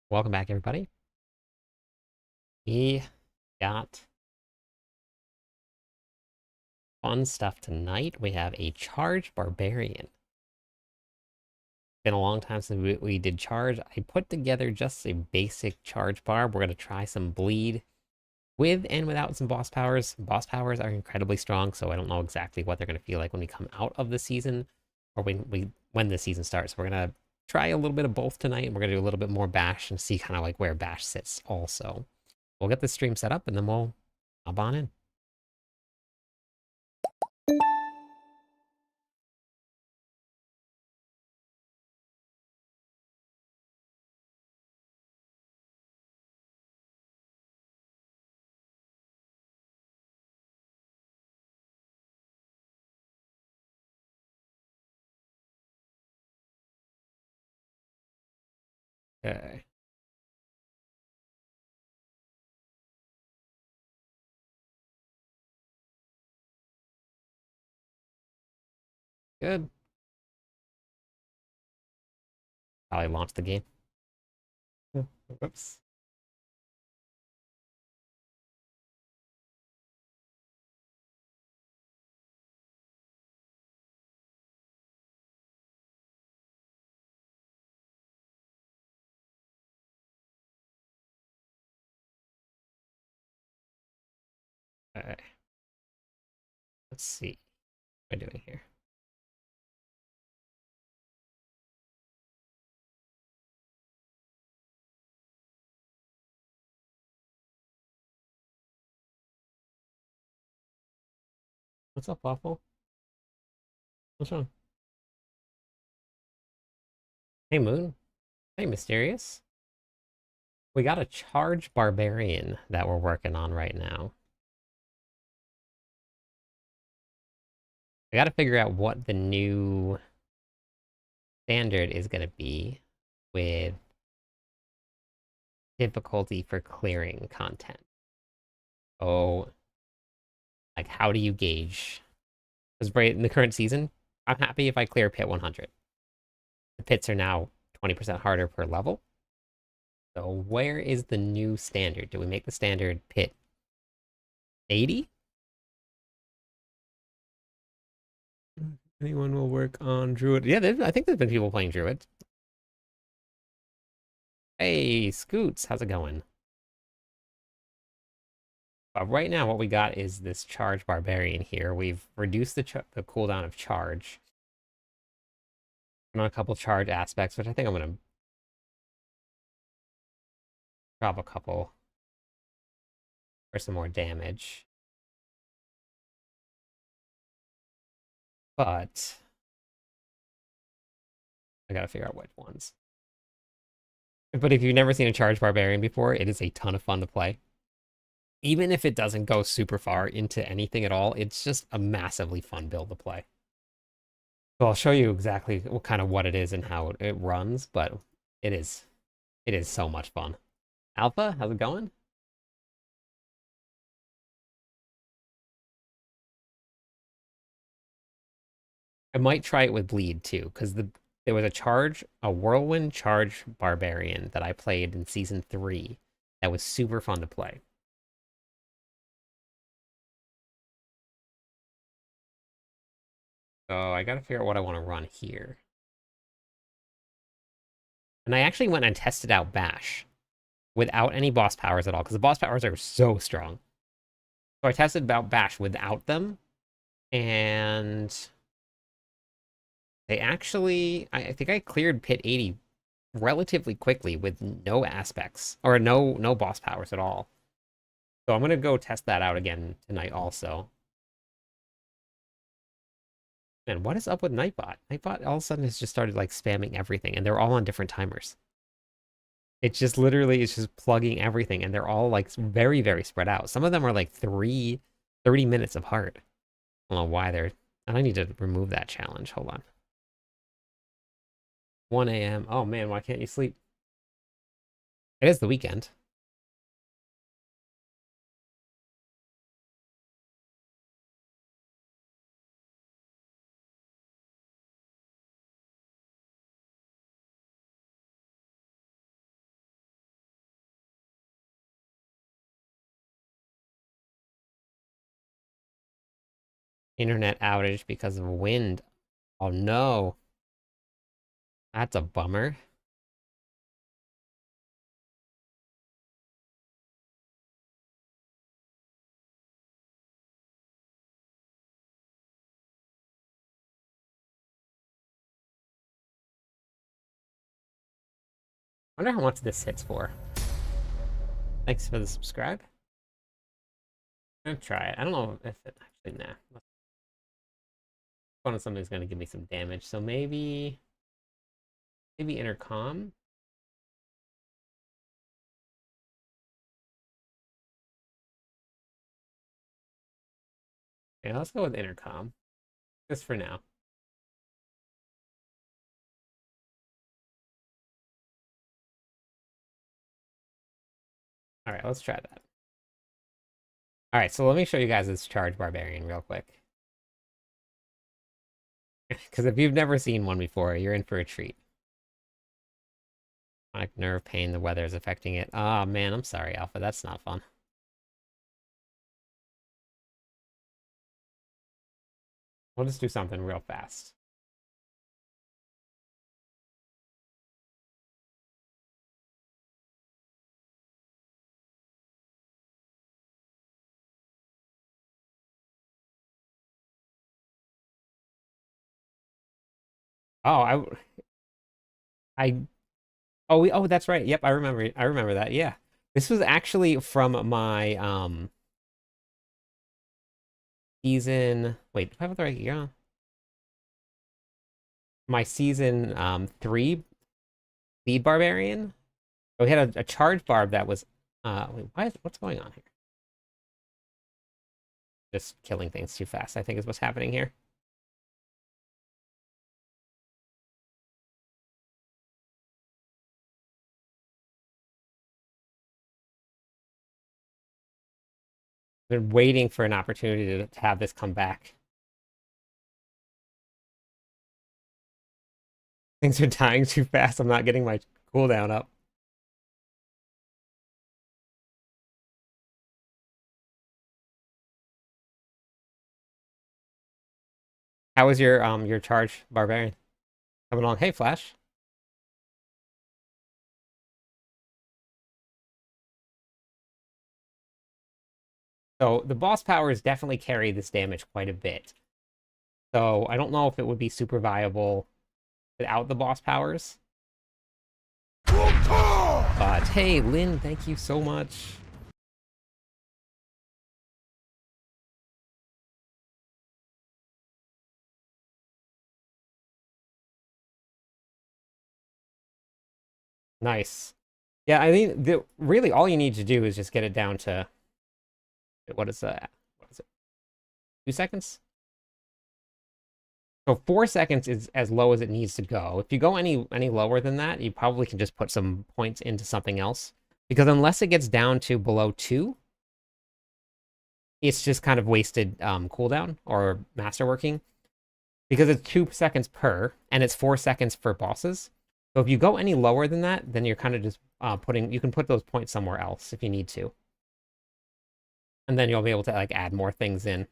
Welcome back, everybody. We got fun stuff tonight. We have a charge barbarian. Been a long time since we did charge. I put together just a basic charge barb. We're going to try some bleed with and without some boss powers. Boss powers are incredibly strong, so I don't know exactly what they're going to feel like when we come out of the season or when the season starts. We're going to try a little bit of both tonight, and we're going to do a little bit more bash and see kind of like where bash sits also. We'll get the stream set up, and then we'll hop on in. Okay. Good. Probably launch the game. Whoops. Okay. Let's see. What am I doing here? What's up, Waffle? What's wrong? Hey, Moon. Hey, Mysterious. We got a charge barbarian that we're working on right now. I gotta figure out what the new standard is gonna be with difficulty for clearing content. Oh, like how do you gauge? Because right in the current season, I'm happy if I clear pit 100. The pits are now 20% harder per level. So where is the new standard? Do we make the standard pit 80? Anyone will work on Druid. Yeah, I think there's been people playing Druid. Hey, Scoots, how's it going? Right now, what we got is this charge barbarian here. We've reduced the cooldown of charge on a couple charge aspects, which I think I'm gonna drop a couple for some more damage. But I gotta figure out which ones. But if you've never seen a charge barbarian before, it is a ton of fun to play. Even if it doesn't go super far into anything at all, it's just a massively fun build to play. So I'll show you exactly what it is and how it runs, but it is it is so much fun. Alpha, how's it going? I might try it with bleed too, because there was a whirlwind charge barbarian that I played in season 3 that was super fun to play. So I gotta figure out what I want to run here. And I actually went and tested out Bash without any boss powers at all, because the boss powers are so strong. So I tested out Bash without them, and they actually, I think I cleared pit 80 relatively quickly with no aspects, or no boss powers at all. So I'm gonna go test that out again tonight also. Man, what is up with Nightbot? Nightbot all of a sudden has just started like spamming everything, and they're all on different timers. It just literally is just plugging everything, and they're all like very, very spread out. Some of them are like 30 minutes apart. I don't know why they're. I need to remove that challenge. Hold on. 1 a.m. Oh man, why can't you sleep? It is the weekend. Internet outage because of wind. Oh no. That's a bummer. I wonder how much this hits for. Thanks for the subscribe. I'm gonna try it. I don't know if it actually, nah. One of something's gonna give me some damage. So maybe intercom. Yeah, let's go with intercom. Just for now. All right, let's try that. All right, so let me show you guys this charge barbarian real quick. Because if you've never seen one before, you're in for a treat. Chronic nerve pain, the weather is affecting it. Ah, oh, man, I'm sorry, Alpha. That's not fun. We'll just do something real fast. Oh, I, oh, that's right. Yep, I remember that. Yeah. This was actually from my, season, wait, do I have the right year? My season, 3 lead barbarian. We had a charge barb that was, wait, what's going on here? Just killing things too fast, I think is what's happening here. Been waiting for an opportunity to have this come back. Things are dying too fast. I'm not getting my cooldown up. How was your charge, Barbarian? Coming along. Hey, Flash. So the boss powers definitely carry this damage quite a bit. So I don't know if it would be super viable without the boss powers. But hey, Lynn, thank you so much. Nice. Yeah, I mean, really all you need to do is just get it down to, what is that? What is it? 2 seconds? So 4 seconds is as low as it needs to go. If you go any lower than that, you probably can just put some points into something else. Because unless it gets down to below 2, it's just kind of wasted cooldown or masterworking. Because it's 2 seconds per, and it's 4 seconds for bosses. So if you go any lower than that, then you're kind of just you can put those points somewhere else if you need to. And then you'll be able to like add more things in.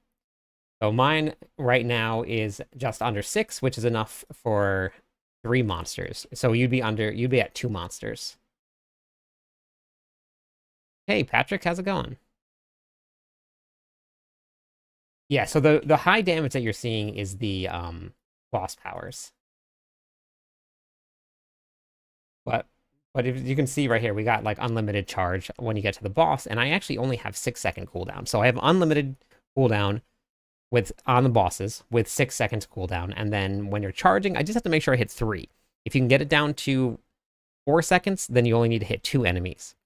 So mine right now is just under 6, which is enough for 3 monsters. So you'd be at 2 monsters. Hey, Patrick, how's it going? Yeah, so the high damage that you're seeing is the boss powers. But if you can see right here, we got like unlimited charge when you get to the boss, and I actually only have 6 second cooldown. So I have unlimited cooldown with on the bosses with 6 seconds cooldown, and then when you're charging, I just have to make sure I hit 3. If you can get it down to 4 seconds, then you only need to hit 2 enemies.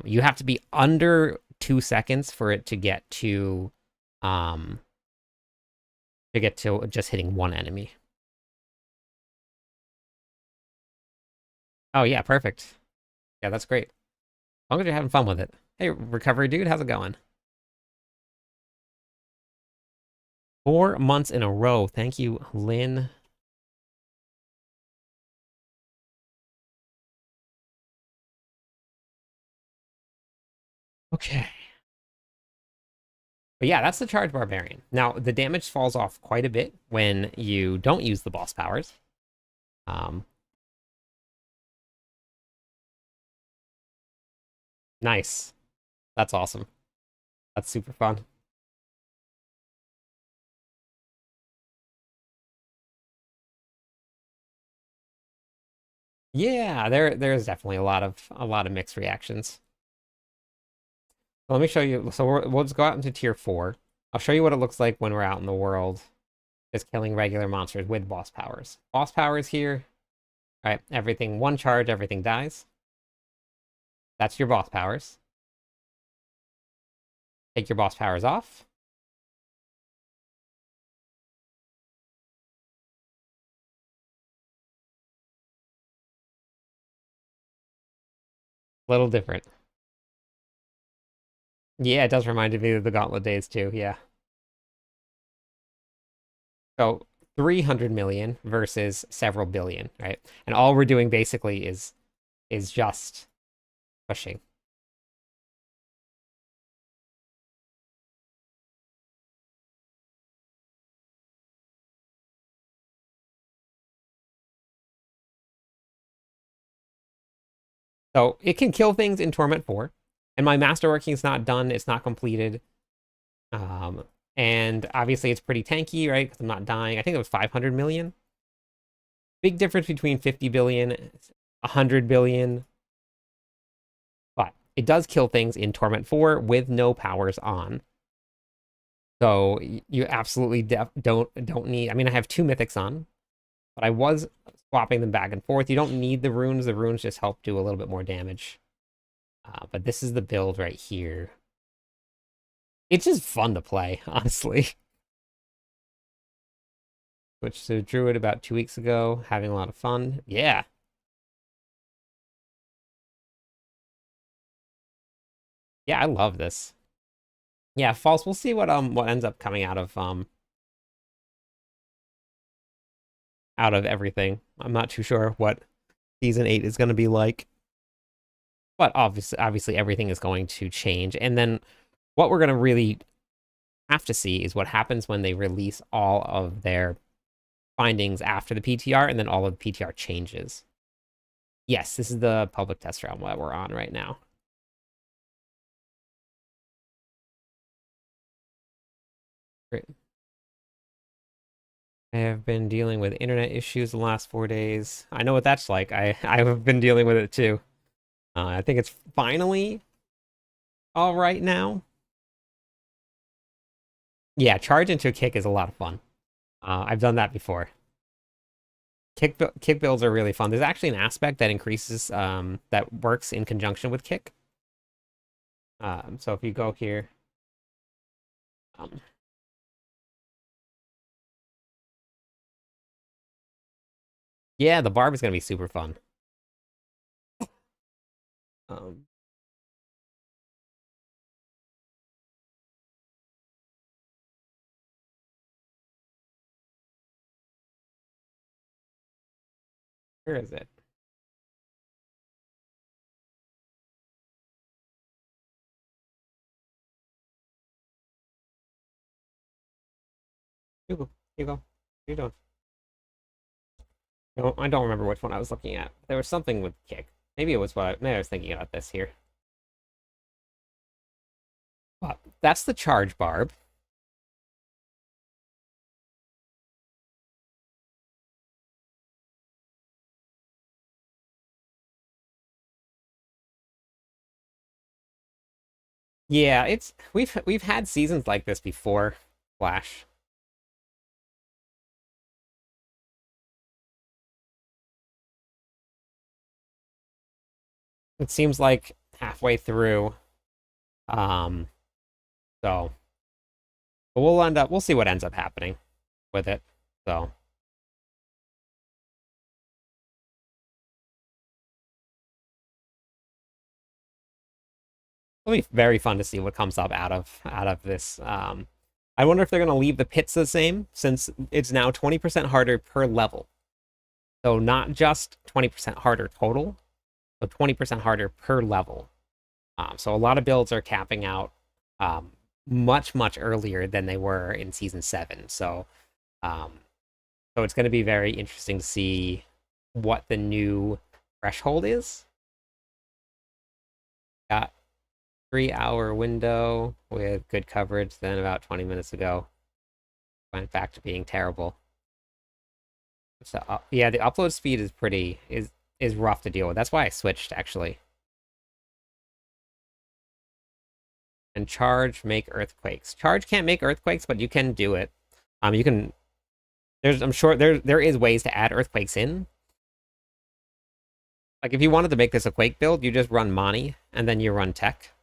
You have to be under 2 seconds for it to get to just hitting 1 enemy. Oh yeah, perfect. Yeah, that's great. As long as you're having fun with it. Hey, recovery dude, how's it going? 4 months in a row. Thank you, Lynn. Okay. But yeah, that's the charge barbarian. Now the damage falls off quite a bit when you don't use the boss powers. Nice. That's awesome. That's super fun. Yeah, there's definitely a lot of mixed reactions. So let me show you. So we'll just go out into tier 4. I'll show you what it looks like when we're out in the world, just killing regular monsters with boss powers. Boss powers here. All right, everything one charge, everything dies. That's your boss powers. Take your boss powers off. A little different. Yeah, it does remind me of the Gauntlet days too. Yeah. So 300 million versus several billion, right? And all we're doing basically is just pushing. So it can kill things in Torment 4. And my masterworking is not done, it's not completed. And obviously it's pretty tanky, right? Because I'm not dying. I think it was 500 million. Big difference between 50 billion, 100 billion. But it does kill things in Torment 4 with no powers on. So you absolutely don't need. I mean, I have 2 mythics on, but I was swapping them back and forth. You don't need the runes. The runes just help do a little bit more damage. But this is the build right here. It's just fun to play, honestly. Switched to Druid about 2 weeks ago, having a lot of fun. Yeah. Yeah, I love this. Yeah, false. We'll see what ends up coming out of everything. I'm not too sure what season 8 is going to be like. But obviously everything is going to change. And then what we're going to really have to see is what happens when they release all of their findings after the PTR and then all of the PTR changes. Yes, this is the public test realm that we're on right now. Great. I have been dealing with internet issues the last 4 days. I know what that's like. I have been dealing with it too. I think it's finally all right now. Yeah, charge into a kick is a lot of fun. I've done that before. Kick builds are really fun. There's actually an aspect that increases that works in conjunction with kick. So if you go here, yeah, the Barb is gonna be super fun. Um, where is it? Hugo, Hugo, what are you doing? No, I don't remember which one I was looking at. There was something with kick. Maybe it was maybe I was thinking about this here. But that's the charge barb. Yeah, it's we've had seasons like this before. Flash. It seems like halfway through. Um, so but we'll see what ends up happening with it. So it'll be very fun to see what comes up out of this. I wonder if they're gonna leave the pits the same since it's now 20% harder per level. So not just 20% harder total, but 20% harder per level. So a lot of builds are capping out much, much earlier than they were in season 7. So it's going to be very interesting to see what the new threshold is. Got 3-hour window with good coverage. Then about 20 minutes ago, went back to being terrible. So yeah, the upload speed is rough to deal with. That's why I switched actually. And charge make earthquakes. Charge can't make earthquakes, but you can do it. You can. I'm sure there is ways to add earthquakes in. Like if you wanted to make this a quake build, you just run Mani and then you run tech.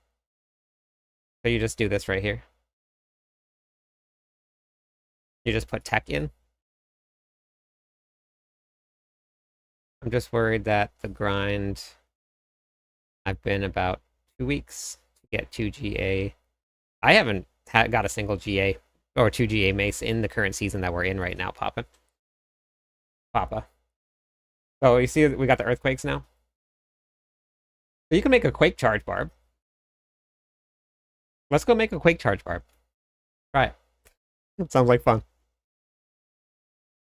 So you just do this right here. You just put tech in. I'm just worried that the grind. I've been about 2 weeks to get 2 GA. I haven't got a single GA or 2 GA mace in the current season that we're in right now, Papa. Oh, you see we got the earthquakes now? So you can make a quake charge barb. Let's go make a quake charge barb. Try it. It sounds like fun.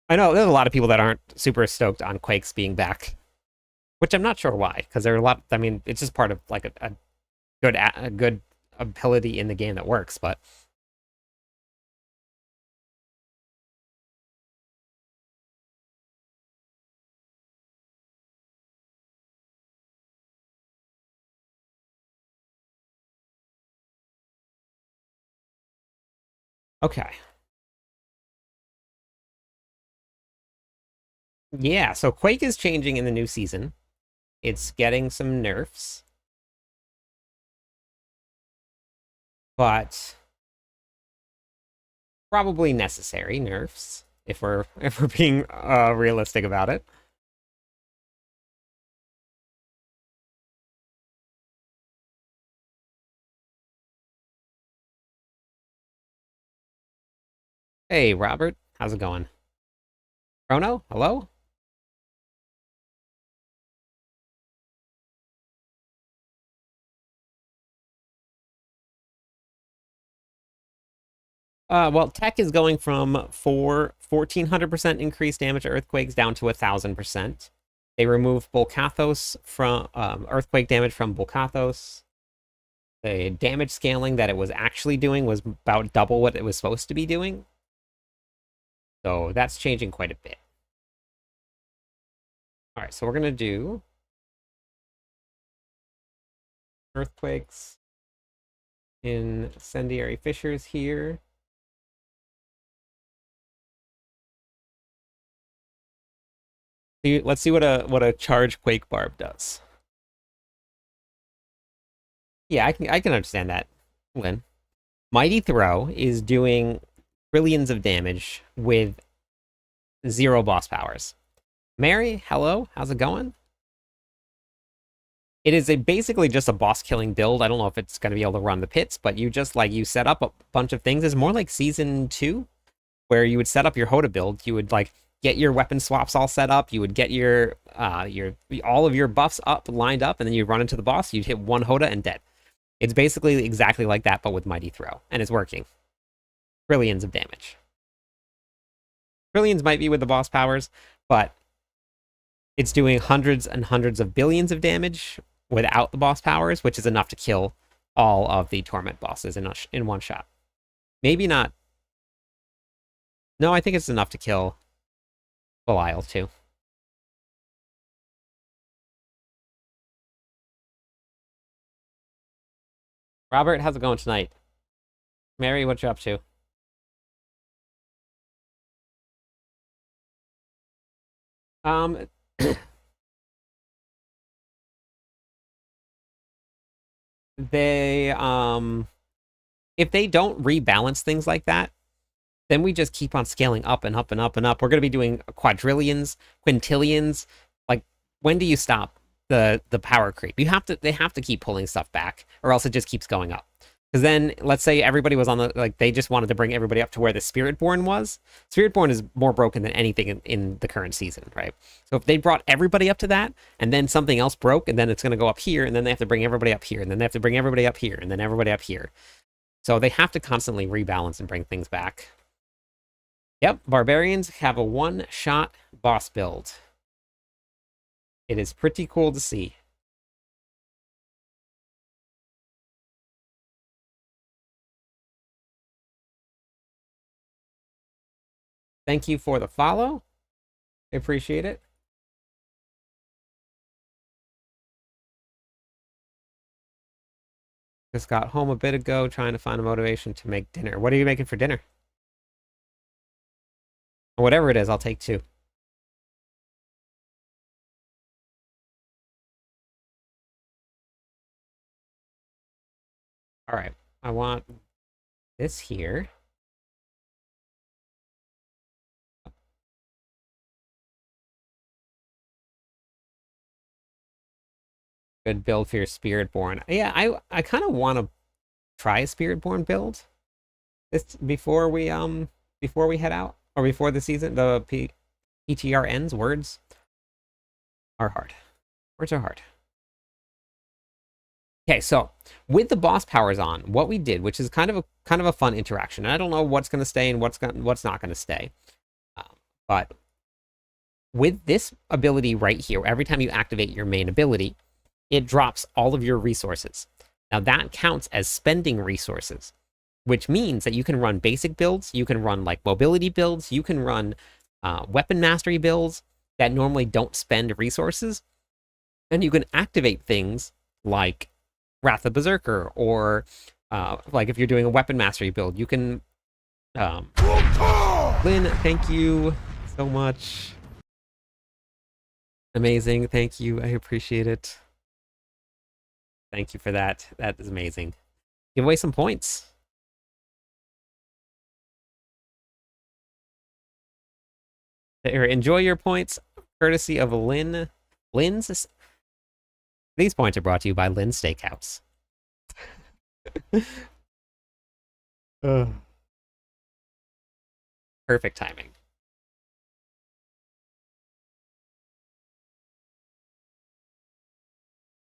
I know there's a lot of people that aren't super stoked on quakes being back, which I'm not sure why, because there are a lot. I mean, it's just part of like a good ability in the game that works, but. Okay. Yeah, so Quake is changing in the new season. It's getting some nerfs. But probably necessary nerfs if we're being realistic about it. Hey, Robert, how's it going? Chrono, hello? Well, tech is going from 1,400% increased damage to earthquakes down to 1,000%. They removed Bolcathos from earthquake damage from Bolcathos. The damage scaling that it was actually doing was about double what it was supposed to be doing. So that's changing quite a bit. All right, so we're gonna do earthquakes, incendiary fissures here. Let's see what a charge quake barb does. Yeah, I can understand that, Lynn. Mighty Throw is doing trillions of damage with 0 boss powers. Mary, hello, how's it going? It is basically just a boss killing build. I don't know if it's going to be able to run the pits, but you just like you set up a bunch of things. It's more like season 2, where you would set up your Hoda build. You would like get your weapon swaps all set up. You would get your all of your buffs up lined up, and then you run into the boss. You'd hit one Hoda and dead. It's basically exactly like that, but with Mighty Throw, and it's working. Trillions of damage. Trillions might be with the boss powers, but it's doing hundreds and hundreds of billions of damage without the boss powers, which is enough to kill all of the Torment bosses in one shot. Maybe not. No, I think it's enough to kill Belial too. Robert, how's it going tonight? Mary, what you up to? Um, they if they don't rebalance things like that, then we just keep on scaling up and up and up and up. We're going to be doing quadrillions, quintillions. Like, when do you stop the power creep? They have to keep pulling stuff back, or else it just keeps going up. Because then, let's say everybody was on the, like, they just wanted to bring everybody up to where the Spiritborn was. Spiritborn is more broken than anything in the current season, right? So if they brought everybody up to that, and then something else broke, and then it's going to go up here, and then they have to bring everybody up here, and then they have to bring everybody up here, and then everybody up here. So they have to constantly rebalance and bring things back. Yep, Barbarians have a one-shot boss build. It is pretty cool to see. Thank you for the follow. I appreciate it. Just got home a bit ago trying to find a motivation to make dinner. What are you making for dinner? Whatever it is, I'll take two. All right, I want this here. Good build for your Spiritborn. Yeah, I kind of want to try a Spiritborn build this before we head out or before the season PTR ends. Words are hard. Words are hard. Okay, so with the boss powers on, what we did, which is kind of a fun interaction. And I don't know what's going to stay and what's not going to stay, but with this ability right here, every time you activate your main ability, it drops all of your resources. Now that counts as spending resources, which means that you can run basic builds, you can run like mobility builds, you can run weapon mastery builds that normally don't spend resources, and you can activate things like Wrath of Berserker, or like if you're doing a weapon mastery build, you can... Lynn, thank you so much. Amazing, thank you, I appreciate it. Thank you for that, that is amazing. Give away some points. Here, enjoy your points, courtesy of Lynn. Lynn's... These points are brought to you by Lynn's Steakhouse. Perfect timing.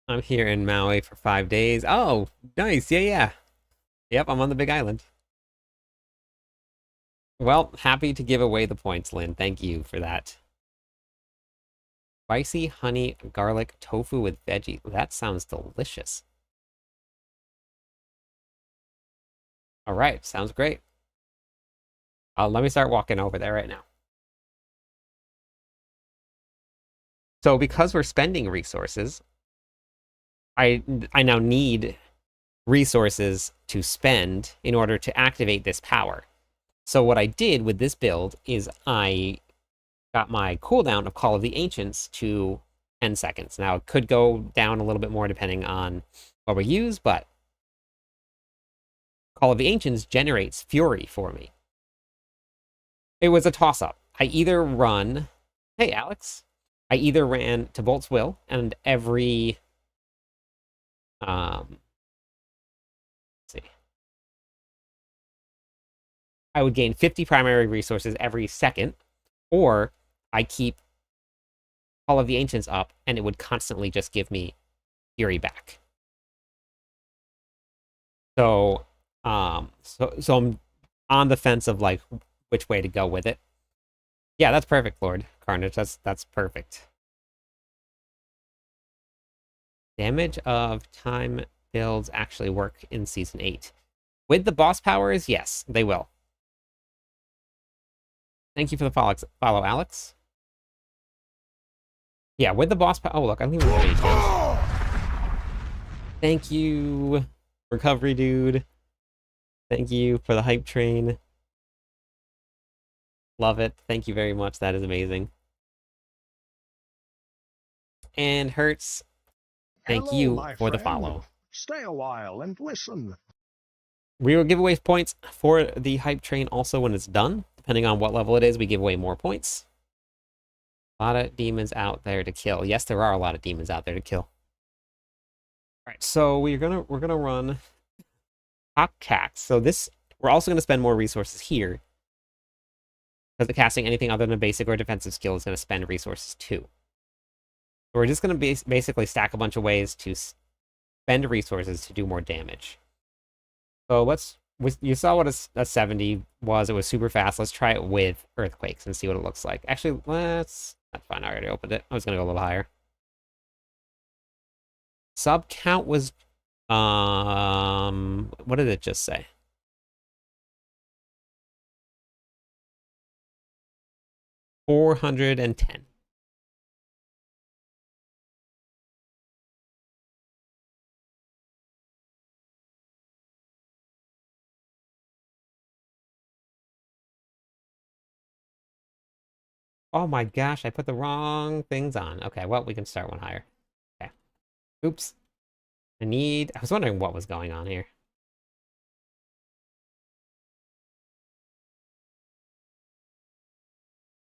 I'm here in Maui for 5 days. Oh, nice. Yeah. Yep, I'm on the Big Island. Well, happy to give away the points, Lynn. Thank you for that. Spicy honey garlic tofu with veggie. That sounds delicious. All right, sounds great. Let me start walking over there right now. So because we're spending resources, I now need resources to spend in order to activate this power. So what I did with this build is I got my cooldown of Call of the Ancients to 10 seconds. Now, it could go down a little bit more depending on what we use, but Call of the Ancients generates Fury for me. It was a toss-up. I either run... Hey, Alex. I either ran to Bolt's Will, and every... let's see. I would gain 50 primary resources every second, or I keep Call of the Ancients up, and it would constantly just give me Fury back. So, so I'm on the fence of like which way to go with it. Yeah, that's perfect, Lord Carnage. That's perfect. Damage of time builds actually work in Season 8. With the boss powers, yes, they will. Thank you for the follow, Alex. Yeah, with the boss power... Oh, look, I don't even have any kills. Thank you, Recovery Dude. Thank you for the hype train. Love it. Thank you very much. That is amazing. And Hertz, thank you for the follow. Stay a while and listen. We will give away points for the hype train also when it's done. Depending on what level it is, we give away more points. A lot of demons out there to kill. Yes, there are a lot of demons out there to kill. All right, so we're gonna run Hawk Cax. So this, we're also gonna spend more resources here, because the casting anything other than a basic or defensive skill is gonna spend resources too. So we're just gonna basically stack a bunch of ways to spend resources to do more damage. So let's you saw what a 70 was. It was super fast. Let's try it with earthquakes and see what it looks like. Actually, that's fine. I already opened it. I was gonna go a little higher. Sub count was what did it just say? $410. Oh my gosh, I put the wrong things on. Okay, well, we can start one higher. Okay. Oops. I was wondering what was going on here.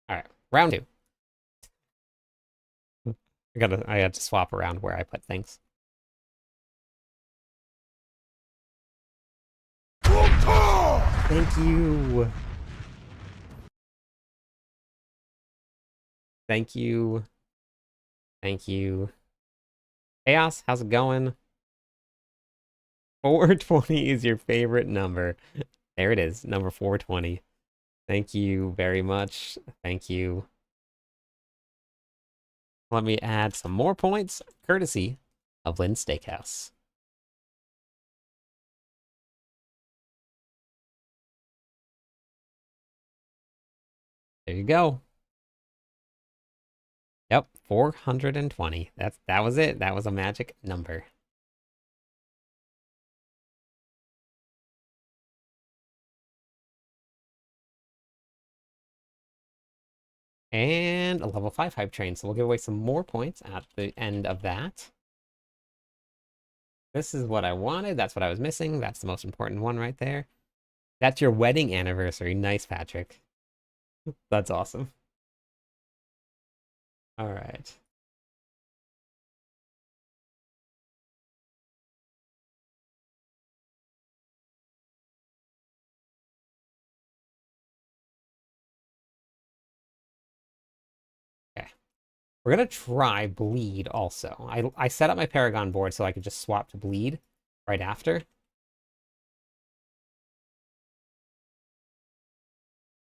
All right, round two. I had to swap around where I put things. Thank you. Thank you. Thank you. Chaos, how's it going? 420 is your favorite number. There it is, number 420. Thank you very much. Thank you. Let me add some more points, courtesy of Lynn's Steakhouse. There you go. Yep, 420. That was it. That was a magic number. And a level 5 hype train. So we'll give away some more points at the end of that. This is what I wanted. That's what I was missing. That's the most important one right there. That's your wedding anniversary. Nice, Patrick. That's awesome. All right. Okay. We're gonna try bleed also. I set up my Paragon board so I could just swap to bleed right after.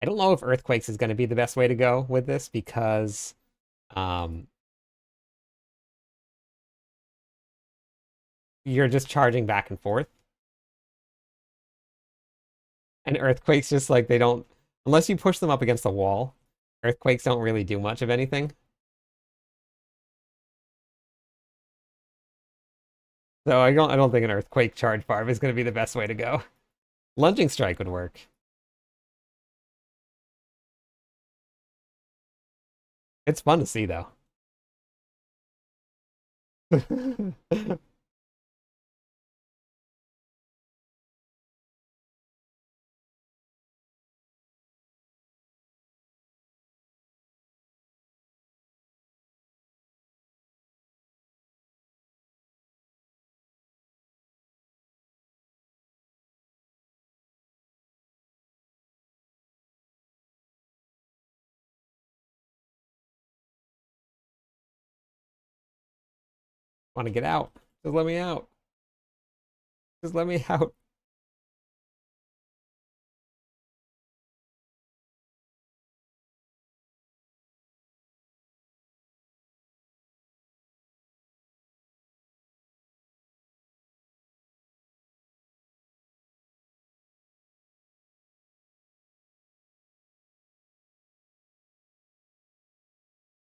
I don't know if earthquakes is going to be the best way to go with this because um, you're just charging back and forth. And earthquakes just like they don't, unless you push them up against the wall, earthquakes don't really do much of anything. So I don't think an earthquake charge barb is going to be the best way to go. Lunging strike would work. It's fun to see though. Want to get out? Just let me out. Just let me out.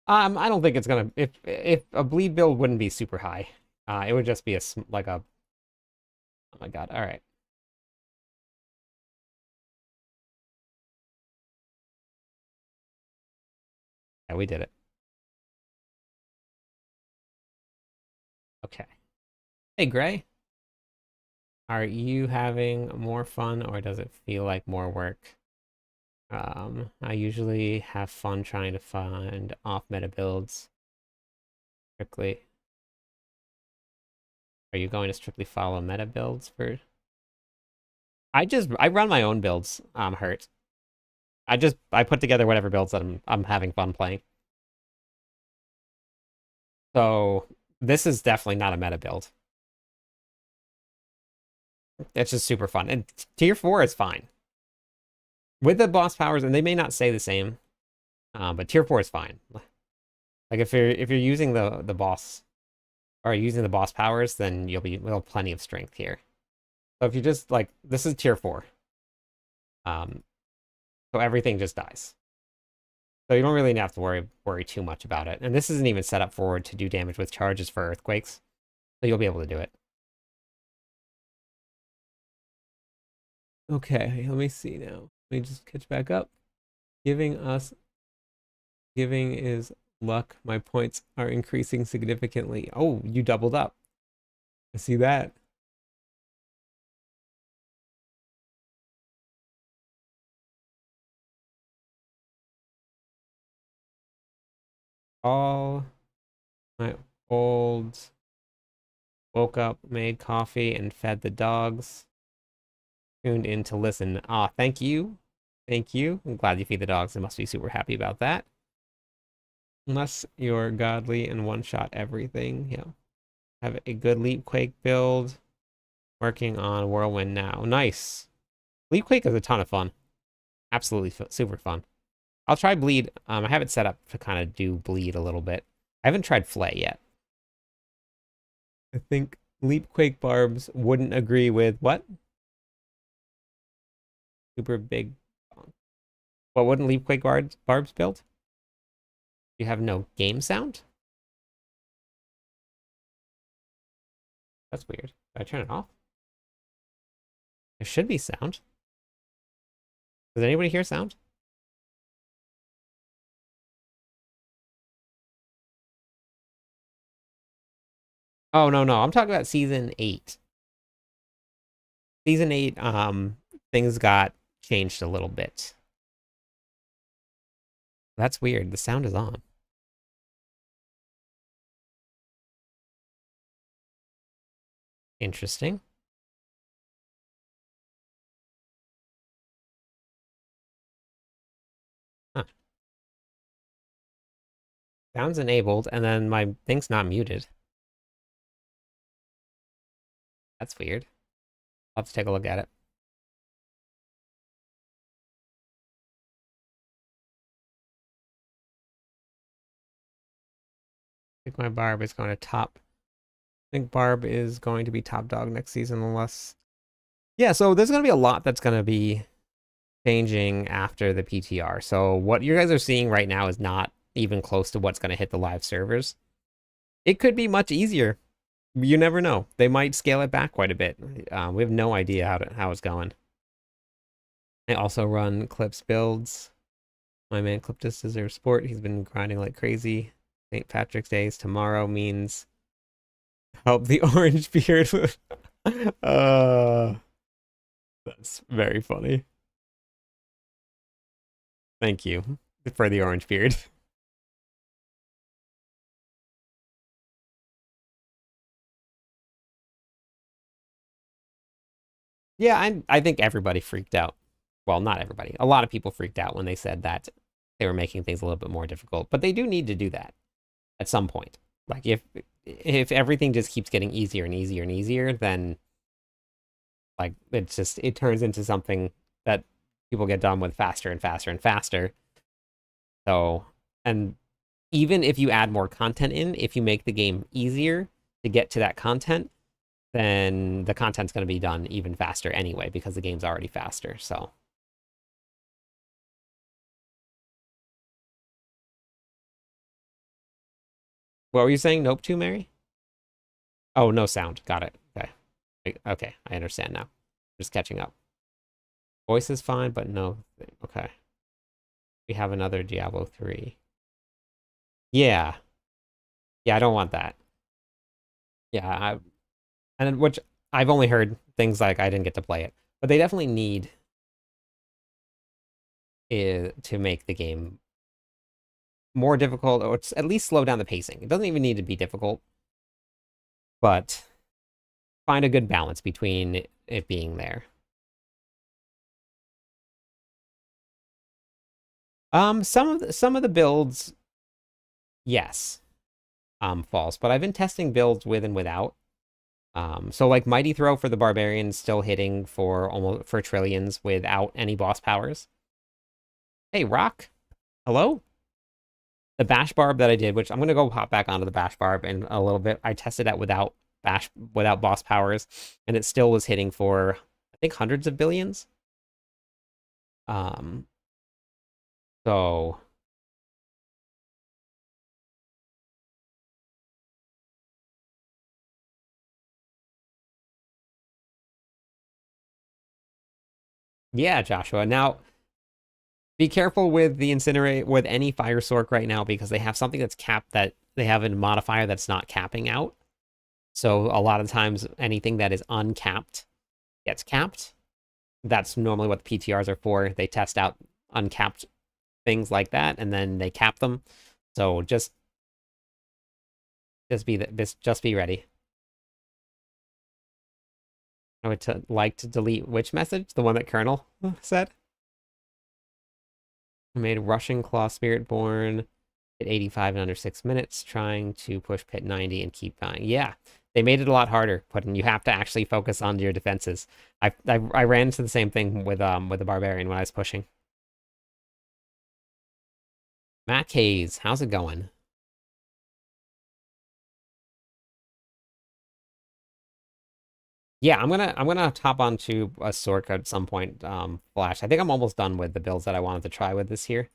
I don't think it's gonna. If a bleed build wouldn't be super high, it would just be like a. Oh my god! All right. Yeah, we did it. Okay. Hey, Gray. Are you having more fun or does it feel like more work? I usually have fun trying to find off meta builds strictly. Are you going to strictly follow meta builds for? I run my own builds. Hurt. I put together whatever builds that I'm having fun playing. So this is definitely not a meta build. It's just super fun. And tier 4 is fine. With the boss powers, and they may not say the same, but tier 4 is fine. Like if you're using the boss or using the boss powers, then you'll have plenty of strength here. So if you just like this is tier 4. Um so everything just dies. So you don't really have to worry too much about it. And this isn't even set up forward to do damage with charges for earthquakes. So you'll be able to do it. Okay, let me see now. Let me just catch back up. Giving is luck. My points are increasing significantly. Oh, you doubled up. I see that. All my olds woke up, made coffee, and fed the dogs. Tuned in to listen. Ah, thank you. Thank you. I'm glad you feed the dogs. I must be super happy about that. Unless you're godly and one-shot everything. Yeah. Have a good Leap Quake build. Working on Whirlwind now. Nice. Leap Quake is a ton of fun. Absolutely super fun. I'll try Bleed. I have it set up to kind of do Bleed a little bit. I haven't tried Flay yet. I think Leap Quake Barbs wouldn't agree with what? Super big. What wouldn't Leap Quake Barbs build? You have no game sound? That's weird. Did I turn it off? There should be sound. Does anybody hear sound? Oh, no, no. I'm talking about season 8. Season 8, things got changed a little bit. That's weird. The sound is on. Interesting. Huh. Sound's enabled, and then my thing's not muted. That's weird. I'll have to take a look at it. I think my Barb is going to top. I think Barb is going to be top dog next season unless... Yeah, so there's going to be a lot that's going to be changing after the PTR. So what you guys are seeing right now is not even close to what's going to hit the live servers. It could be much easier. You never know. They might scale it back quite a bit. We have no idea how it's going. I also run Clips builds. My man Cliptus deserves sport. He's been grinding like crazy. St. Patrick's Day is tomorrow means help the orange beard. uh, that's very funny. Thank you for the orange beard. Yeah, I think everybody freaked out. Well, not everybody. A lot of people freaked out when they said that they were making things a little bit more difficult. But they do need to do that at some point. Like if everything just keeps getting easier and easier and easier, then like it turns into something that people get done with faster and faster and faster. So, and even if you add more content in, if you make the game easier to get to that content, then the content's going to be done even faster anyway because the game's already faster. So, what were you saying? Nope to Mary? Oh, no sound. Got it. Okay. Okay, I understand now. Just catching up. Voice is fine, but no. Okay. We have another Diablo 3. Yeah. Yeah, I don't want that. Yeah, and which I've only heard things like I didn't get to play it, but they definitely need it to make the game more difficult or at least slow down the pacing. It doesn't even need to be difficult, but find a good balance between it being there. Some of the builds, yes, false, but I've been testing builds with and without. So like Mighty Throw for the Barbarian still hitting for almost for trillions without any boss powers. Hey, Rock. Hello? The Bash Barb that I did, which I'm gonna go hop back onto the Bash Barb in a little bit. I tested that without boss powers, and it still was hitting for I think hundreds of billions. Um so yeah, Joshua. Now be careful with the incinerate with any fire sork right now because they have something that's capped that they have a modifier that's not capping out. So a lot of times anything that is uncapped gets capped. That's normally what the PTRs are for. They test out uncapped things like that and then they cap them. So just be ready. I would like to delete which message? The one that Colonel said? I made Russian Claw Spiritborn at 85 in under 6 minutes, trying to push pit 90 and keep dying. Yeah, they made it a lot harder, putting you have to actually focus on your defenses. I ran into the same thing with the Barbarian when I was pushing. Matt Hayes, how's it going? Yeah, I'm gonna hop onto a Sork at some point. Flash. I think I'm almost done with the builds that I wanted to try with this here.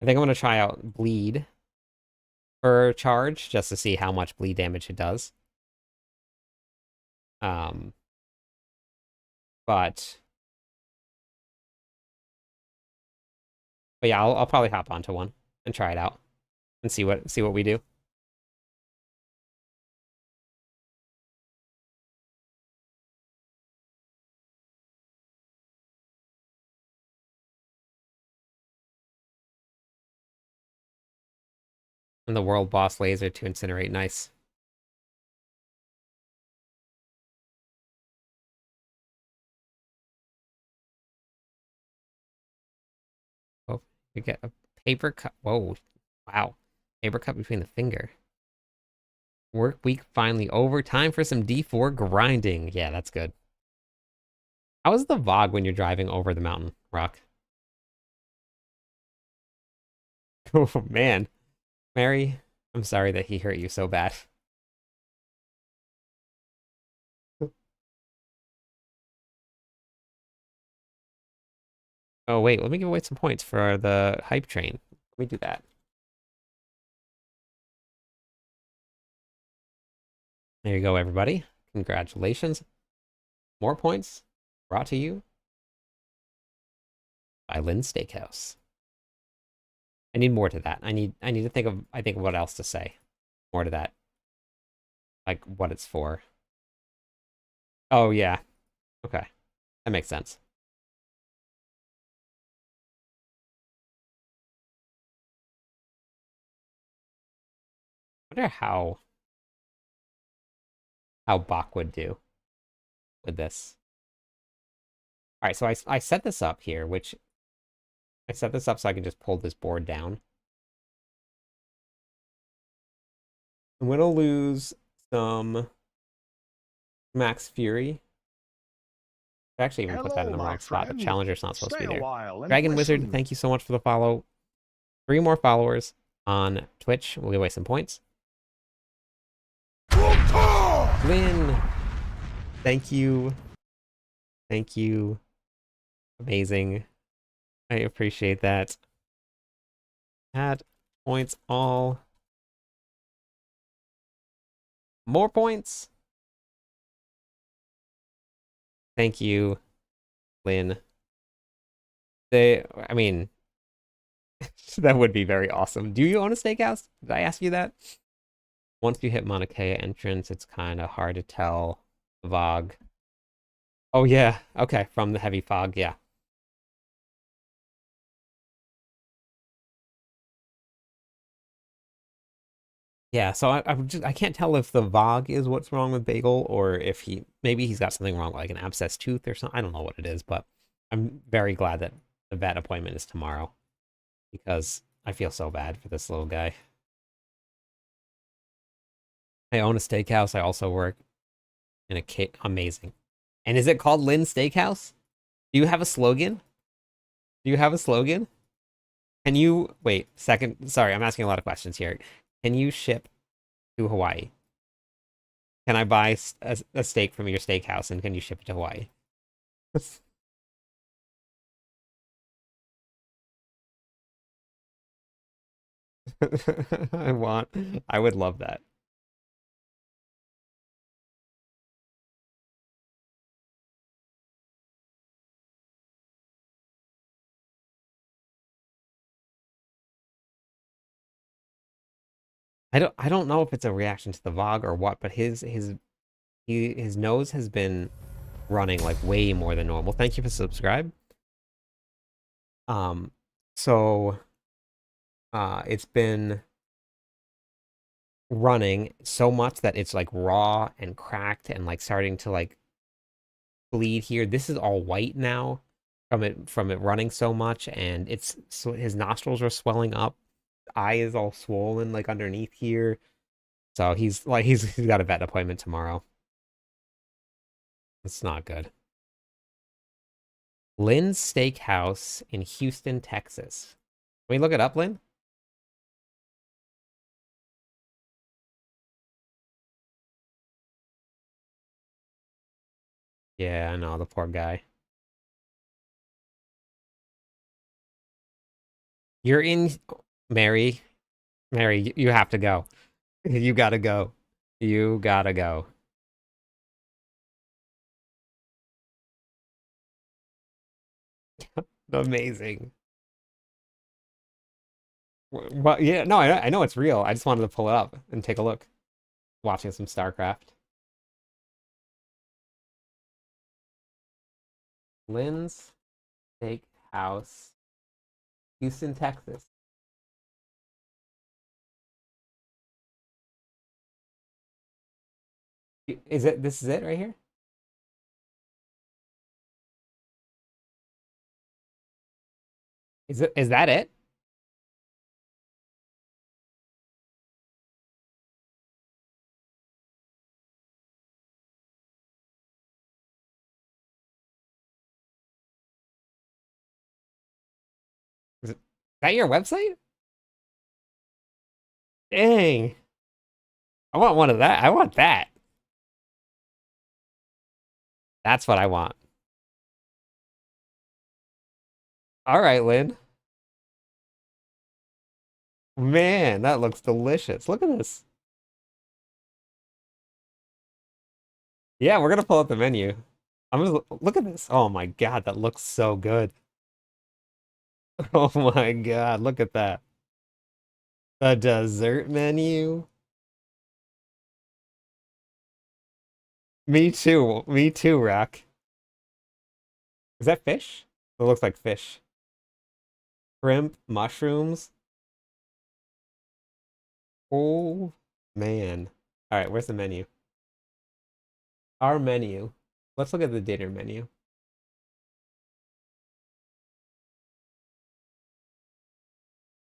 I think I'm gonna try out Bleed for charge just to see how much bleed damage it does. Um, but yeah, I'll probably hop onto one and try it out and see what we do. And the world boss laser to incinerate, nice. Oh, you get a paper cut. Whoa, wow, paper cut between the finger. Work week finally over. Time for some D4 grinding. Yeah, that's good. How is the VOG when you're driving over the mountain, Rock? Oh man, Mary, I'm sorry that he hurt you so bad. Oh wait, let me give away some points for the hype train. Let me do that. There you go, everybody. Congratulations. More points brought to you by Lynn's Steakhouse. I need more to that. I need to think of what else to say. More to that. Like what it's for. Oh yeah. Okay. That makes sense. I wonder how Bach would do with this. All right, so I set this up here, which I set this up so I can just pull this board down. I'm gonna lose some Max Fury. I actually even put that in Hello, the my wrong spot. The friend. Challenger's not supposed to Stay be a there. while and Dragon Wizard, listen. thank you so much for the follow. 3 more followers on Twitch. We'll give away some points. Lynn, thank you. Thank you. Amazing. I appreciate that. Add points all. More points. Thank you, Lynn. I mean, that would be very awesome. Do you own a steakhouse? Did I ask you that? Once you hit Mauna Kea entrance, it's kind of hard to tell the fog. Oh yeah, okay, from the heavy fog, yeah. Yeah, so I can't tell if the VOG is what's wrong with Bagel or if maybe he's got something wrong like an abscess tooth or something. I don't know what it is, but I'm very glad that the vet appointment is tomorrow because I feel so bad for this little guy. I own a steakhouse. I also work and a cake. Amazing. And is it called Lynn's Steakhouse? Do you have a slogan? Do you have a slogan? Can you wait? Second, sorry, I'm asking a lot of questions here. Can you ship to Hawaii? Can I buy a steak from your steakhouse and can you ship it to Hawaii? I want, I would love that. I don't know if it's a reaction to the VOG or what, but his nose has been running like way more than normal. Thank you for subscribe. Um, so it's been running so much that it's like raw and cracked and like starting to like bleed here. This is all white now from it running so much, and it's so his nostrils are swelling up. Eye is all swollen like underneath here. So he's got a vet appointment tomorrow. It's not good. Lynn's Steakhouse in Houston, Texas. Can we look it up, Lynn? Yeah, I know, the poor guy. You're in Mary. Mary, you have to go. You gotta go. You gotta go. Amazing. Well, yeah, no, I know it's real. I just wanted to pull it up and take a look. Watching some StarCraft. Lynn's Steakhouse, Houston, Texas. Is it? This is it right here? Is it? Is that it? Is that your website? Dang. I want one of that. I want that. That's what I want. All right, Lynn. Man, that looks delicious. Look at this. Yeah, we're gonna pull up the menu. I'm gonna look at this. Oh my God, that looks so good. Oh my God, look at that. The dessert menu. Me too. Me too, Rock. Is that fish? It looks like fish. Shrimp, mushrooms. Oh man. All right, where's the menu? Our menu. Let's look at the dinner menu.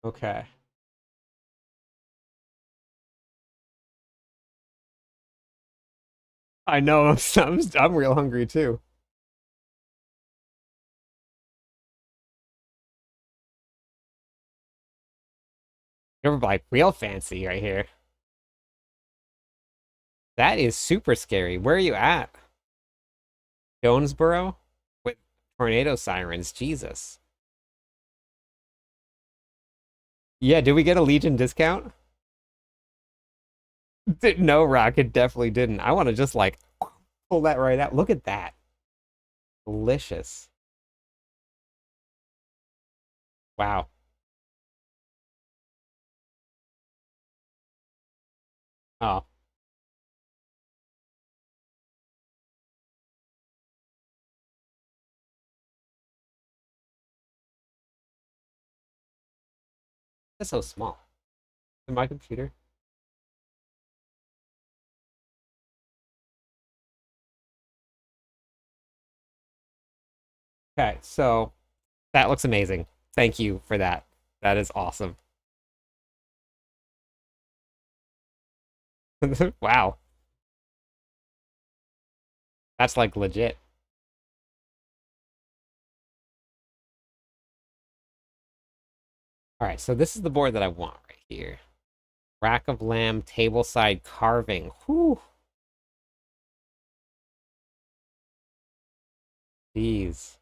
Okay. I know. I'm real hungry too. You're like real fancy right here. That is super scary. Where are you at? Jonesboro? With tornado sirens. Jesus. Yeah, did we get a Legion discount? No, Rocket definitely didn't. I want to just like pull that right out. Look at that. Delicious. Wow. Oh, that's so small. In my computer. Okay, so that looks amazing. Thank you for that. That is awesome. Wow. That's like legit. All right, so this is the board that I want right here. Rack of lamb, tableside carving. Whew. These.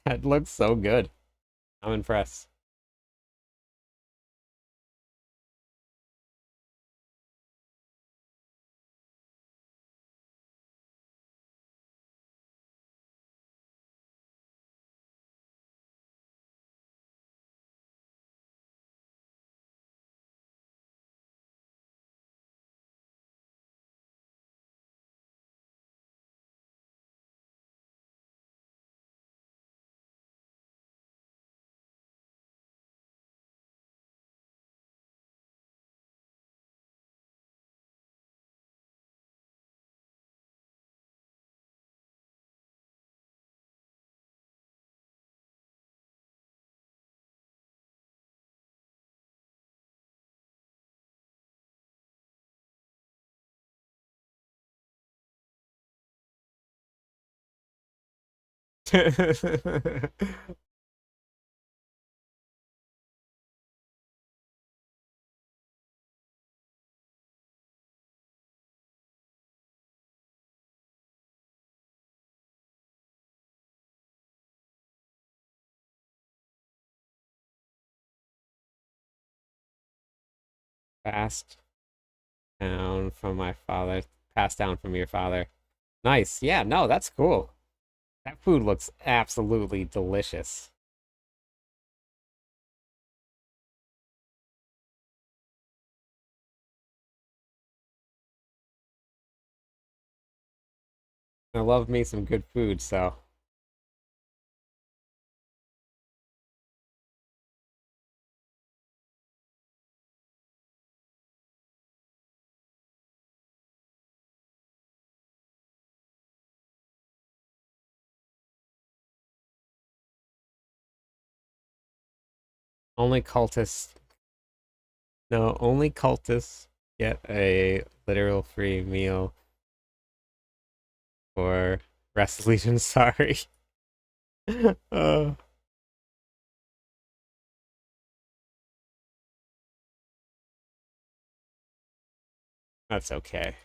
That looks so good. I'm impressed. Passed down from my father. Passed down from your father. Nice. Yeah, no, that's cool. That food looks absolutely delicious. I love me some good food, so only cultists. No, only cultists get a literal free meal for resolution. Sorry. uh, that's okay.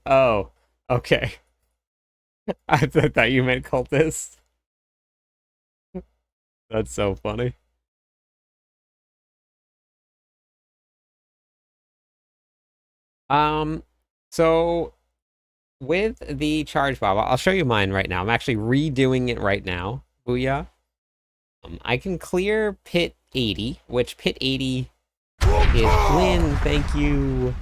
Oh, okay. I thought you meant cultists. That's so funny. Um, so with the charge bob, I'll show you mine right now. I'm actually redoing it right now. Booyah. I can clear pit 80, which pit 80 is Flynn. Thank you.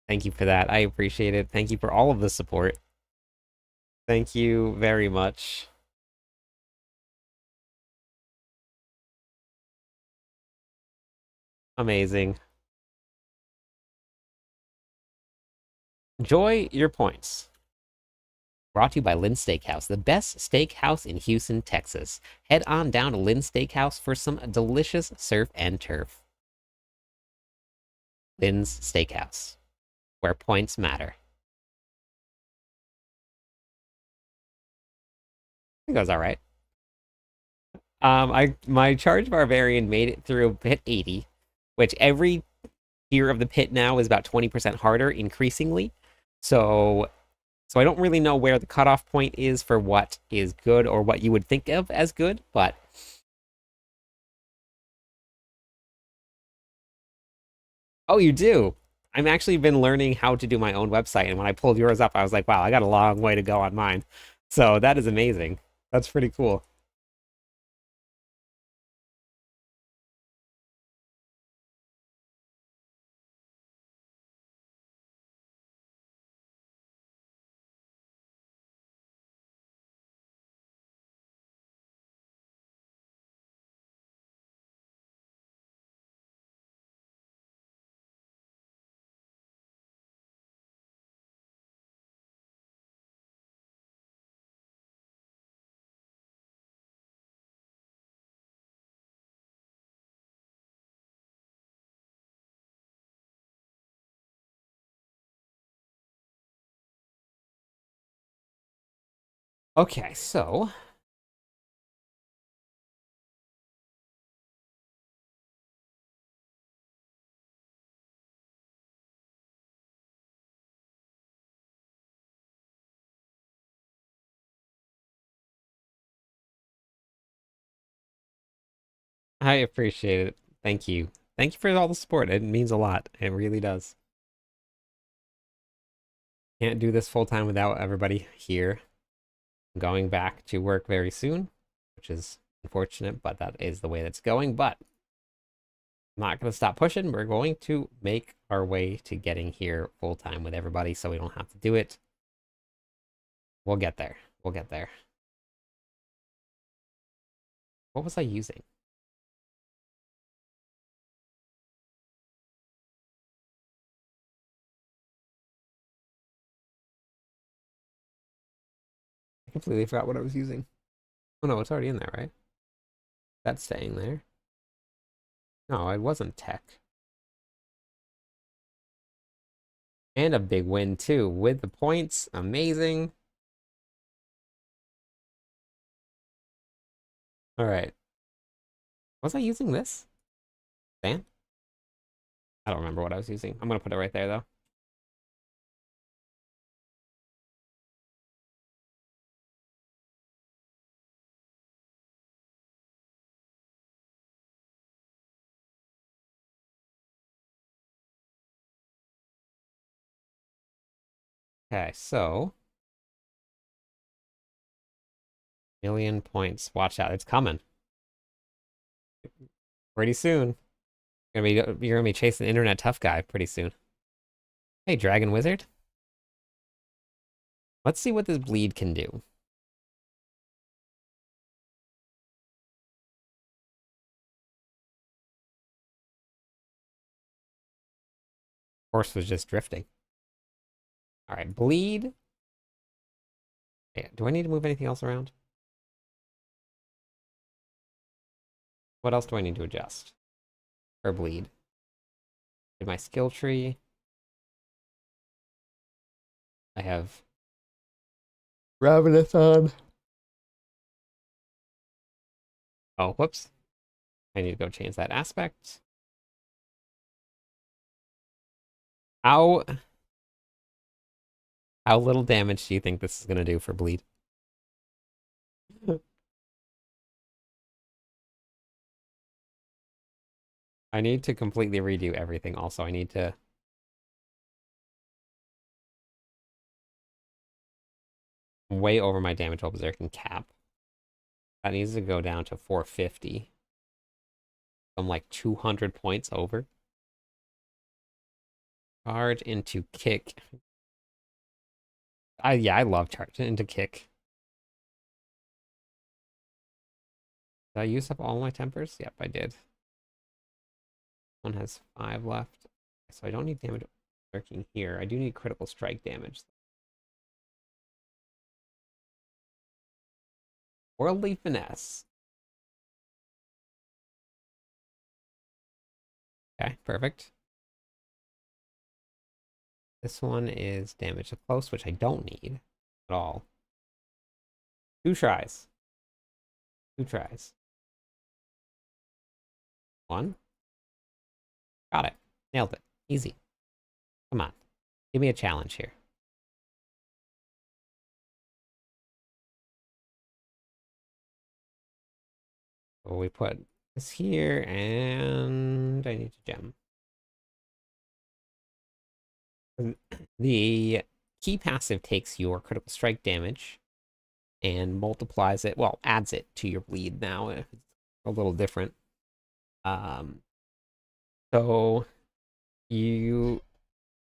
Thank you for that. I appreciate it. Thank you for all of the support. Thank you very much. Amazing. Enjoy your points. Brought to you by Lynn's Steakhouse, the best steakhouse in Houston, Texas. Head on down to Lynn's Steakhouse for some delicious surf and turf. Lynn's Steakhouse, where points matter. It goes all right. My charge barbarian made it through pit 80, which every tier of the pit now is about 20% harder, increasingly. So I don't really know where the cutoff point is for what is good or what you would think of as good, but oh, you do. I'm actually been learning how to do my own website, and when I pulled yours up, I was like, wow, I got a long way to go on mine. So that is amazing. That's pretty cool. Okay, so I appreciate it. Thank you. Thank you for all the support. It means a lot. It really does. Can't do this full time without everybody here. I'm going back to work very soon, which is unfortunate, but that is the way that's going. But I'm not going to stop pushing. We're going to make our way to getting here full time with everybody so we don't have to do it. We'll get there. We'll get there. What was I using? I completely forgot what I was using. Oh no, it's already in there, right? That's staying there. No, it wasn't tech. And a big win too with the points. Amazing. All right. Was I using this? Fan? I don't remember what I was using. I'm gonna put it right there though. Okay, so 1,000,000 points. Watch out, it's coming pretty soon. You're gonna be chasing internet tough guy pretty soon. Hey, Dragon Wizard. Let's see what this bleed can do. Horse was just drifting. All right, bleed. Yeah, do I need to move anything else around? What else do I need to adjust? Or bleed? In my skill tree, I have Ravenous on. Oh, whoops. I need to go change that aspect. How how little damage do you think this is gonna do for bleed? I need to completely redo everything. Also, I need to way over my damage while berserking cap. That needs to go down to 450. I'm like 200 points over. Charge into kick. I love charge into kick. Did I use up all my tempers? Yep, I did. One has 5 left. So I don't need damage lurking here. I do need critical strike damage. Worldly finesse. Okay, perfect. This one is damage to close, which I don't need at all. 2 tries. 2 tries. 1. Got it. Nailed it. Easy. Come on. Give me a challenge here. So we put this here, and I need to gem. The key passive takes your critical strike damage and multiplies it, well, adds it to your bleed now. It's a little different. So you,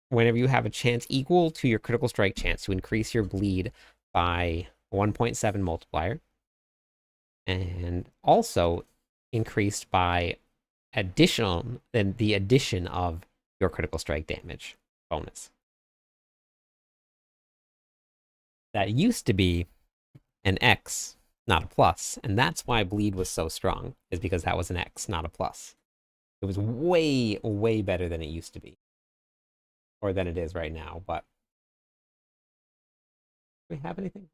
whenever you have a chance equal to your critical strike chance to increase your bleed by 1.7 multiplier, and also increased by the addition of your critical strike damage bonus. That used to be an X, not a plus, and that's why bleed was so strong, is because that was an X, not a plus. It was way, way better than it used to be, or than it is right now. But do we have anything?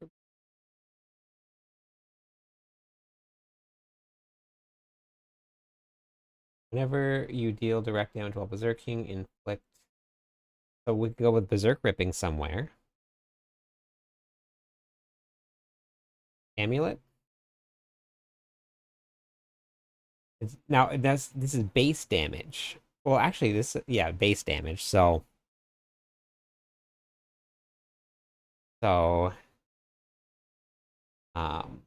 Whenever you deal direct damage while berserking, inflict. So we could go with berserk ripping somewhere. Amulet. Now this is base damage. Well, actually, this yeah base damage. So um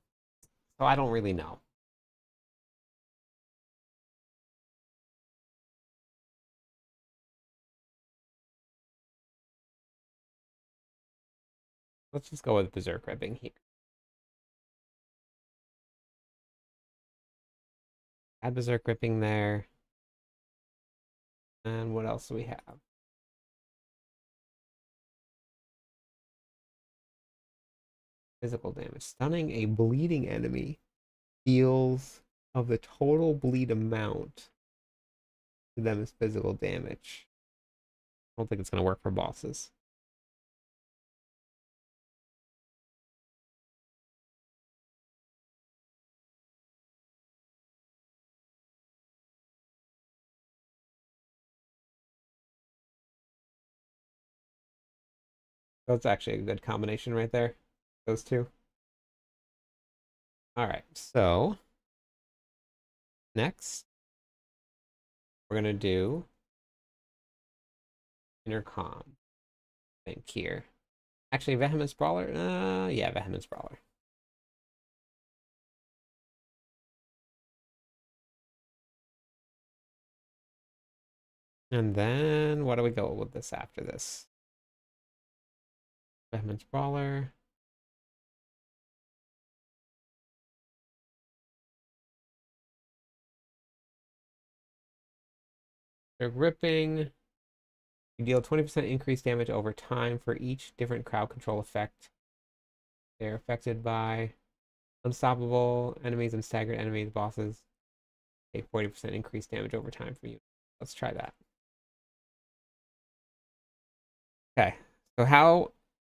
so I don't really know. Let's just go with berserk ripping here. Add berserk ripping there. And what else do we have? Physical damage. Stunning a bleeding enemy deals of the total bleed amount to them as physical damage. I don't think it's going to work for bosses. That's actually a good combination right there. Those two. All right, so next we're going to do intercom. I think here. Actually, Vehement Sprawler? Yeah, Vehement Sprawler. And then what do we go with this after this? Vehement Sprawler. They're ripping. You deal 20% increased damage over time for each different crowd control effect. They're affected by unstoppable enemies and staggered enemies, bosses. Take 40% increased damage over time from you. Let's try that. Okay. So how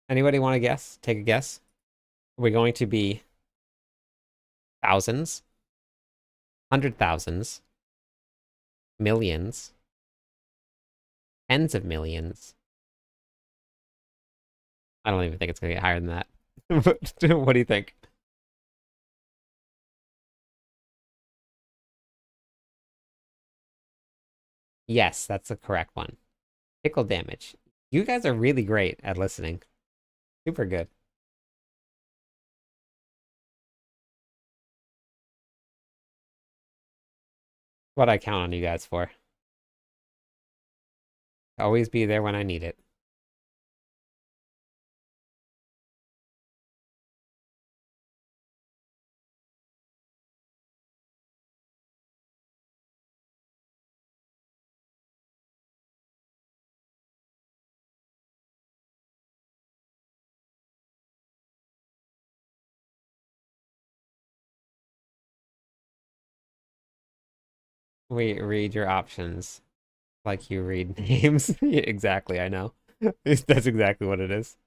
anybody want to guess? Take a guess. Are we going to be thousands, hundred thousands, millions, tens of millions? I don't even think it's going to get higher than that. What do you think? Yes, that's the correct one. Tickle damage. You guys are really great at listening. Super good. What I count on you guys for. Always be there when I need it. We read your options like you read names. Yeah, exactly, I know. That's exactly what it is.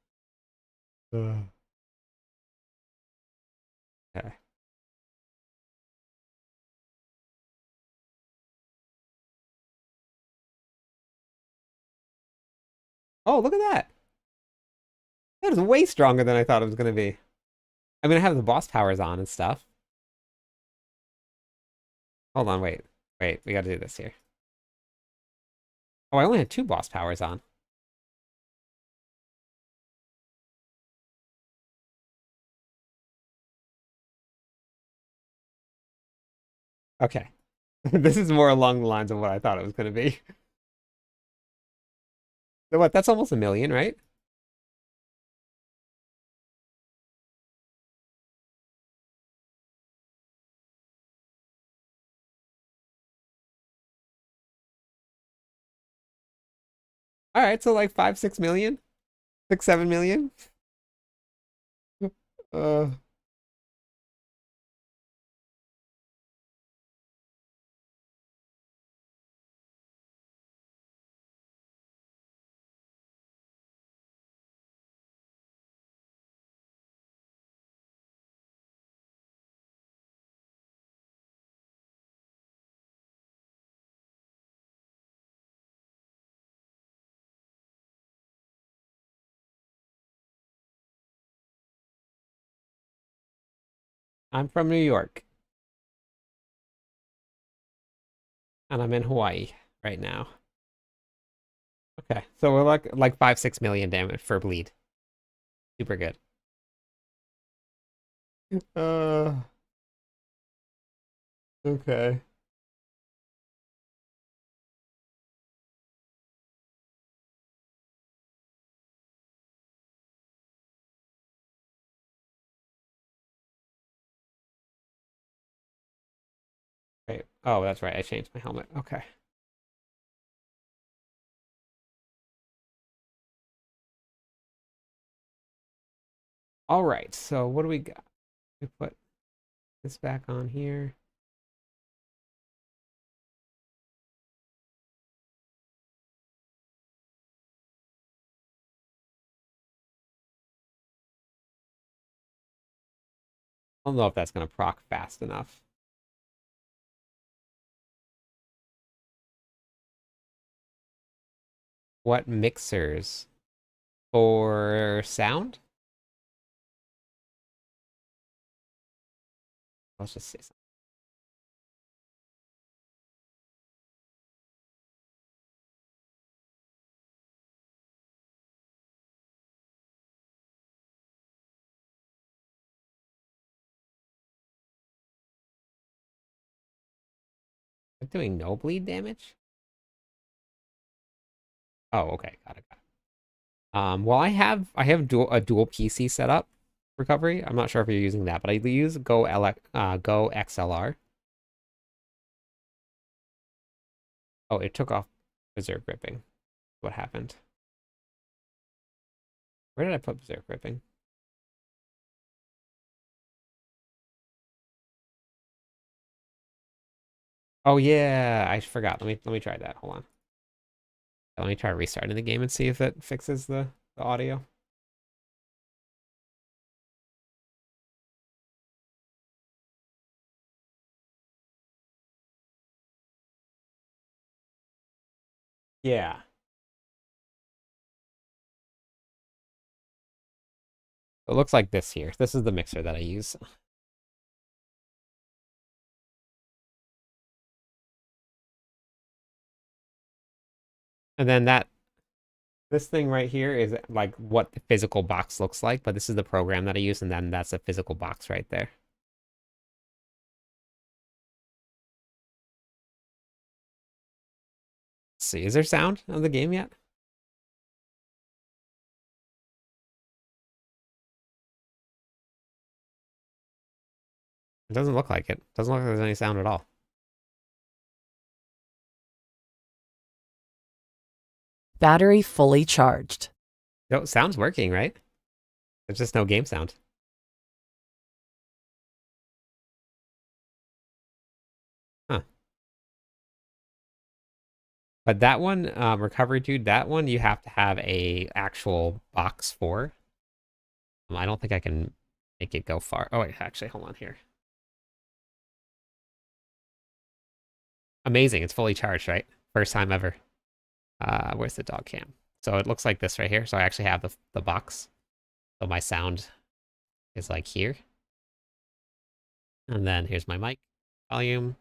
Ugh. Okay. Oh, look at that. That is way stronger than I thought it was going to be. I mean, I have the boss powers on and stuff. Hold on, wait. Wait, we got to do this here. Oh, I only had two boss powers on. Okay. This is more along the lines of what I thought it was going to be. So what? That's almost a million, right? All right, so like 5, 6 million, 6, 7 million. Uh, I'm from New York, and I'm in Hawaii right now. Okay, so we're like 5-6 million damage for bleed. Super good. Uh, okay. Wait. Oh, that's right. I changed my helmet. Okay. All right. So what do we got? We put this back on here. I don't know if that's gonna proc fast enough. What mixers for sound? Let's just say something. I'm doing no bleed damage. Oh, okay. Got it. Got it. Well, I have a dual PC setup recovery. I'm not sure if you're using that, but I use Go XLR. Oh, it took off Berserk Gripping. What happened? Where did I put Berserk Gripping? Oh yeah, I forgot. Let me try that. Hold on. Let me try restarting the game and see if it fixes the audio. Yeah. It looks like this here. This is the mixer that I use. And then this thing right here is like what the physical box looks like, but this is the program that I use, and then that's a physical box right there. Let's see, is there sound of the game yet? It doesn't look like it. Doesn't look like there's any sound at all. Battery fully charged. No, sound's working, right? There's just no game sound. Huh. But that one, Recovery Dude, that one you have to have a actual box for. I don't think I can make it go far. Oh wait, actually, hold on here. Amazing, it's fully charged, right? First time ever. Where's the dog cam? So it looks like this right here. So I actually have the box. So my sound is like here. And then here's my mic volume.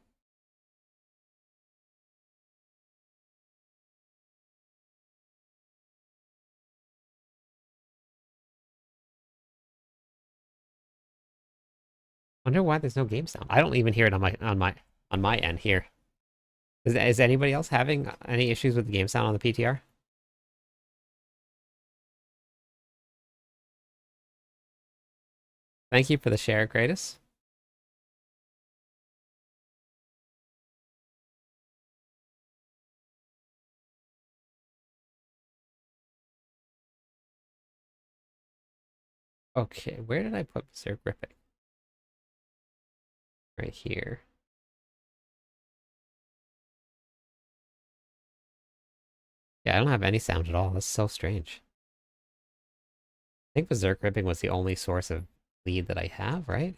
Wonder why there's no game sound. I don't even hear it on my end here. Is anybody else having any issues with the game sound on the PTR? Thank you for the share, Kratos. Okay, where did I put Berserk Gripping? Right here. Yeah, I don't have any sound at all. That's so strange. I think Berserk Gripping was the only source of lead that I have, right?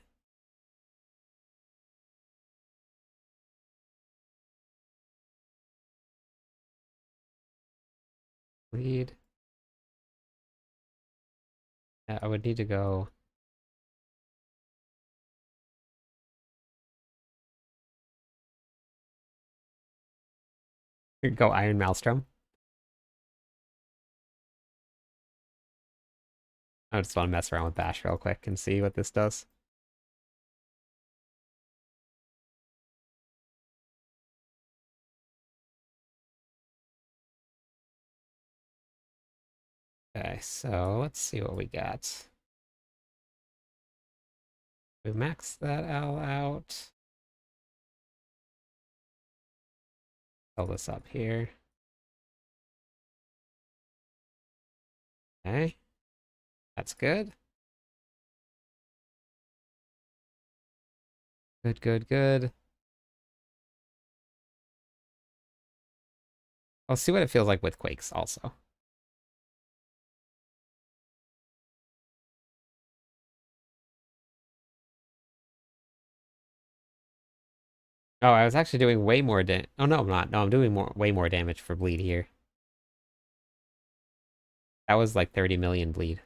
Lead. Yeah, I would need to go. Go Iron Maelstrom. I just want to mess around with Bash real quick and see what this does. Okay, so let's see what we got. We maxed that all out. Fill this up here. Okay, that's good. Good, good, good. I'll see what it feels like with quakes also. Oh, I was actually doing way more oh no, I'm not. No, I'm doing way more damage for bleed here. That was like 30 million bleed.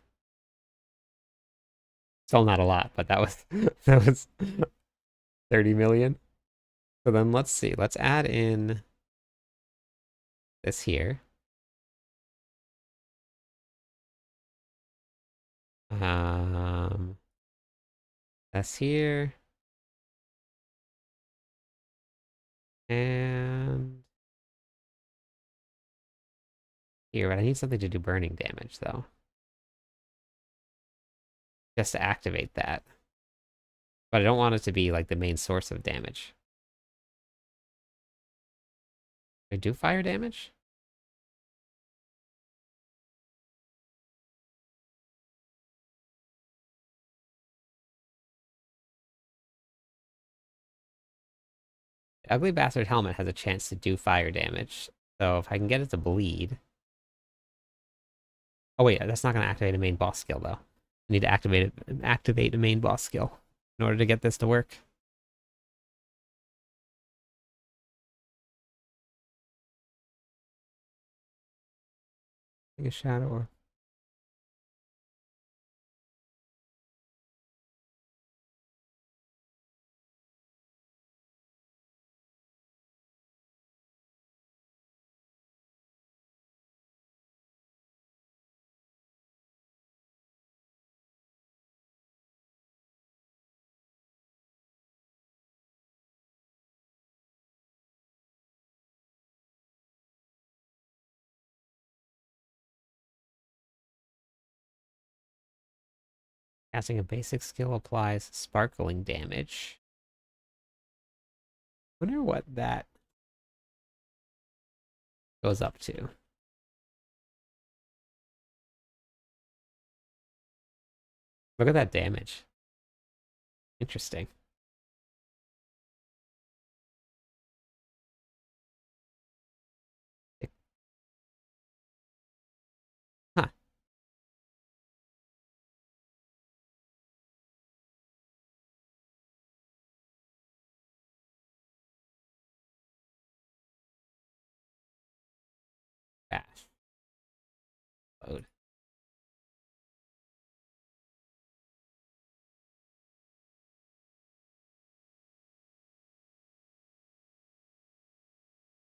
Still not a lot, but that was that was 30 million. So then let's see. Let's add in this here. That's here. And here, but I need something to do burning damage though. Just to activate that. But I don't want it to be like the main source of damage. I do fire damage? The Ugly Bastard Helmet has a chance to do fire damage. So if I can get it to bleed. Oh wait, that's not gonna activate a main boss skill though. I need to activate a main boss skill in order to get this to work. Take a shadow or casting a basic skill applies sparkling damage. Wonder what that goes up to. Look at that damage. Interesting. Huh. Bash. Load.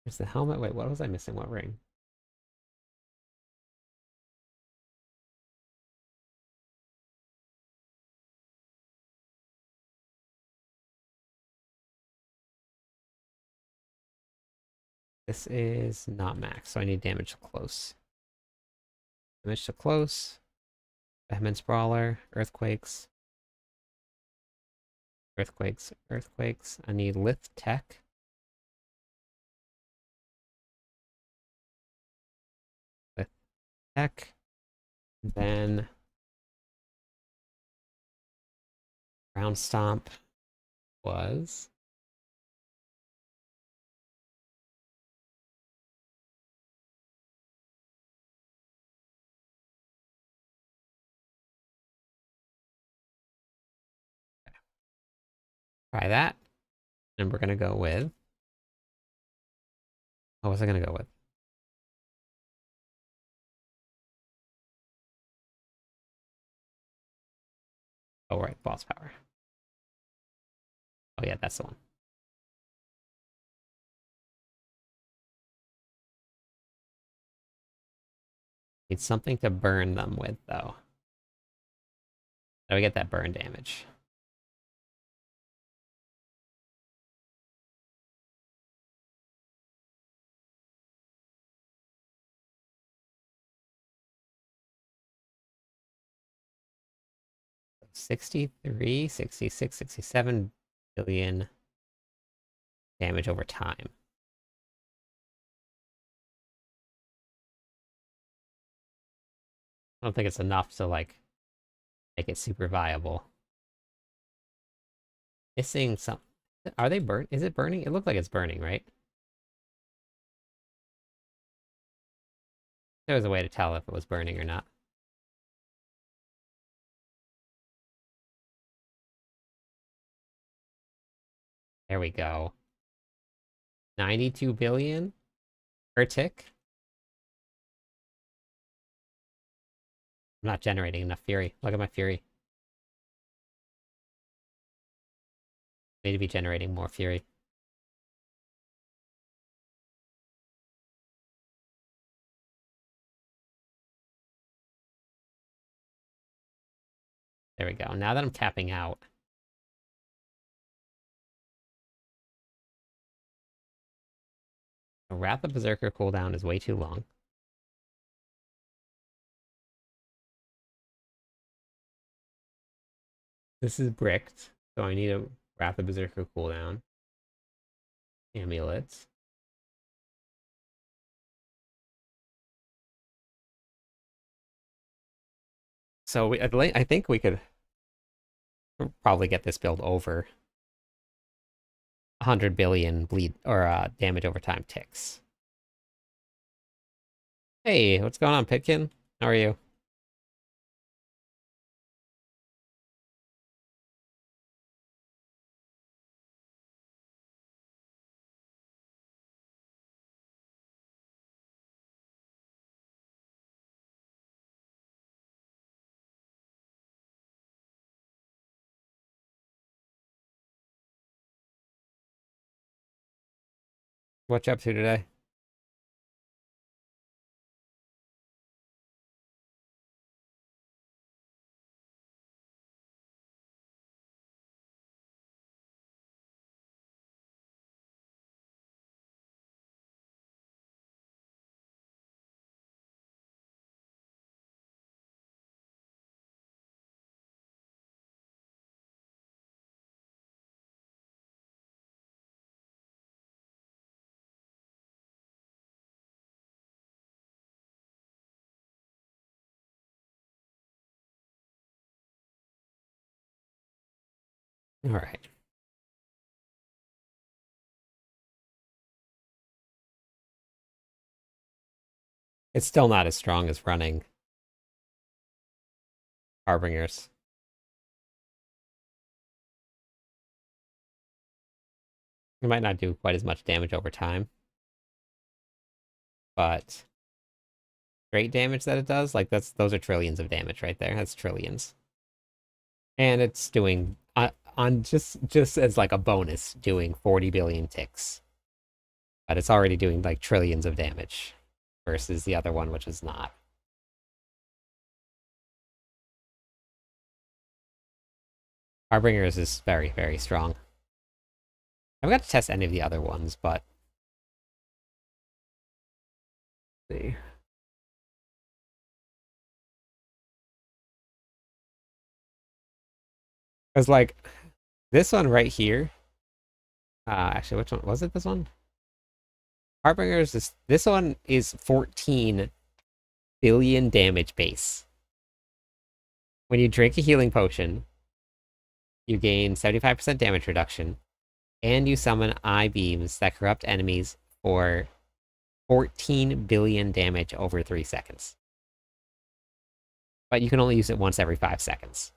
There's the helmet. Wait, what was I missing? What ring? This is not max, so I need damage to close. Damage to close. Vehement Brawler. Earthquakes. Earthquakes. Earthquakes. I need Lift Tech. Lift Tech. Then Ground Stomp was try that. And we're gonna go with. What was I gonna go with? Oh right, boss power. Oh yeah, that's the one. Need something to burn them with, though. How do we get that burn damage? $63, $66, $67 billion damage over time. I don't think it's enough to, like, make it super viable. Missing some... Are they burn? Is it burning? It looked like it's burning, right? There was a way to tell if it was burning or not. There we go. 92 billion per tick. I'm not generating enough fury. Look at my fury. Need to be generating more fury. There we go. Now that I'm tapping out. The Wrath of Berserker cooldown is way too long. This is bricked, so I need a Wrath of Berserker cooldown. Amulets. So I think we could probably get this build over 100 billion bleed or damage over time ticks. Hey, what's going on, Pitkin? How are you? What you up to today? All right. It's still not as strong as running Harbingers. It might not do quite as much damage over time. But straight damage that it does, like those are trillions of damage right there. That's trillions. And it's doing on just as like a bonus, doing 40 billion ticks. But it's already doing like trillions of damage versus the other one, which is not. Harbingers is very, very strong. I haven't got to test any of the other ones, but let's see. Because like this one right here. Actually, which one was it? This one? Harbingers is this one is 14 billion damage base. When you drink a healing potion, you gain 75% damage reduction, and you summon eye beams that corrupt enemies for 14 billion damage over 3 seconds. But you can only use it once every 5 seconds.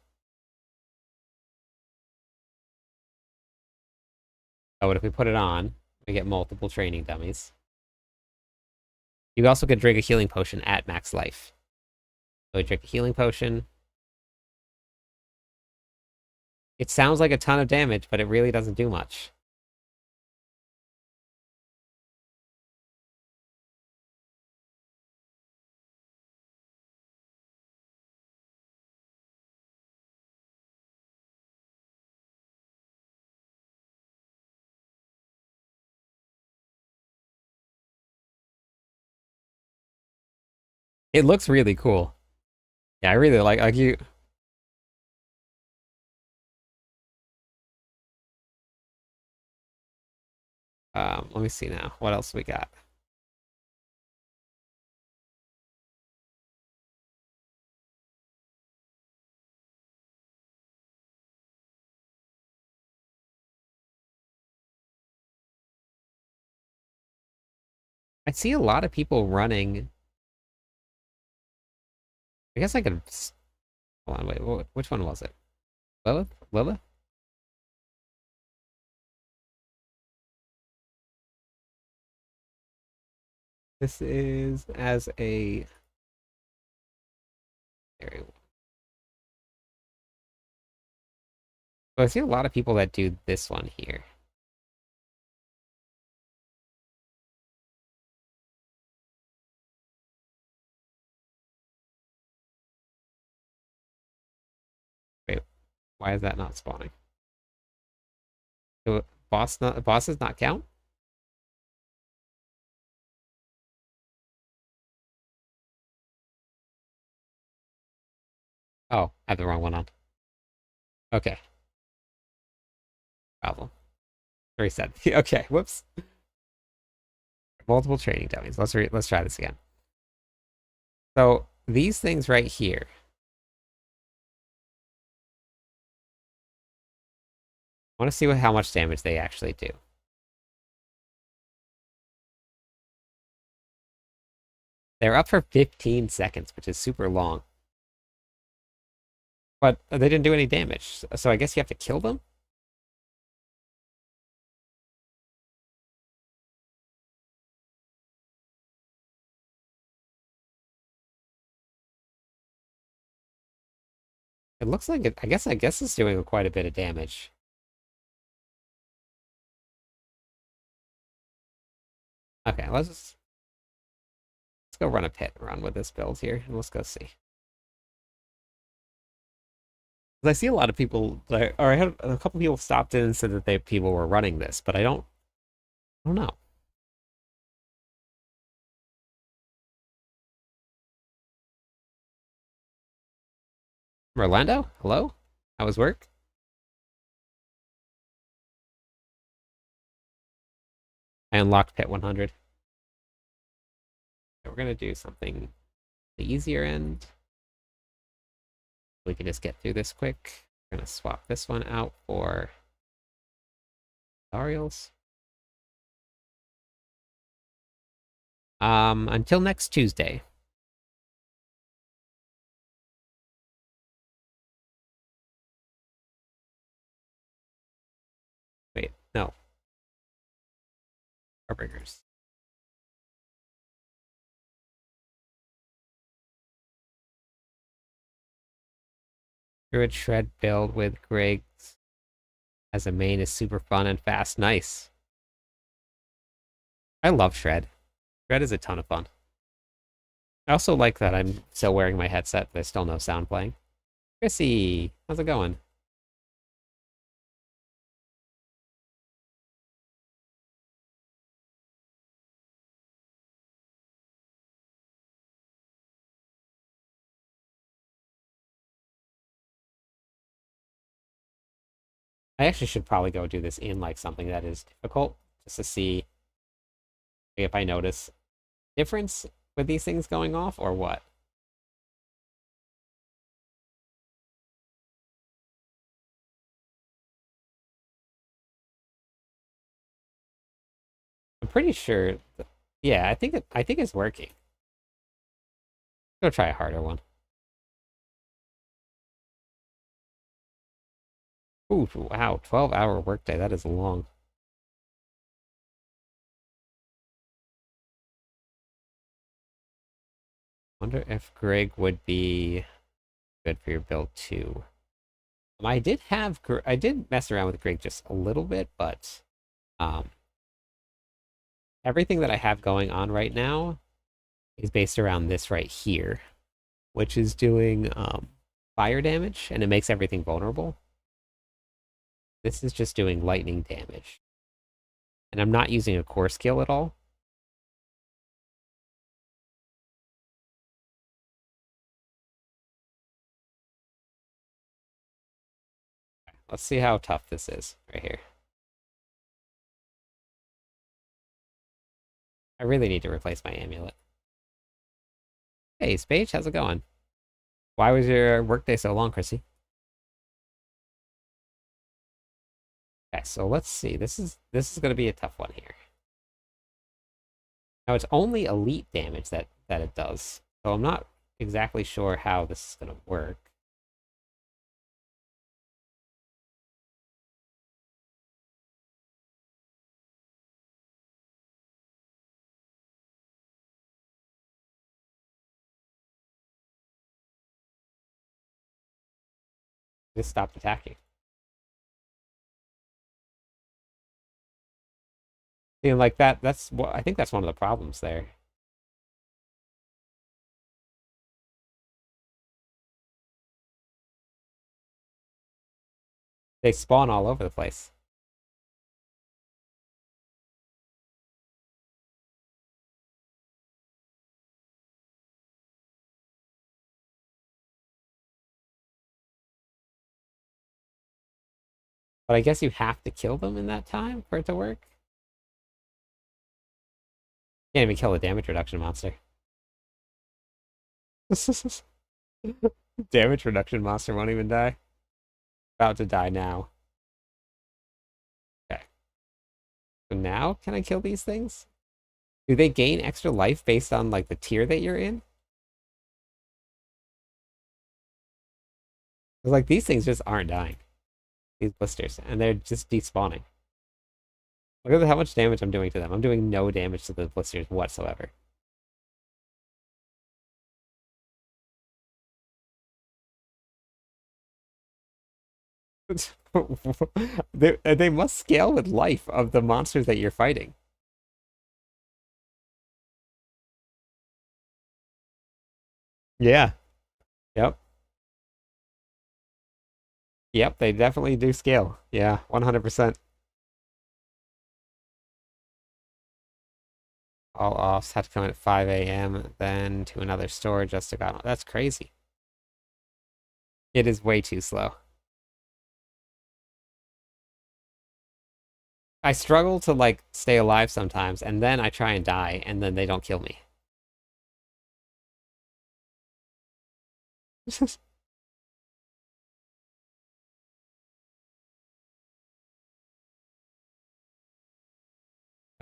So if we put it on, we get multiple training dummies. You also can drink a healing potion at max life. So we drink a healing potion. It sounds like a ton of damage, but it really doesn't do much. It looks really cool. Yeah, I really like you. Let me see now. What else we got? I see a lot of people running. I guess I could. Hold on, wait. Which one was it? Lilith? Lilith? This is as a. There. So I see a lot of people that do this one here. Wait, why is that not spawning? Do bosses not count? Oh, I have the wrong one on. Okay, problem. Reset. Okay, whoops. Multiple training dummies. Let's try this again. So these things right here. I want to see how much damage they actually do. They're up for 15 seconds, which is super long. But they didn't do any damage, so I guess you have to kill them? It looks like it. I guess it's doing quite a bit of damage. Okay, let's go run a pit run with this build here, and let's go see. 'Cause I see a lot of people, or I had a couple people stopped in and said that people were running this, but I don't know. Orlando, hello? How was work? I unlocked pit 100. So we're gonna do something the easier end. We can just get through this quick. We're gonna swap this one out for tutorials. Until next Tuesday. Wait, no. Harbinger. Druid Shred build with Griggs as a main is super fun and fast. Nice. I love Shred. Shred is a ton of fun. I also like that I'm still wearing my headset, but there's still no sound playing. Chrissy, how's it going? I actually should probably go do this in like something that is difficult, just to see if I notice difference with these things going off or what. I'm pretty sure. Yeah, I think it's working. Go try a harder one. Ooh, wow, 12-hour workday. That is long. Wonder if Greg would be good for your build too. I did mess around with Greg just a little bit, but um, everything that I have going on right now is based around this right here, which is doing fire damage, and it makes everything vulnerable. This is just doing lightning damage. And I'm not using a core skill at all. Let's see how tough this is right here. I really need to replace my amulet. Hey, Spage, how's it going? Why was your workday so long, Chrissy? Okay, so let's see. This is going to be a tough one here. Now it's only elite damage that it does, so I'm not exactly sure how this is going to work. Just stopped attacking. See, like that's what I think that's one of the problems there. They spawn all over the place. But I guess you have to kill them in that time for it to work. Can't even kill the damage reduction monster. Damage reduction monster won't even die. About to die now. Okay. So now, can I kill these things? Do they gain extra life based on like the tier that you're in? 'Cause, like these things just aren't dying. These blisters, and they're just despawning. Look at how much damage I'm doing to them. I'm doing no damage to the blisters whatsoever. They must scale with life of the monsters that you're fighting. Yeah. Yep. Yep, they definitely do scale. Yeah, 100%. All offs have to come in at 5 a.m., then to another store just to got on. That's crazy. It is way too slow. I struggle to like stay alive sometimes, and then I try and die, and then they don't kill me.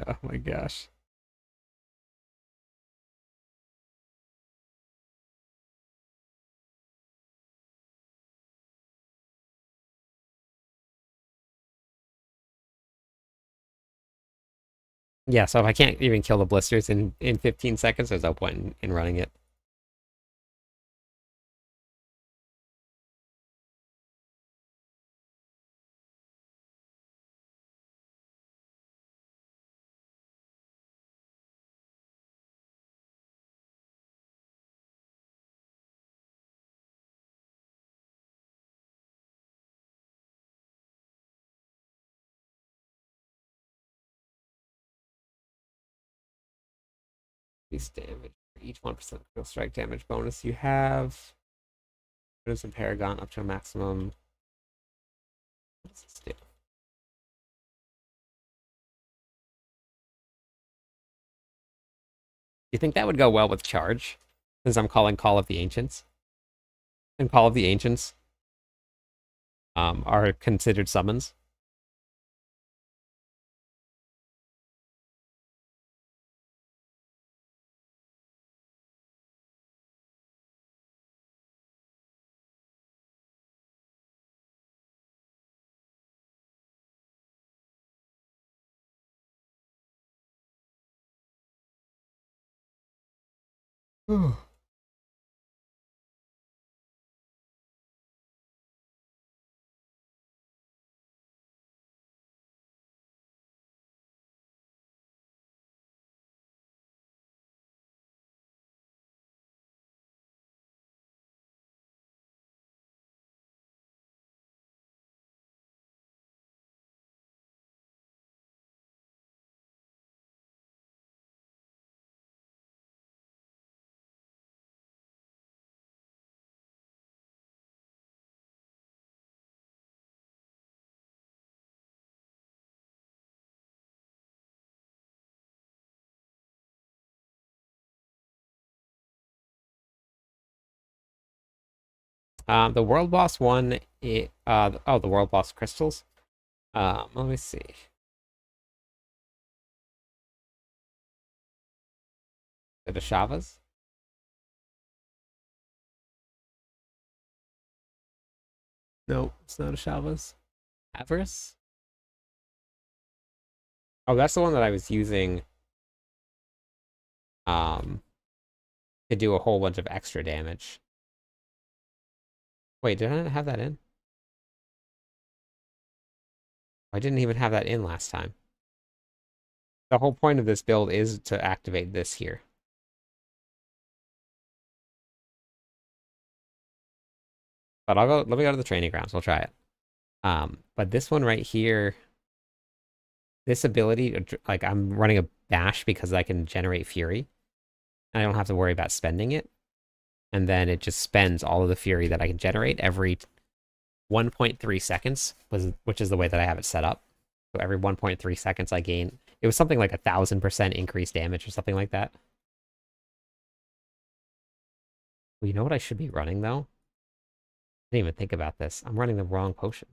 Oh my gosh. Yeah, so if I can't even kill the blisters in 15 seconds, there's no point in running it. Increase damage for each 1% critical strike damage bonus you have. Bonus in Paragon up to a maximum. What does this do? Do you think that would go well with Charge? Since I'm calling Call of the Ancients? And Call of the Ancients are considered summons. The world boss one, the world boss crystals. Let me see. The Shavas? No, it's not a Shavas. Avarice? Oh, that's the one that I was using um to do a whole bunch of extra damage. Wait, did I not have that in? I didn't even have that in last time. The whole point of this build is to activate this here. But let me go to the training grounds, we'll try it. But this one right here, this ability, like I'm running a bash because I can generate fury. And I don't have to worry about spending it. And then it just spends all of the fury that I can generate every 1.3 seconds, which is the way that I have it set up. So every 1.3 seconds I gain, it was something like 1,000% increased damage or something like that. Well, you know what I should be running though? I didn't even think about this. I'm running the wrong potion.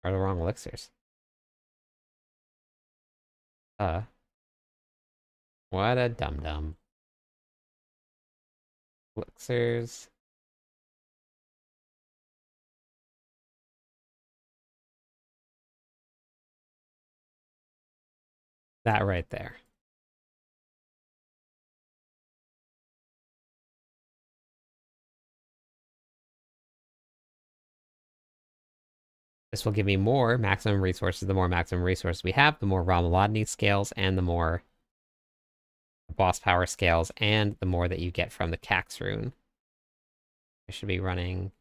Or the wrong elixirs. What a dum-dum. Elixirs. That right there. This will give me more maximum resources. The more maximum resources we have, the more Ramalodny scales, and the more boss power scales, and the more that you get from the Cax rune. I should be running...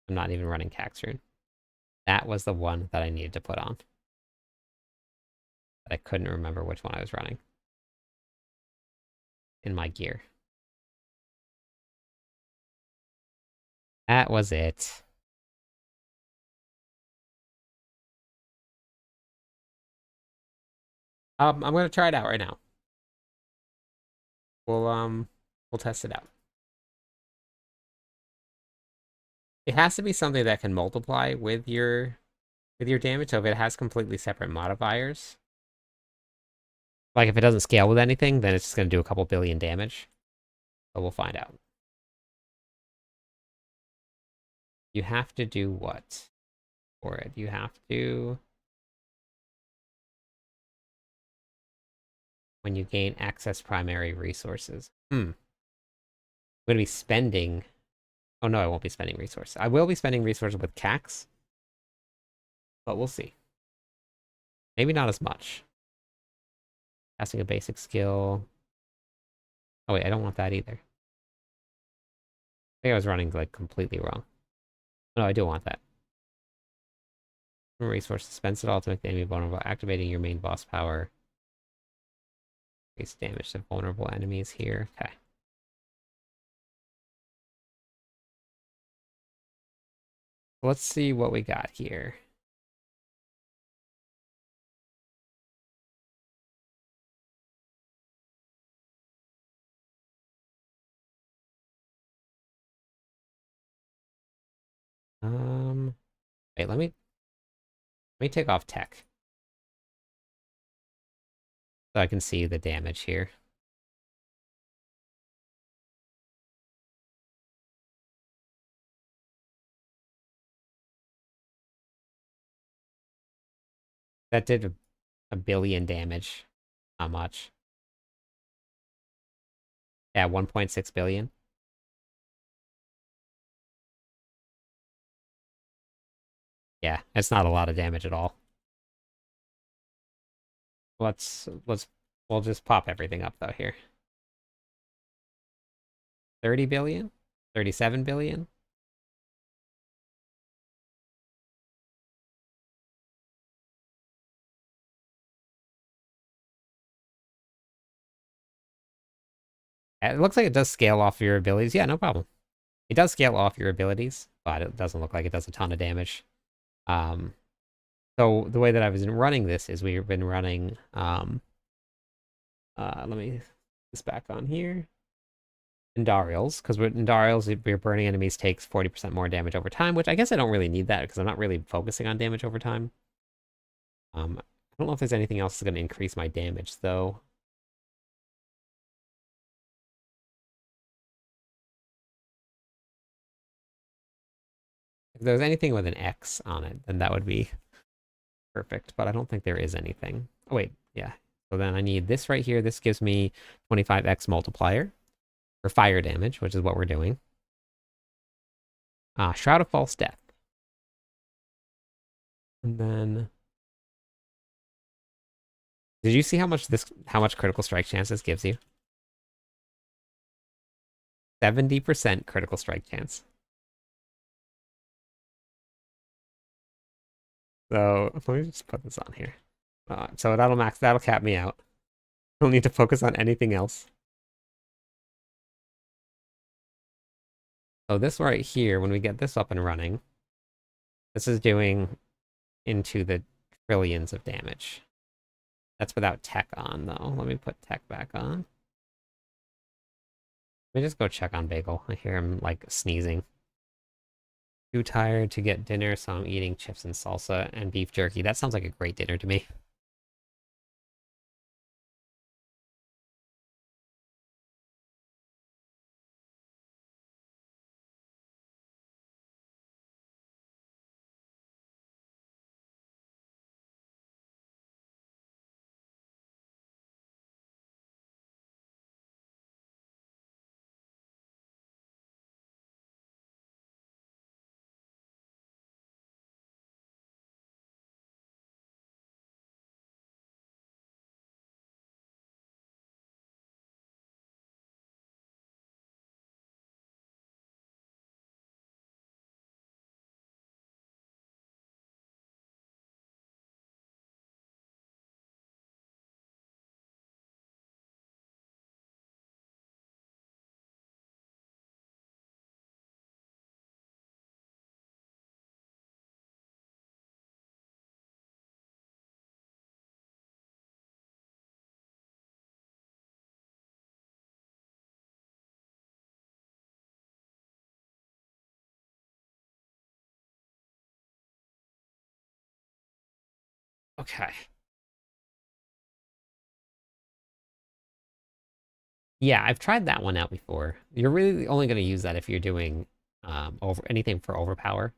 I'm not even running Cax rune. That was the one that I needed to put on. But I couldn't remember which one I was running in my gear. That was it. I'm gonna try it out right now. We'll test it out. It has to be something that can multiply with your damage. So if it has completely separate modifiers, like if it doesn't scale with anything, then it's just gonna do a couple billion damage. But we'll find out. You have to do what for it? You have to... when you gain access primary resources. I'm going to be spending... Oh no, I won't be spending resources. I will be spending resources with Cax. But we'll see. Maybe not as much. Casting a basic skill. Oh wait, I don't want that either. I think I was running like completely wrong. No, I do want that. Resource dispense it all to make the enemy vulnerable. Activating your main boss power. Increase damage to vulnerable enemies here. Okay. Let's see what we got here. Wait, let me take off tech. So I can see the damage here. That did a billion damage. How much? Yeah, 1.6 billion. Yeah, it's not a lot of damage at all. We'll just pop everything up though here. 30 billion? 37 billion? It looks like it does scale off your abilities. Yeah, no problem. It does scale off your abilities, but it doesn't look like it does a ton of damage. So the way that I was running this is we've been running, let me put this back on here. Endarials, because with Endarials, your burning enemies takes 40% more damage over time, which I guess I don't really need that because I'm not really focusing on damage over time. I don't know if there's anything else that's going to increase my damage, though. If there's anything with an X on it, then that would be perfect, but I don't think there is anything. Oh, wait, yeah. So then I need this right here. This gives me 25x multiplier for fire damage, which is what we're doing. Shroud of False Death. And then... Did you see how much critical strike chance this gives you? 70% critical strike chance. So let me just put this on here. So that'll cap me out. I don't need to focus on anything else. So this right here, when we get this up and running, this is doing into the trillions of damage. That's without tech on, though. Let me put tech back on. Let me just go check on Bagel. I hear him, like, sneezing. Too tired to get dinner, so I'm eating chips and salsa and beef jerky. That sounds like a great dinner to me. Okay. Yeah, I've tried that one out before. You're really only going to use that if you're doing anything for overpower.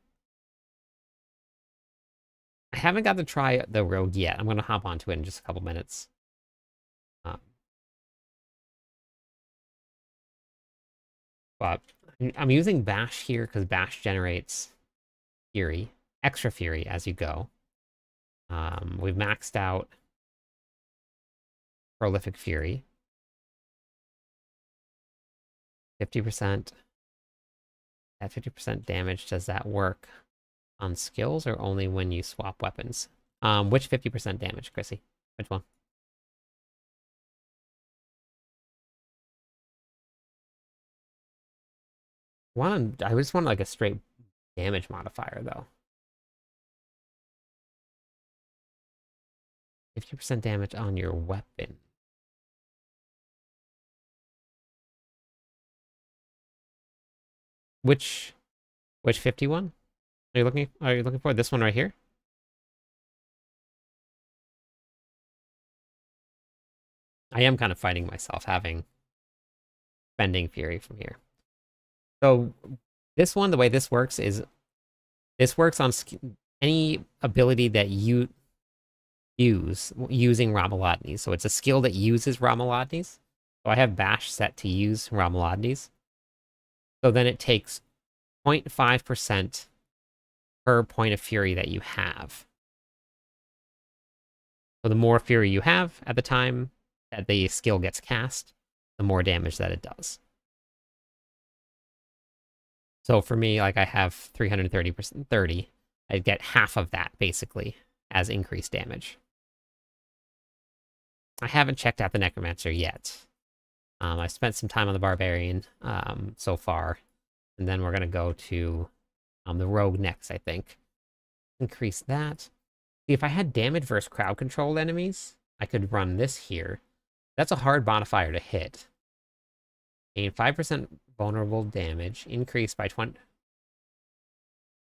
I haven't got to try the rogue yet. I'm going to hop onto it in just a couple minutes. But I'm using Bash here because Bash generates Fury, extra Fury as you go. We've maxed out Prolific Fury. 50%. At 50% damage, does that work on skills or only when you swap weapons? Which 50% damage, Chrissy? Which one? I just want like a straight damage modifier though. 50% damage on your weapon. Which 51? Are you looking for this one right here? I am kind of fighting myself having Bending Fury from here. So this one, the way this works is this works on any ability that you use using Ramalodnes. So it's a skill that uses Ramalodnes. So I have Bash set to use Ramalodnes. So then it takes 0.5% per point of Fury that you have. So the more Fury you have at the time that the skill gets cast, the more damage that it does. So for me, like I have 330%, 30, I get half of that basically as increased damage. I haven't checked out the Necromancer yet. I spent some time on the Barbarian so far, and then we're gonna go to the Rogue next, I think. Increase that. See, if I had damage versus crowd controlled enemies, I could run this here. That's a hard modifier to hit. Gain 5% vulnerable damage. Increase by 20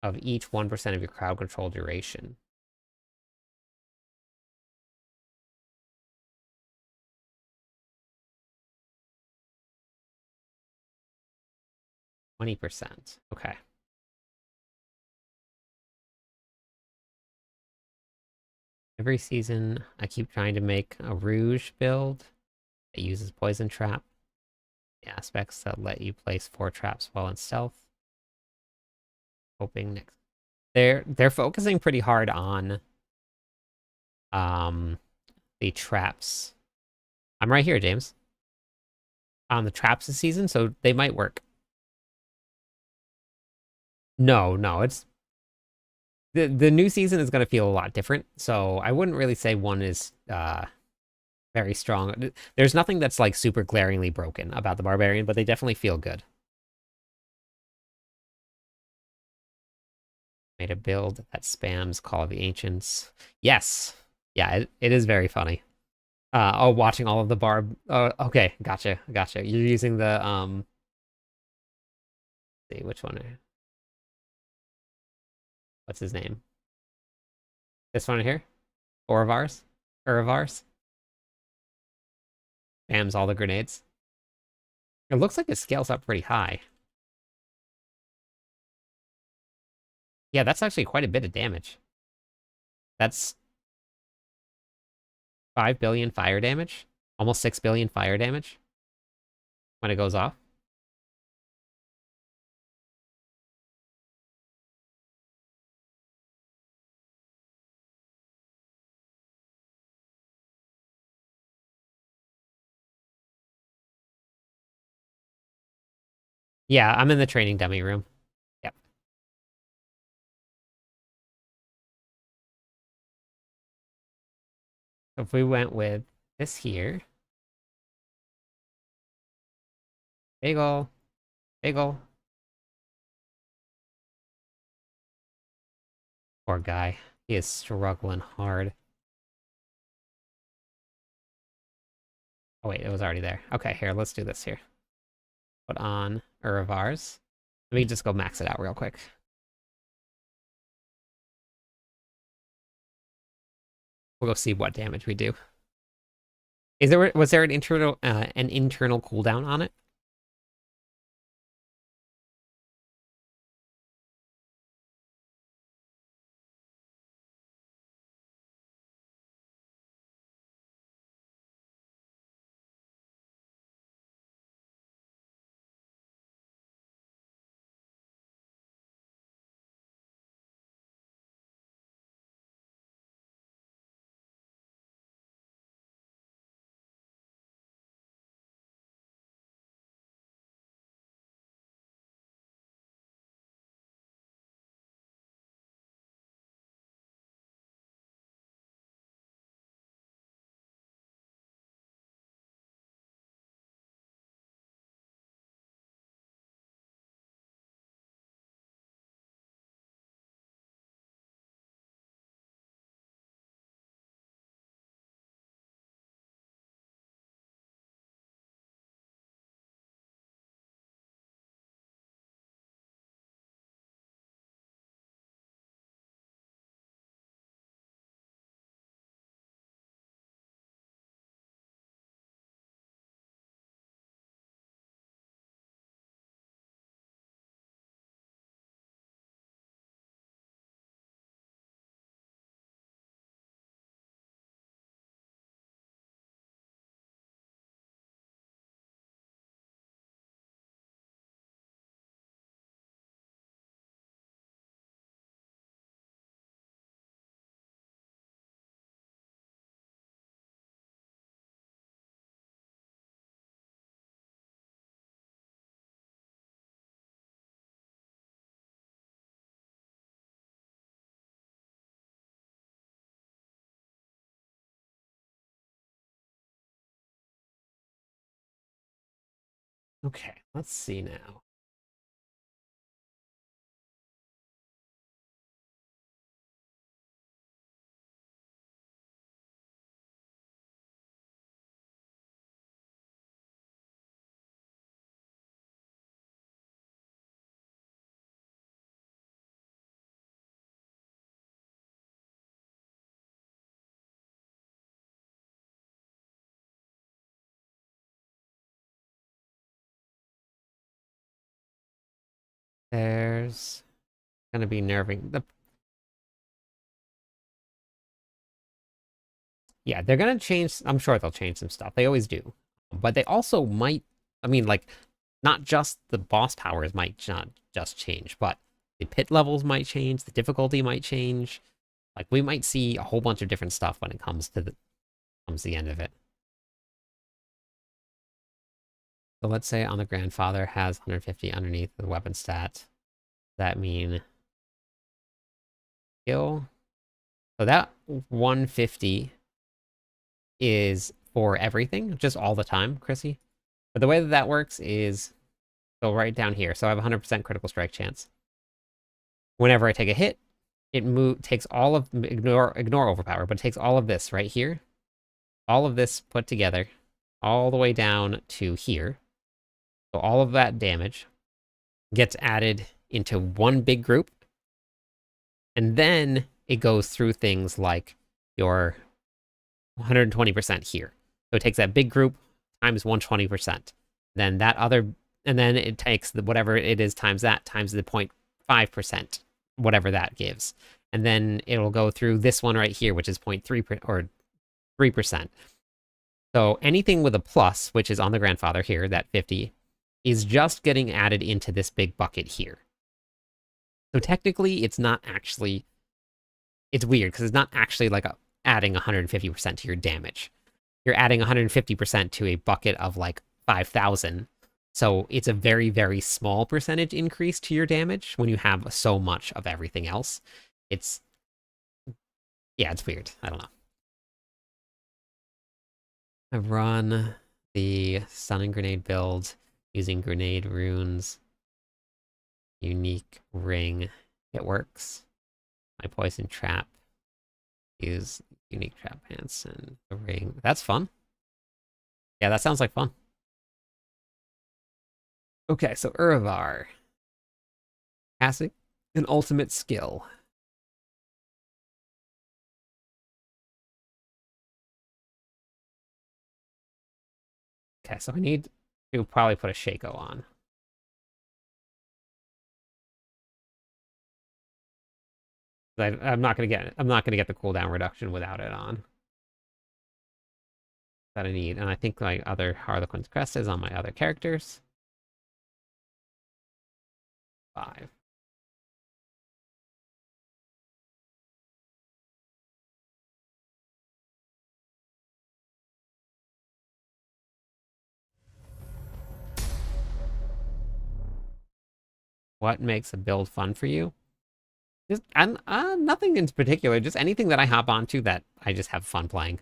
of each 1% of your crowd control duration. %. Okay. Every season, I keep trying to make a Rouge build that uses Poison Trap. The aspects that let you place 4 traps while in stealth. Hoping next. They're focusing pretty hard on the traps. I'm right here, James. On the traps this season, so they might work. No, it's the new season is going to feel a lot different, so I wouldn't really say one is very strong. There's nothing that's like super glaringly broken about the Barbarian, but they definitely feel good. Made a build that spams Call of the Ancients. Yes. Yeah, it is very funny. Oh, watching all of the Barb. Oh, okay, gotcha. You're using the let's see which one. What's his name? This one here? Oravars? Uravars? Spams all the grenades. It looks like it scales up pretty high. Yeah, that's actually quite a bit of damage. That's 5 billion fire damage. Almost 6 billion fire damage when it goes off. Yeah, I'm in the training dummy room. Yep. So if we went with this here. Bagel. Bagel. Poor guy. He is struggling hard. Oh wait, it was already there. Okay, here, let's do this here. Put on Uravars. Let me just go max it out real quick. We'll go see what damage we do. Was there an internal cooldown on it? Okay, let's see now. powers. Gonna be nerving. Yeah, they're gonna change. I'm sure they'll change some stuff. They always do. But they also might, I mean, like, not just the boss powers might not just change, but the pit levels might change, the difficulty might change. Like, we might see a whole bunch of different stuff when it comes to the end of it. So let's say on the grandfather has 150 underneath the weapon stat. Does that mean skill? So that 150 is for everything, just all the time, Chrissy. But the way that that works is, go right down here. So I have 100% critical strike chance. Whenever I take a hit, it takes all of, ignore overpower, but it takes all of this right here, all of this put together, all the way down to here. So all of that damage gets added into one big group, and then it goes through things like your 120% here. So it takes that big group times 120%. Then that other, and then it takes whatever it is times that, times the 0.5%, whatever that gives. And then it'll go through this one right here, which is 0.3 or 3%. So anything with a plus, which is on the grandfather here, that 50, is just getting added into this big bucket here. So technically, it's not actually, it's weird because it's not actually like adding 150% to your damage. You're adding 150% to a bucket of like 5,000. So it's a very, very small percentage increase to your damage when you have so much of everything else. It's, yeah, it's weird. I don't know. I've run the stun and grenade build using grenade runes. Unique ring. It works. My poison trap. Use unique trap pants and the ring. That's fun. Yeah, that sounds like fun. Okay, so Uravar. Casting an ultimate skill. Okay, so I need to probably put a Shaco on. I'm not gonna get the cooldown reduction without it on. That I need, and I think my other Harlequin's Crest is on my other characters. 5. What makes a build fun for you? Just nothing in particular. Just anything that I hop onto that I just have fun playing.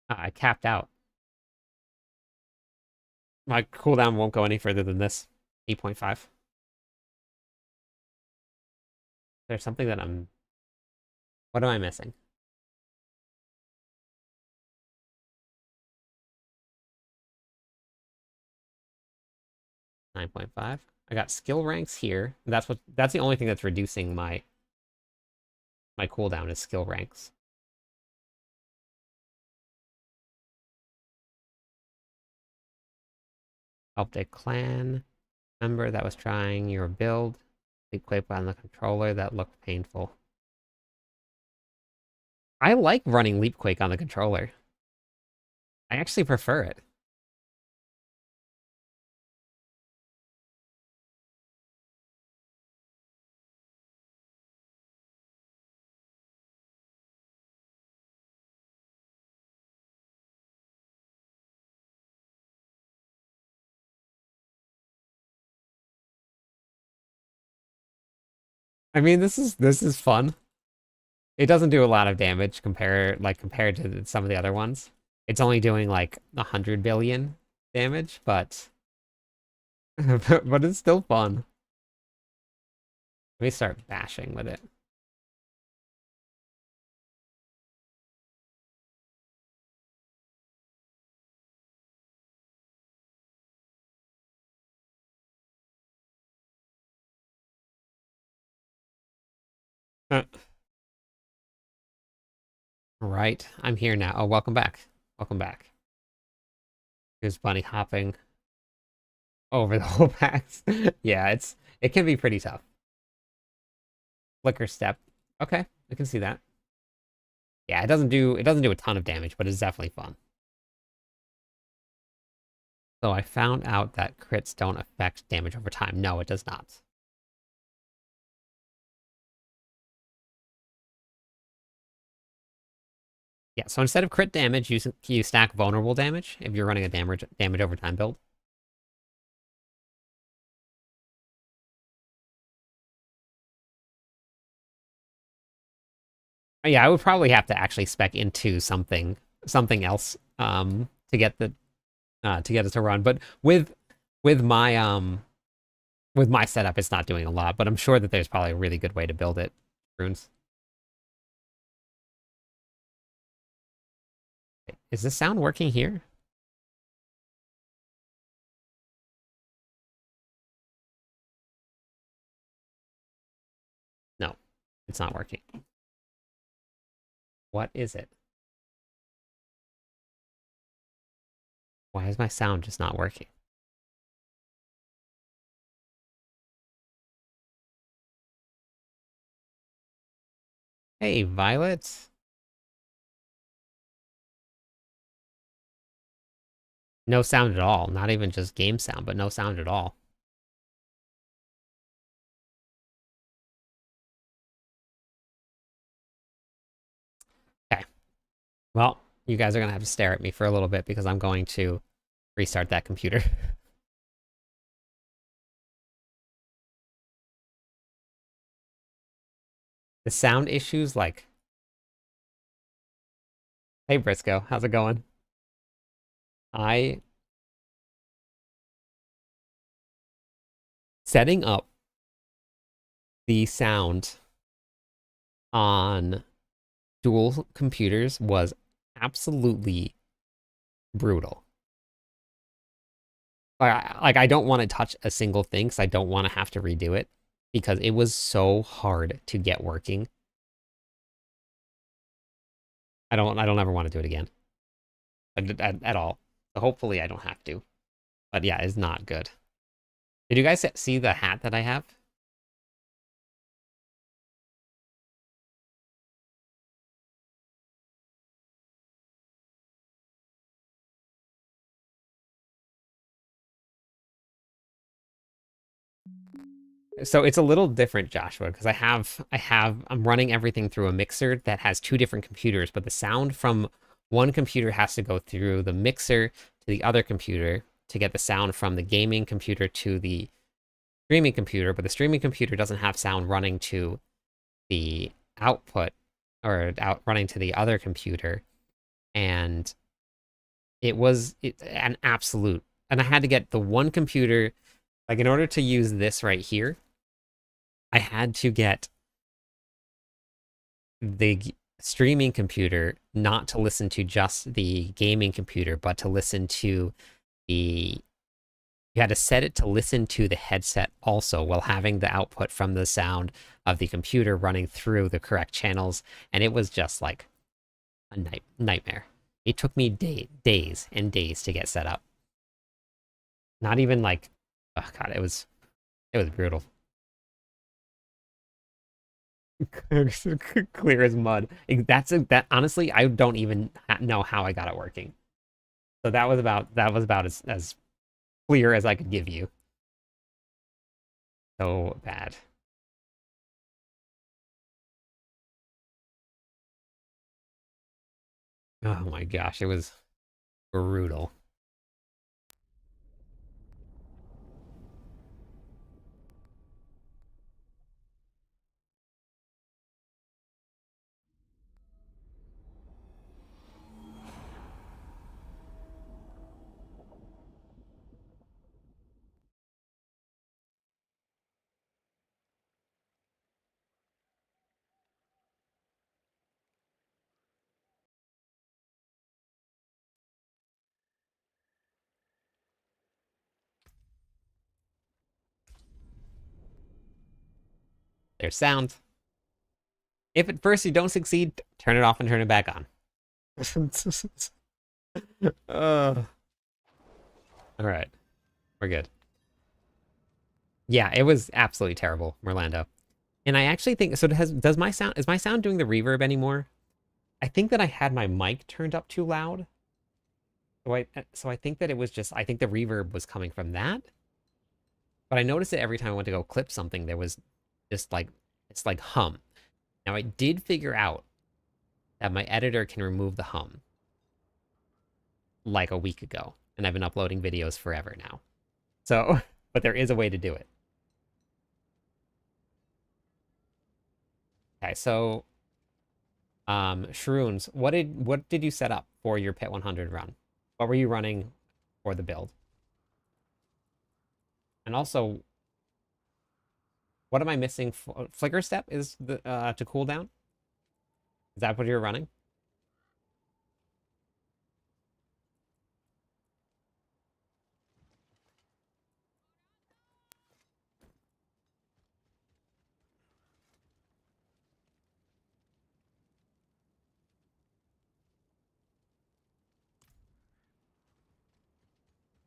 I capped out. My cooldown won't go any further than this. 8.5. There's something that I'm... What am I missing? $9.5. I got skill ranks here. That's the only thing that's reducing my cooldown is skill ranks. Helped a clan member that was trying your build. Leap quake on the controller. That looked painful. I like running Leap Quake on the controller. I actually prefer it. I mean, this is fun. It doesn't do a lot of damage compared to some of the other ones. It's only doing like 100 billion damage, but but it's still fun. Let me start bashing with it. Right, I'm here now. Oh, welcome back. Welcome back. There's bunny hopping over the whole packs. Yeah, it can be pretty tough. Flicker step. Okay, I can see that. Yeah, it doesn't do a ton of damage, but it's definitely fun. So I found out that crits don't affect damage over time. No, it does not. Yeah, so instead of crit damage, you stack vulnerable damage if you're running a damage over time build. Yeah, I would probably have to actually spec into something else to get it to run. But with my setup, it's not doing a lot. But I'm sure that there's probably a really good way to build it. Runes. Is this sound working here? No, it's not working. What is it? Why is my sound just not working? Hey, Violet. No sound at all. Not even just game sound, but no sound at all. Okay. Well, you guys are going to have to stare at me for a little bit because I'm going to restart that computer. The sound issues, like... Hey, Briscoe. How's it going? Setting up the sound on dual computers was absolutely brutal. I don't want to touch a single thing because I don't want to have to redo it because it was so hard to get working. I don't ever want to do it again at all. So hopefully I don't have to. But yeah, it's not good. Did you guys see the hat that I have? So it's a little different, Joshua, because I'm running everything through a mixer that has two different computers, but the sound from one computer has to go through the mixer to the other computer to get the sound from the gaming computer to the streaming computer, but the streaming computer doesn't have sound running to the output or running to the other computer. And it was an absolute, and I had to get the one computer, like in order to use this right here, I had to get the streaming computer not to listen to just the gaming computer, but to listen to the... You had to set it to listen to the headset also while having the output from the sound of the computer running through the correct channels. And it was just like a nightmare. It took me days and days to get set up. Not even like, oh God, it was brutal. Clear as mud. That honestly, I don't even know how I got it working. So that was about as clear as I could give you. So bad. Oh my gosh, it was brutal. There's sound. If at first you don't succeed, turn it off and turn it back on. uh, All right. We're good. Yeah, it was absolutely terrible, Merlando. And I actually think so. Does my sound is my sound doing the reverb anymore? I think that I had my mic turned up too loud. So I think that it was just I think the reverb was coming from that. But I noticed that every time I went to go clip something, there was just like it's like hum. Now I did figure out that my editor can remove the hum like a week ago, and I've been uploading videos forever now. So, but there is a way to do it. Okay, so Shroons, what did you set up for your Pit 100 run? What were you running for the build? And also, what am I missing? Flicker step is the to cool down. Is that what you're running?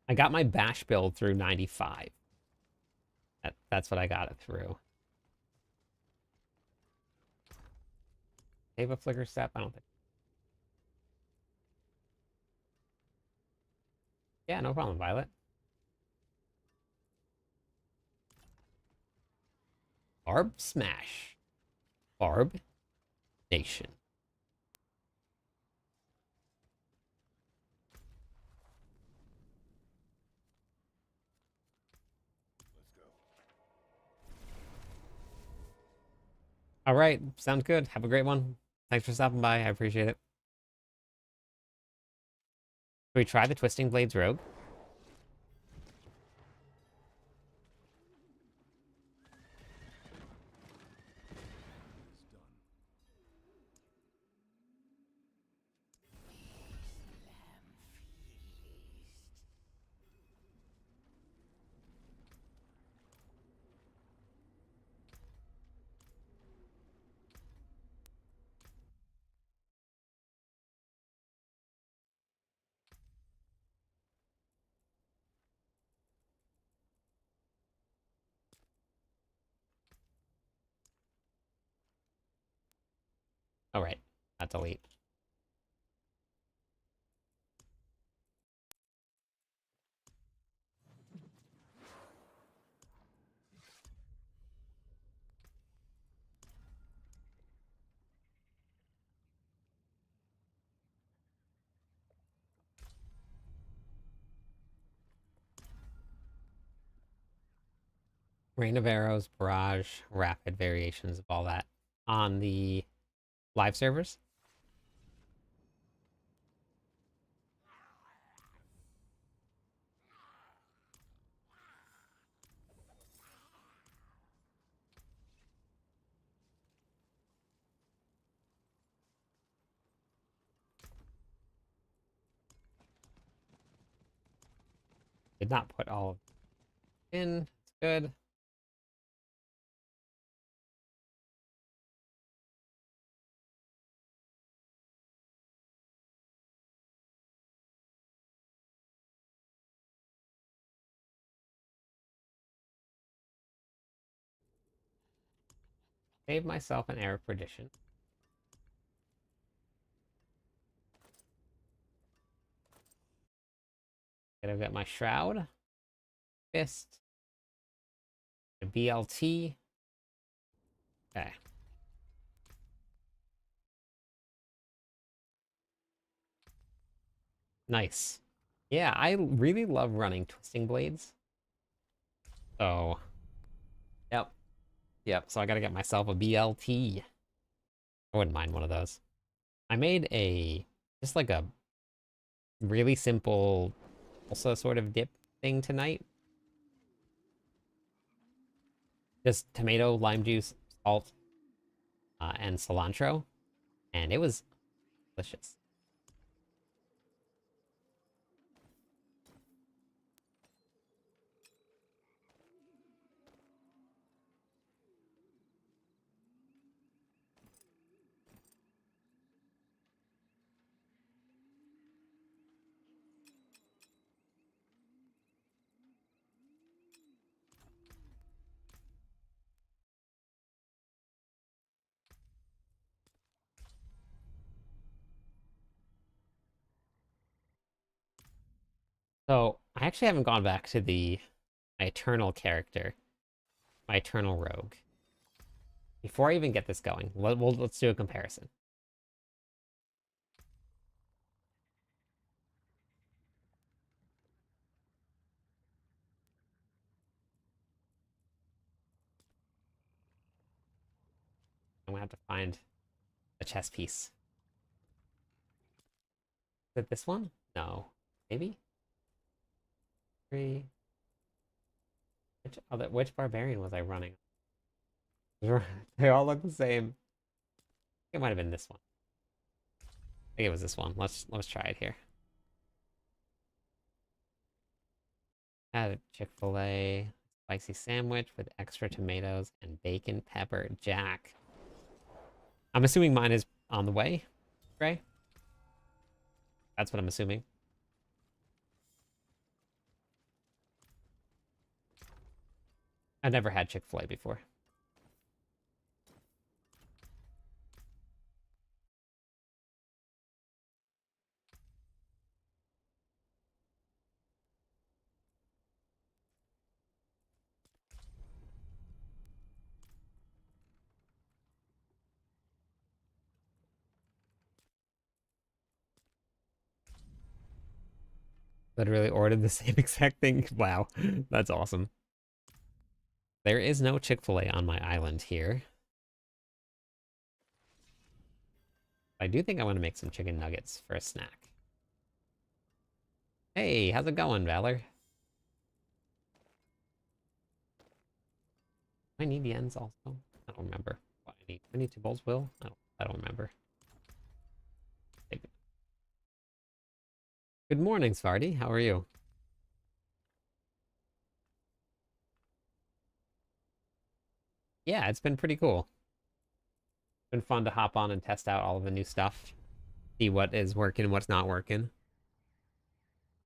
I got my bash build through 95. That's what I got it through. Save a flicker step? I don't think. Yeah, no problem, Violet. Barb smash. Barb nation. All right, sounds good. Have a great one. Thanks for stopping by. I appreciate it. Should we try the Twisting Blades Rogue? All right, that's elite. Rain of Arrows, Barrage, Rapid variations of all that on the live servers. Did not put all of it in. It's good. Save myself an error perdition. Gotta get my Shroud. Fist. A BLT. Okay. Nice. Yeah, I really love running Twisting Blades. So, yep. Yep, so I gotta get myself a BLT. I wouldn't mind one of those. I made just like a really simple, also sort of dip thing tonight. Just tomato, lime juice, salt, and cilantro. And it was delicious. So I actually haven't gone back to my Eternal character, my Eternal Rogue. Before I even get this going, let's do a comparison. I'm gonna have to find a chess piece. Is it this one? No. Maybe? Three. Which barbarian was I running? They all look the same. It might have been this one. I think it was this one. Let's try it here. Add a Chick-fil-A spicy sandwich with extra tomatoes and bacon pepper jack. I'm assuming mine is on the way, Gray? That's what I'm assuming. I've never had Chick-fil-A before. Literally ordered the same exact thing. Wow, that's awesome. There is no Chick-fil-A on my island here. I do think I want to make some chicken nuggets for a snack. Hey, how's it going, Valor? Do I need the ends also? I don't remember what I need. I need two bowls, Will? I don't remember. Good morning, Svarty. How are you? Yeah, it's been pretty cool. It's been fun to hop on and test out all of the new stuff. See what is working, what's not working.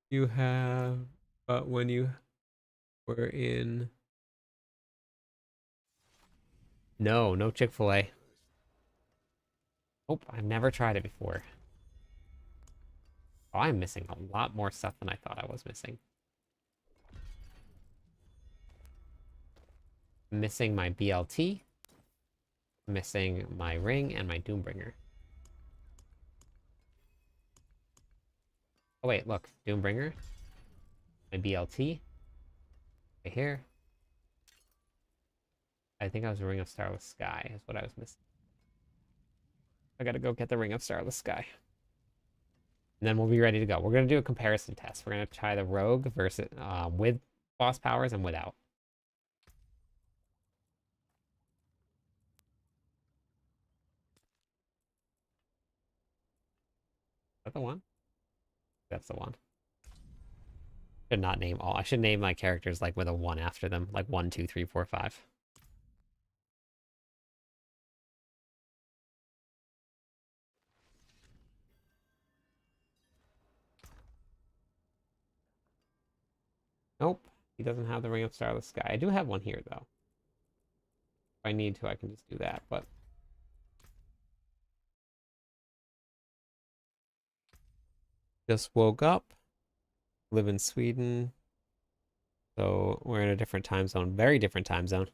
You have, but when you were in... No Chick-fil-A. Oh, I've never tried it before. Oh, I'm missing a lot more stuff than I thought I was missing. I'm missing my BLT. I'm missing my ring and my Doombringer. Oh wait, look. Doombringer. My BLT. Right here. I think I was a Ring of Starless Sky is what I was missing. I gotta go get the Ring of Starless Sky. And then we'll be ready to go. We're gonna do a comparison test. We're gonna try the Rogue versus with boss powers and without. Is that the one? That's the one. Should not name all. I should name my characters like with a 1 after them. Like 1, 2, 3, 4, 5. Nope. He doesn't have the Ring of Starless Sky. I do have one here, though. If I need to, I can just do that, but... Just woke up. Live in Sweden. So we're in a different time zone. Very different time zone.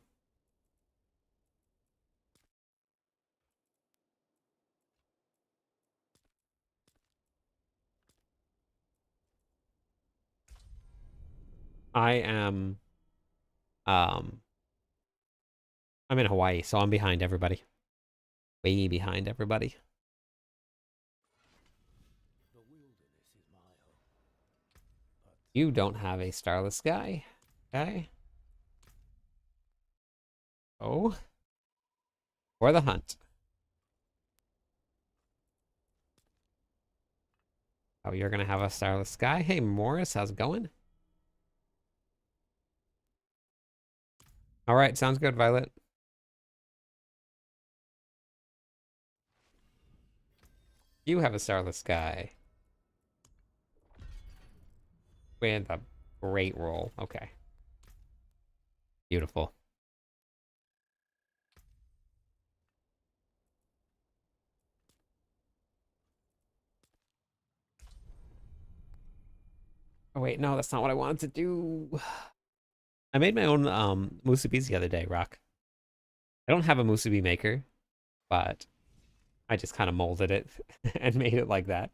I am... Um... I'm in Hawaii, so I'm behind everybody. Way behind everybody. You don't have a Starless Sky. Okay. Oh. For the hunt. Oh, you're gonna have a Starless Sky? Hey, Morris, how's it going? All right, sounds good, Violet. You have a Starless Sky. With a great roll. Okay. Beautiful. Oh wait, no, that's not what I wanted to do. I made my own musubis the other day, Rock. I don't have a musubi maker, but I just kind of molded it and made it like that.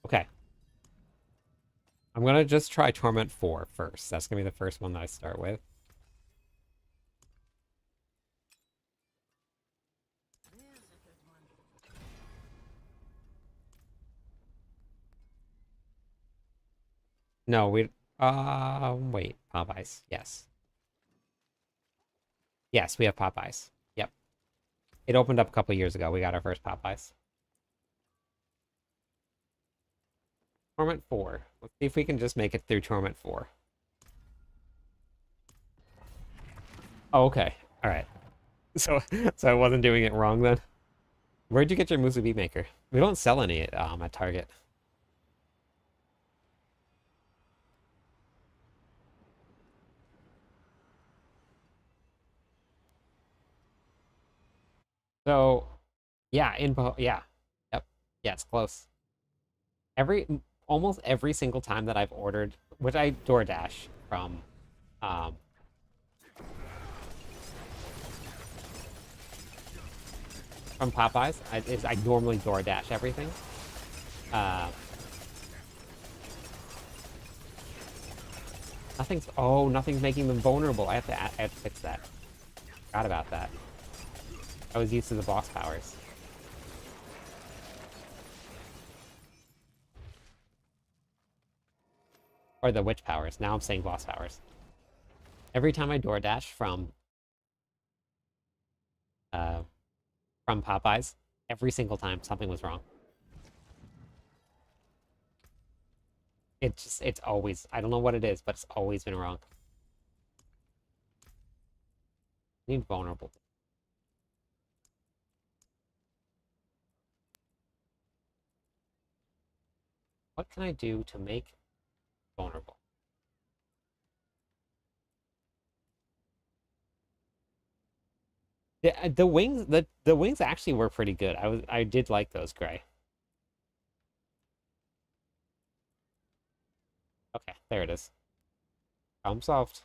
Okay. I'm gonna just try Torment 4 first. That's gonna be the first one that I start with. No, we wait, Popeyes. Yes. Yes, we have Popeyes. Yep. It opened up a couple years ago. We got our first Popeyes. Torment 4. Let's see if we can just make it through Torment 4. Oh, okay. All right. So, so I wasn't doing it wrong then. Where'd you get your musubi maker? We don't sell any at Target. So, yeah, yeah, yep, yeah, it's close. Every Almost every single time that I've ordered, which I DoorDash um from Popeyes, I normally DoorDash everything. Uh, nothing's making them vulnerable. I have to fix that. Forgot about that. I was used to the boss powers. Or the witch powers. Now I'm saying boss powers. Every time I DoorDash uh, from Popeyes, every single time something was wrong. It's always, I don't know what it is, but it's always been wrong. I need vulnerable. What can I do to make vulnerable? The wings, the wings actually were pretty good. I did like those gray. Okay, there it is. Problem solved.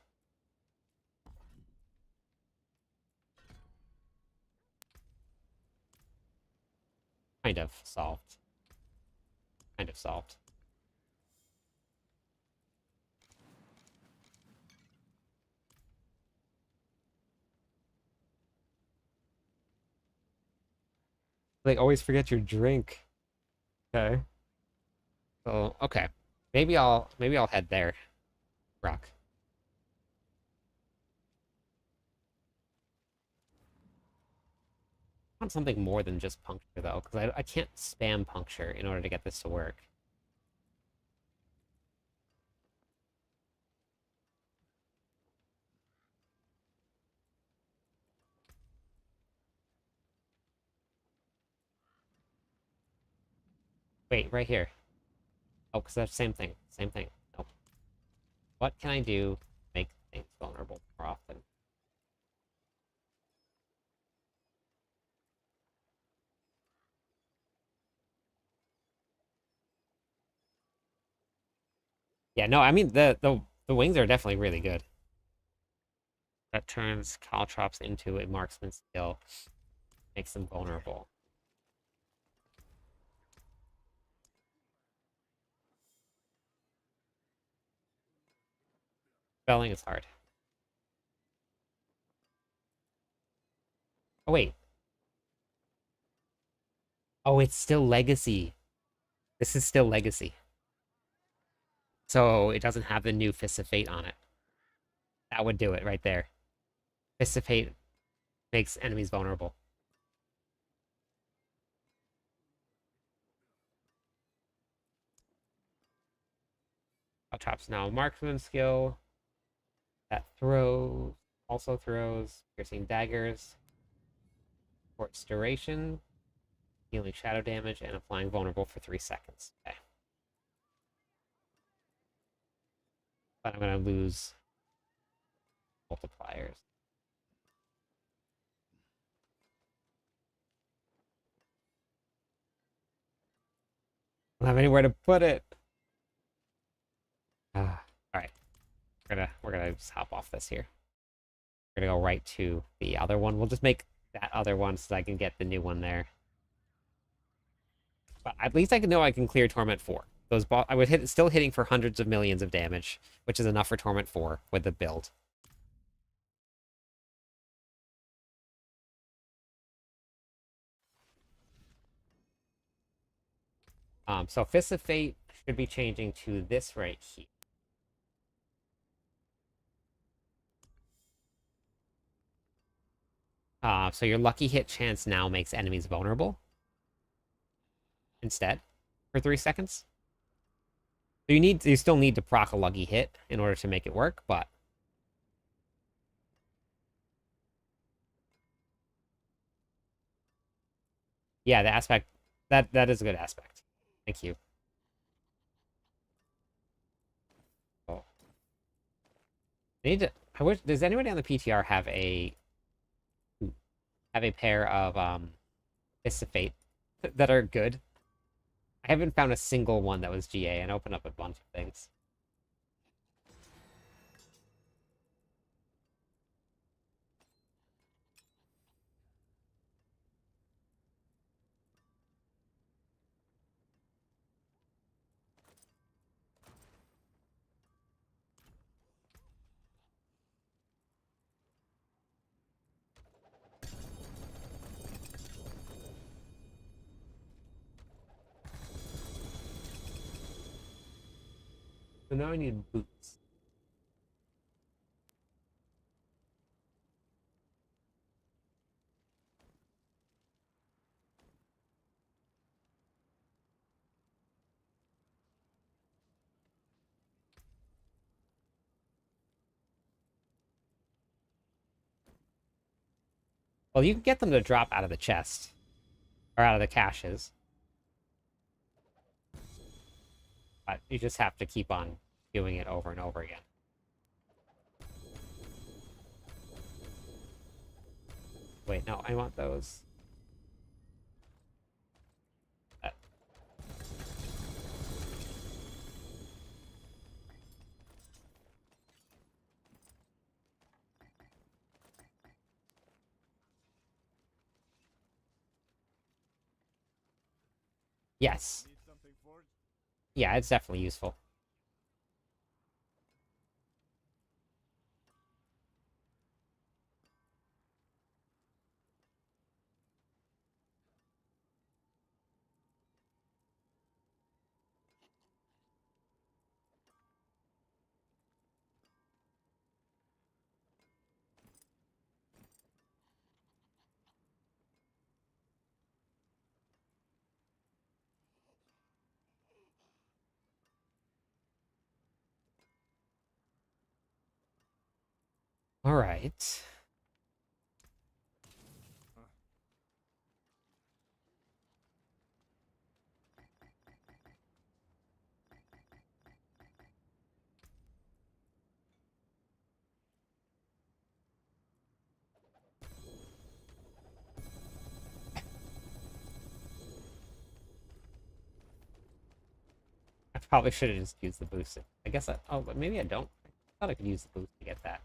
Kind of solved. Kind of solved. Like always forget your drink. Okay. So okay. Maybe I'll head there. Rock. I want something more than just puncture though, because I can't spam puncture in order to get this to work. Wait, right here. Oh, because that's same thing. Same thing. Nope. What can I do to make things vulnerable more often? Yeah, no, I mean the wings are definitely really good. That turns caltrops into a marksman skill, makes them vulnerable. Spelling is hard. Oh wait. Oh, it's still legacy. This is still legacy. So it doesn't have the new Fist of Fate on it. That would do it right there. Fist of Fate makes enemies vulnerable. Caltrops now a marksman skill. That throws, also throws piercing daggers. Sports duration. Healing shadow damage and applying vulnerable for 3 seconds. Okay. But I'm going to lose multipliers. I don't have anywhere to put it. All right. We're gonna just hop off this here. We're gonna go right to the other one. We'll just make that other one so I can get the new one there. But at least I can know I can clear Torment 4. I was still hitting for hundreds of millions of damage, which is enough for Torment 4 with the build. So Fist of Fate should be changing to this right here. So your lucky hit chance now makes enemies vulnerable instead for 3 seconds. So you still need to proc a lucky hit in order to make it work, but yeah, the aspect that is a good aspect. Thank you. Oh. I wish does anybody on the PTR have a pair of Fists of Fate that are good? I haven't found a single one that was GA and opened up a bunch of things. So now I need boots. Well, you can get them to drop out of the chest. Or out of the caches. But you just have to keep on doing it over and over again. Wait, no, I want those. Yes. Yeah, it's definitely useful. All right. I probably should have just used the boost. I guess oh, but maybe I don't. I thought I could use the boost to get that.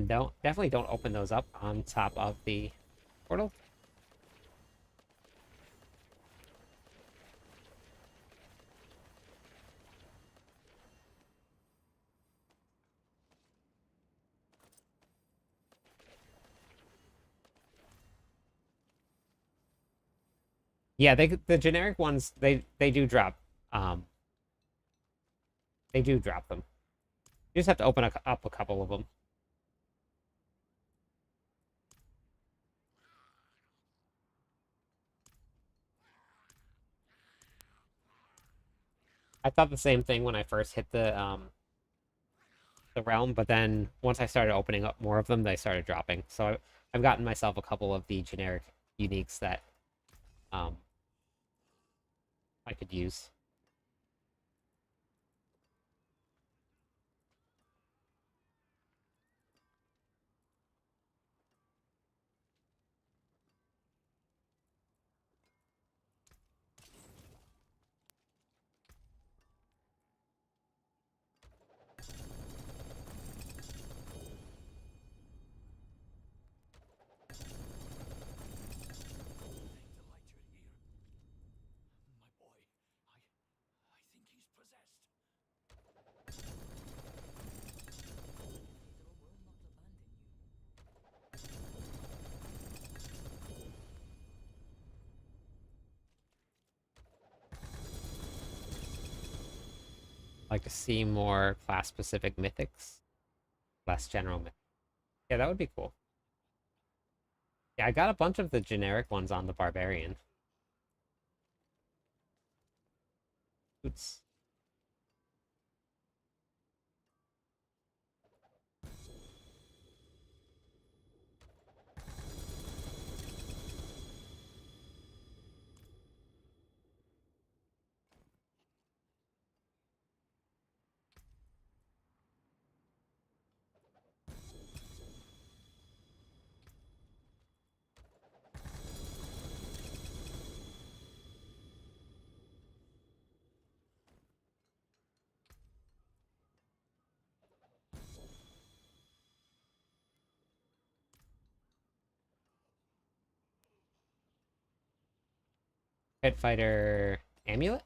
Definitely don't open those up on top of the portal. Yeah, the generic ones they do drop. They do drop them. You just have to open up a couple of them. I thought the same thing when I first hit the realm, but then once I started opening up more of them, they started dropping. So I've gotten myself a couple of the generic uniques that I could use. Like to see more class-specific mythics, less general mythics. Yeah, that would be cool. Yeah, I got a bunch of the generic ones on the Barbarian. Oops. Pit Fighter Amulet?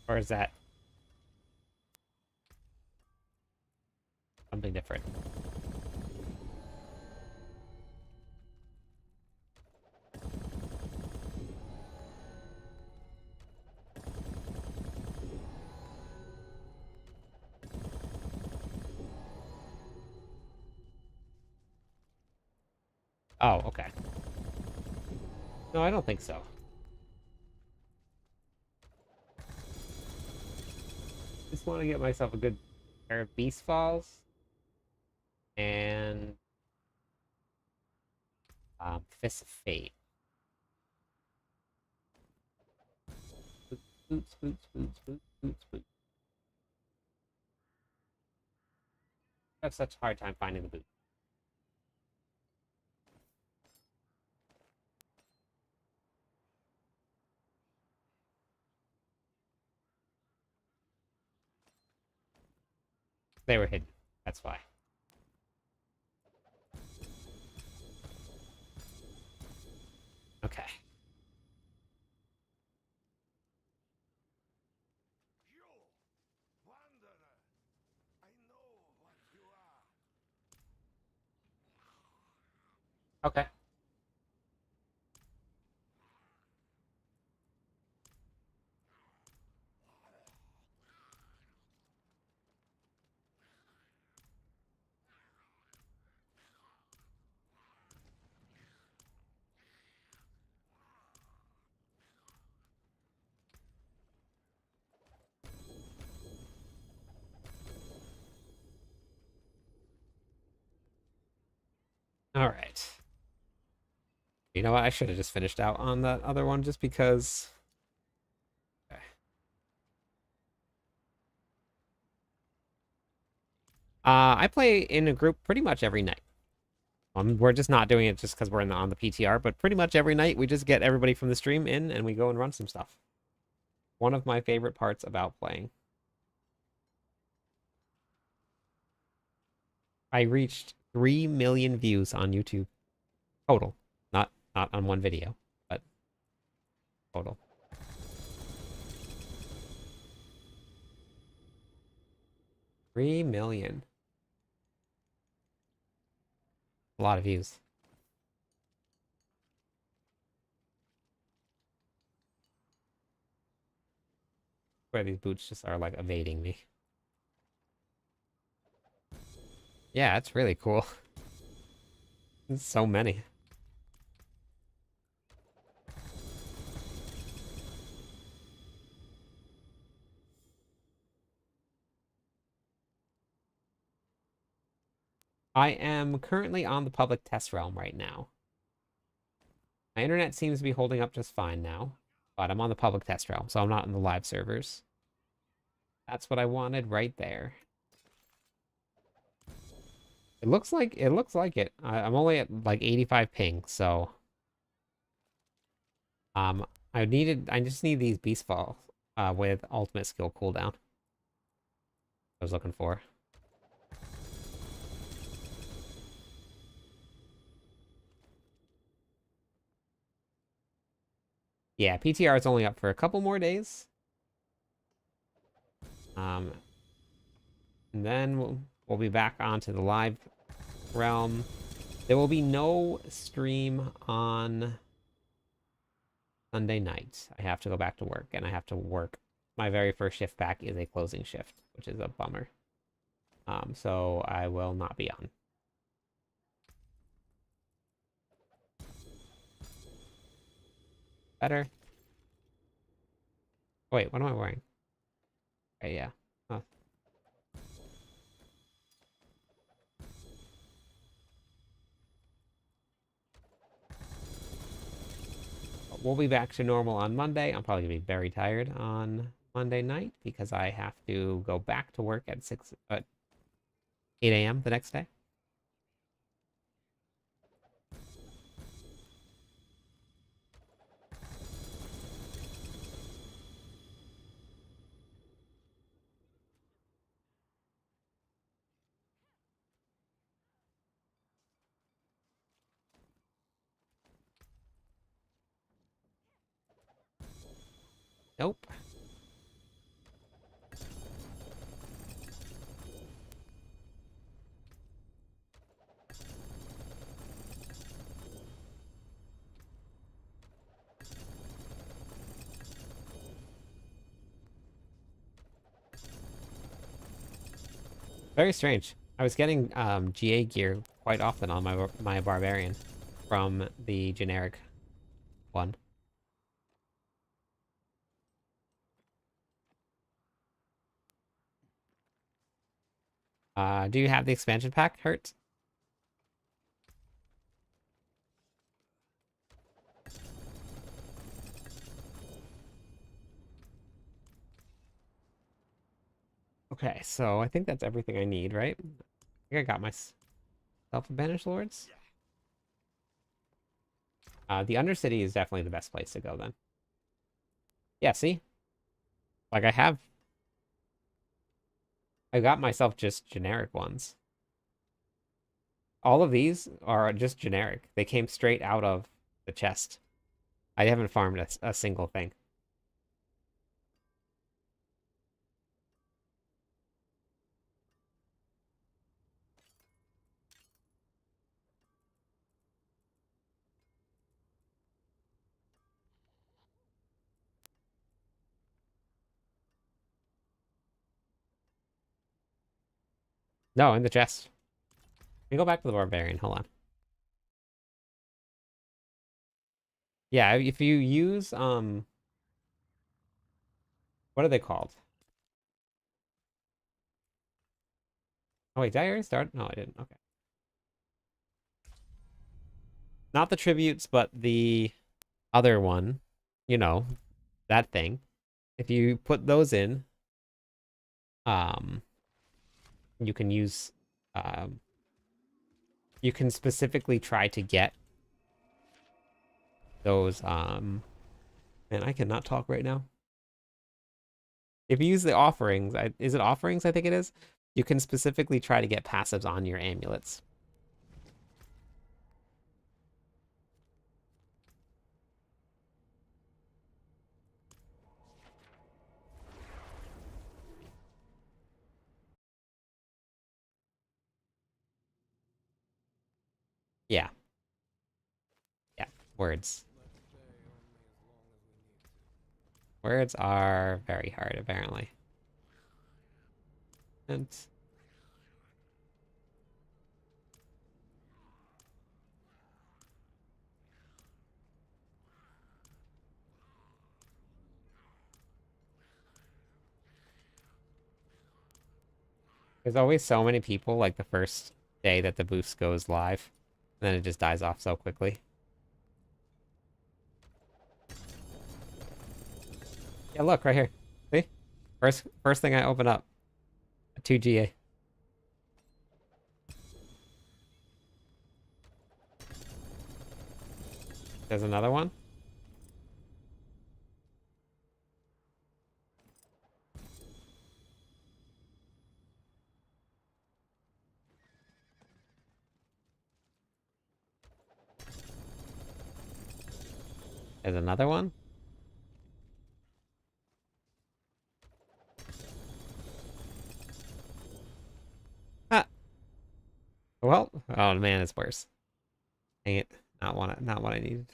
Or is that something different? Oh, okay. No, I don't think so. Just want to get myself a good pair of Beast Falls and Fist of Fate. Boots, boots, boots, boots, boots, boots. I have such a hard time finding the boots. They were hidden. That's why. Okay. You, wanderer, I know what you are. Okay. All right. You know what? I should have just finished out on that other one just because. Okay. I play in a group pretty much every night. We're just not doing it just because we're on the PTR, but pretty much every night we just get everybody from the stream in and we go and run some stuff. One of my favorite parts about playing. I reached 3 million views on YouTube total, not on one video, but total. 3 million. A lot of views. Where these boots just are like evading me. Yeah, it's really cool. There's so many. I am currently on the public test realm right now. My internet seems to be holding up just fine now, but I'm on the public test realm, so I'm not in the live servers. That's what I wanted right there. It looks like it. I'm only at like 85 ping, so I just need these beast falls with ultimate skill cooldown. I was looking for. Yeah, PTR is only up for a couple more days. And then we'll be back onto the live realm. There will be no stream on Sunday night. I have to go back to work, and I have to work. My very first shift back is a closing shift, which is a bummer. So I will not be on. Better. Wait, what am I wearing? Okay, yeah. Oh. We'll be back to normal on Monday. I'm probably gonna be very tired on Monday night because I have to go back to work at 8 a.m. the next day. Nope. Very strange. I was getting GA gear quite often on my Barbarian from the generic one. Do you have the expansion pack, Hurt? Okay, so I think that's everything I need, right? I think I got myself a Banished Lords. The Undercity is definitely the best place to go then. Yeah, see? Like I got myself just generic ones. All of these are just generic. They came straight out of the chest. I haven't farmed a single thing. No, in the chest. Let me go back to the Barbarian. Hold on. Yeah, if you use what are they called? Oh wait, did I already start? No, I didn't. Okay. Not the tributes, but the other one. You know, that thing. If you put those in, um, you can use um you can specifically try to get those and I cannot talk right now. If you use the offerings, is it offerings? I think it is. You can specifically try to get passives on your amulets. Yeah. Yeah. Words. Words are very hard, apparently. And there's always so many people, like the first day that the boost goes live. And then it just dies off so quickly. Yeah, look, right here. See? First thing I open up. A 2GA. There's another one. There's another one. Ah. Well, oh man, it's worse. Dang it. Not what I needed.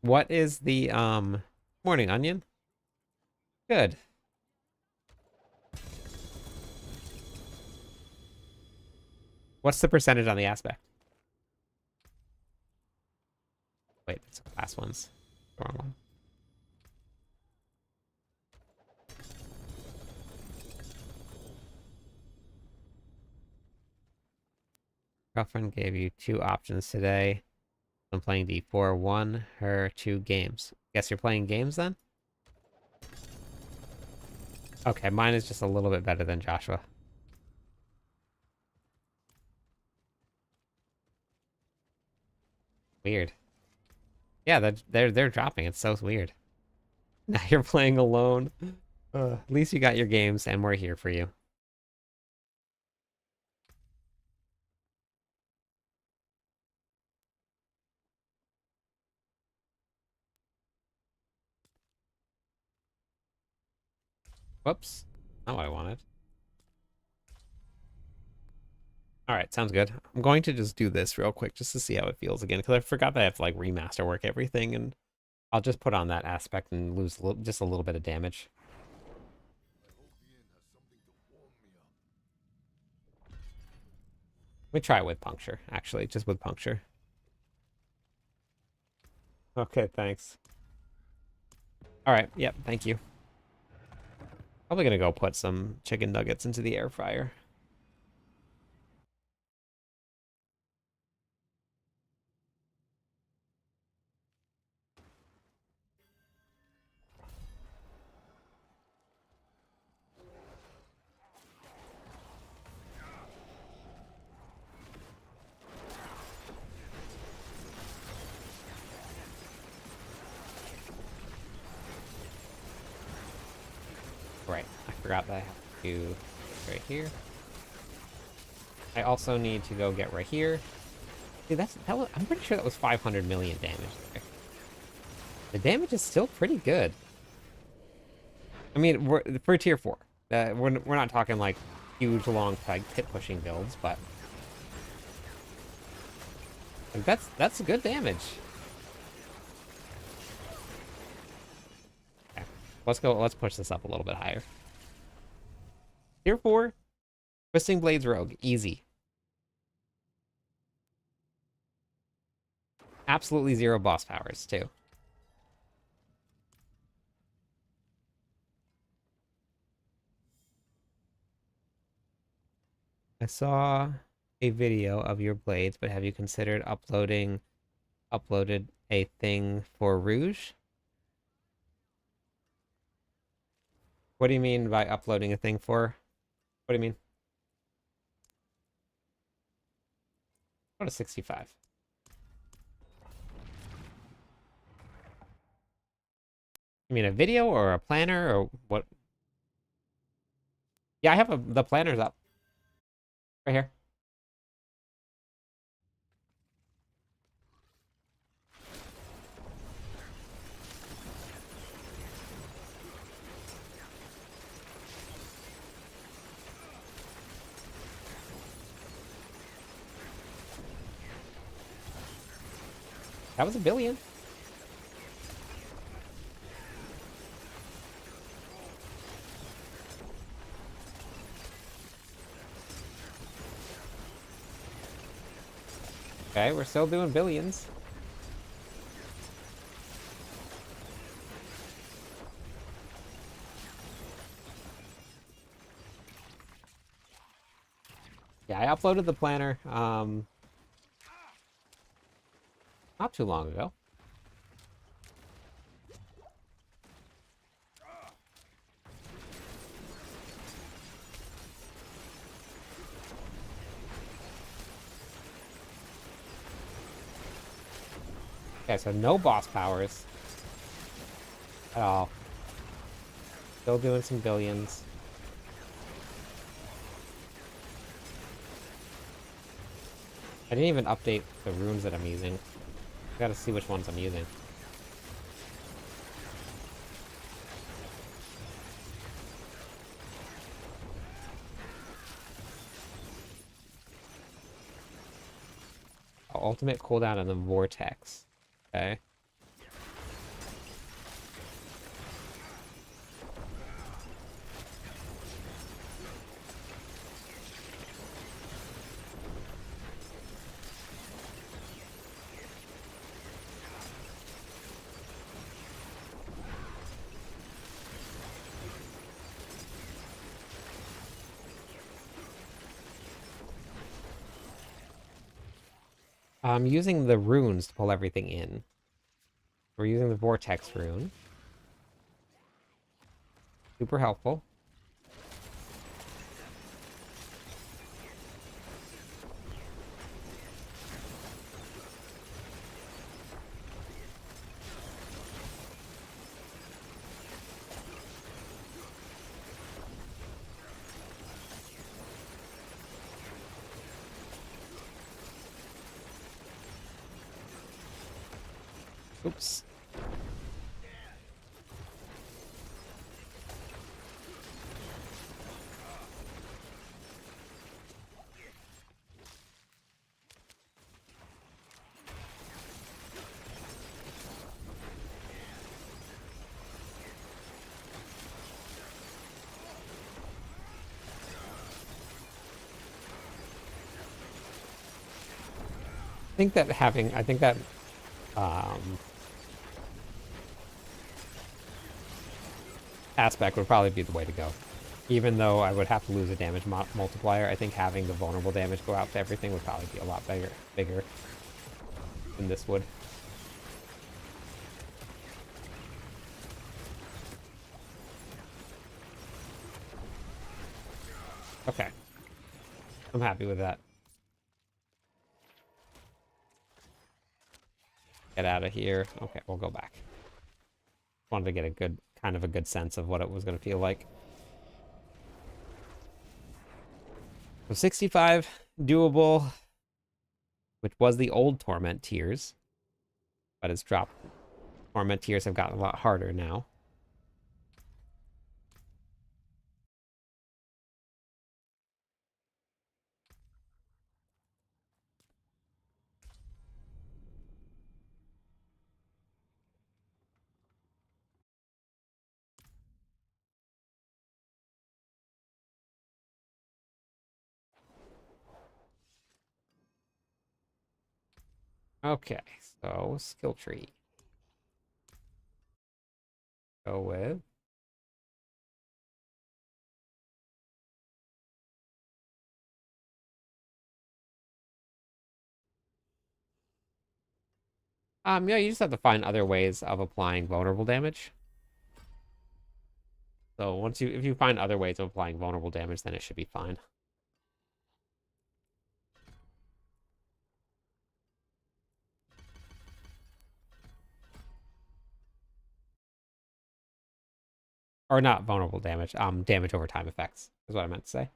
What is the morning onion? Good. What's the percentage on the aspect? Wait, it's the last one's the wrong one. Girlfriend gave you 2 options today. I'm playing D4, 1, her 2 games. Guess you're playing games then? Okay, mine is just a little bit better than Joshua. Weird. Yeah, they're dropping. It's so weird. Now you're playing alone. At least you got your games, and we're here for you. Whoops. Not what I wanted. Alright, sounds good. I'm going to just do this real quick just to see how it feels again, because I forgot that I have to, like, remaster work everything, and I'll just put on that aspect and lose just a little bit of damage. Let me try it with puncture, actually, just with puncture. Okay, thanks. Alright, yep, thank you. Probably gonna go put some chicken nuggets into the air fryer. Right, I forgot that I have to do right here. I also need to go get right here. Dude, I'm pretty sure that was 500 million damage there. The damage is still pretty good. I mean, for tier 4. We're not talking like huge, long, like pit pushing builds, but like, that's good damage. Okay, let's push this up a little bit higher. Tier 4, Twisting Blades Rogue, easy. Absolutely 0 boss powers, too. I saw a video of your blades, but have you considered uploaded a thing for Rouge? What do you mean by uploading a thing for? What do you mean? Go to 65. You mean a video or a planner or what? Yeah, I have the planners up. Right here. That was a billion. Okay, we're still doing billions. Yeah, I uploaded the planner not too long ago. Okay, so no boss powers at all. Still doing some billions. I didn't even update the runes that I'm using. I gotta see which ones I'm using. Oh, ultimate cooldown on the vortex. Okay. I'm using the runes to pull everything in. We're using the vortex rune. Super helpful. Oops. I think that um, aspect would probably be the way to go. Even though I would have to lose a damage multiplier, I think having the vulnerable damage go out to everything would probably be a lot bigger than this would. Okay. I'm happy with that. Get out of here. Okay, we'll go back. Wanted to get a good sense of what it was going to feel like. So 65, doable, which was the old Torment tiers, but it's dropped. Torment tiers have gotten a lot harder now. Okay, so skill tree. Go with yeah, you just have to find other ways of applying vulnerable damage. So if you find other ways of applying vulnerable damage, then it should be fine. Or not vulnerable damage, damage over time effects is what I meant to say.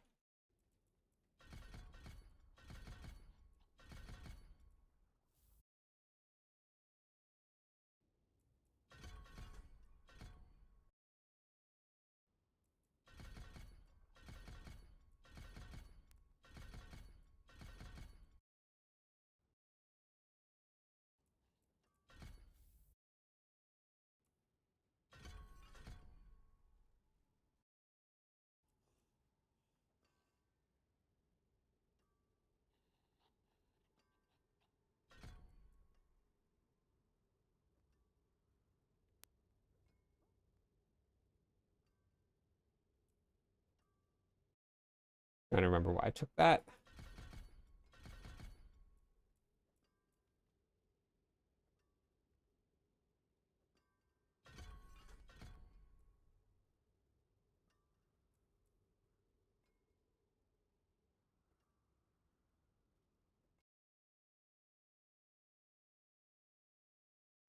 Trying to remember why I took that.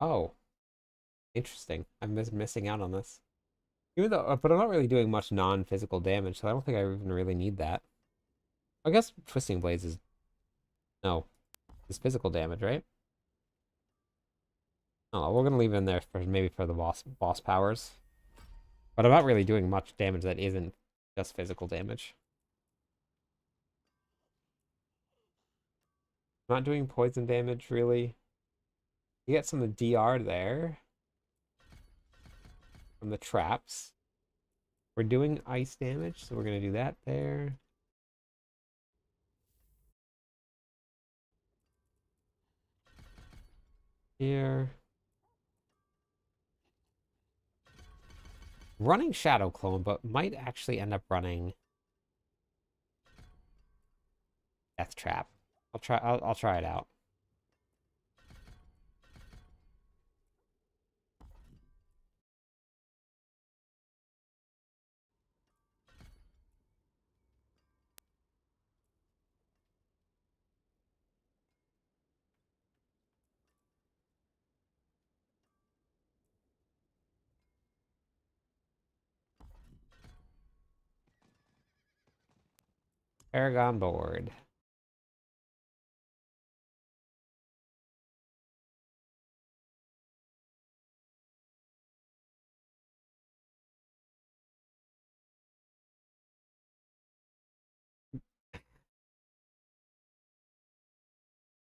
Oh, interesting. I'm missing out on this. Even though, but I'm not really doing much non-physical damage, so I don't think I even really need that. I guess Twisting Blades is... No, it's physical damage, right? Oh, we're gonna leave it in there for maybe for the boss powers. But I'm not really doing much damage that isn't just physical damage. I'm not doing poison damage, really. You get some of the DR there from the traps. We're doing ice damage, so we're gonna do that there. Here. Running Shadow Clone, but might actually end up running Death Trap. I'll try it out. Paragon board.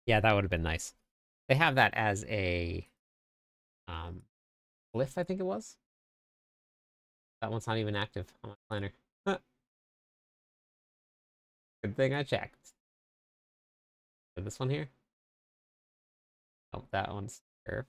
Yeah, that would have been nice. They have that as a um glyph, I think it was. That one's not even active on my planner. Huh. Good thing I checked. This one here? Oh, that one's Earth.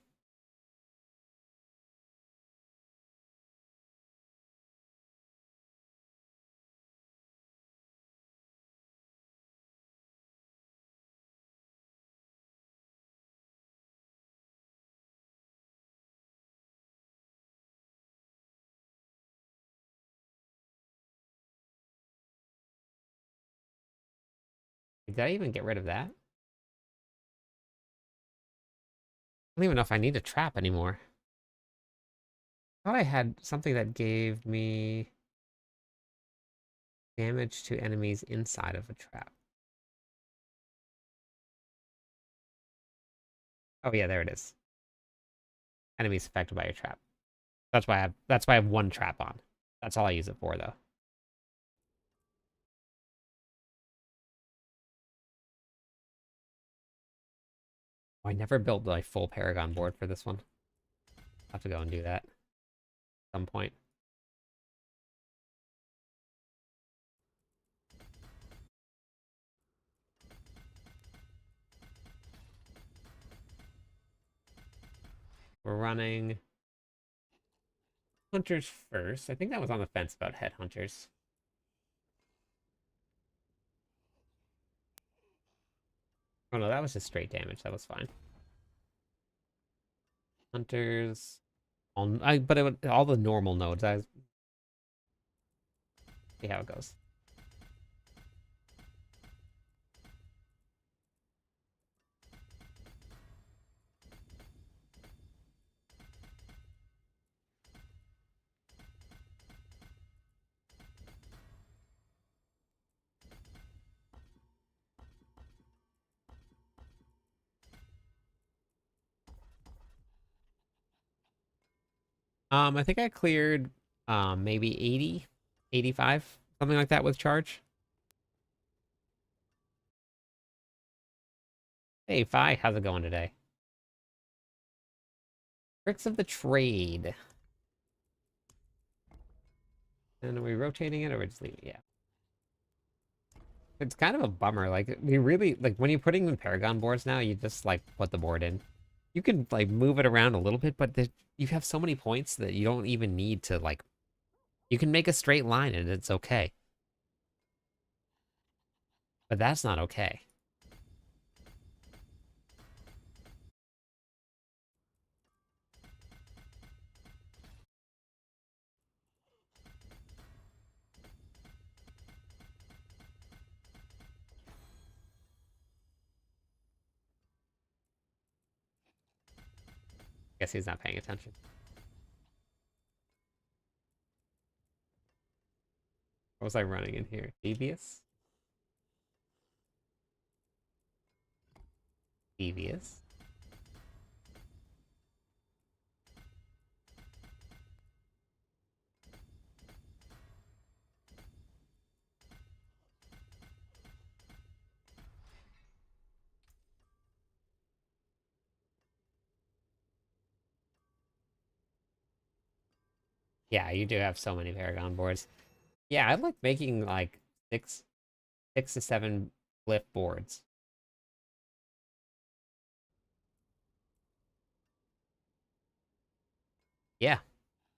Did I even get rid of that? I don't even know if I need a trap anymore. I thought I had something that gave me damage to enemies inside of a trap. Oh yeah, there it is. Enemies affected by a trap. That's why I have one trap on. That's all I use it for though. Oh, I never built my full Paragon board for this one. I'll have to go and do that at some point. We're running Hunters first. I think that was on the fence about Headhunters. Oh no, that was just straight damage. That was fine. Hunters. All the normal nodes. I see how it goes. I think I cleared maybe 80, 85, something like that with charge. Hey, Fi, how's it going today? Tricks of the trade. And are we rotating it or we're just leaving it? Yeah. It's kind of a bummer. Like, you really, like, when you're putting in Paragon boards now, you just, like, put the board in. You can, like, move it around a little bit, but you have so many points that you don't even need to, like, you can make a straight line and it's okay. But that's not okay. Guess he's not paying attention. What was I running in here? Devious? Devious. Yeah, you do have so many Paragon boards. Yeah, I like making like six, 6 to 7 glyph boards. Yeah,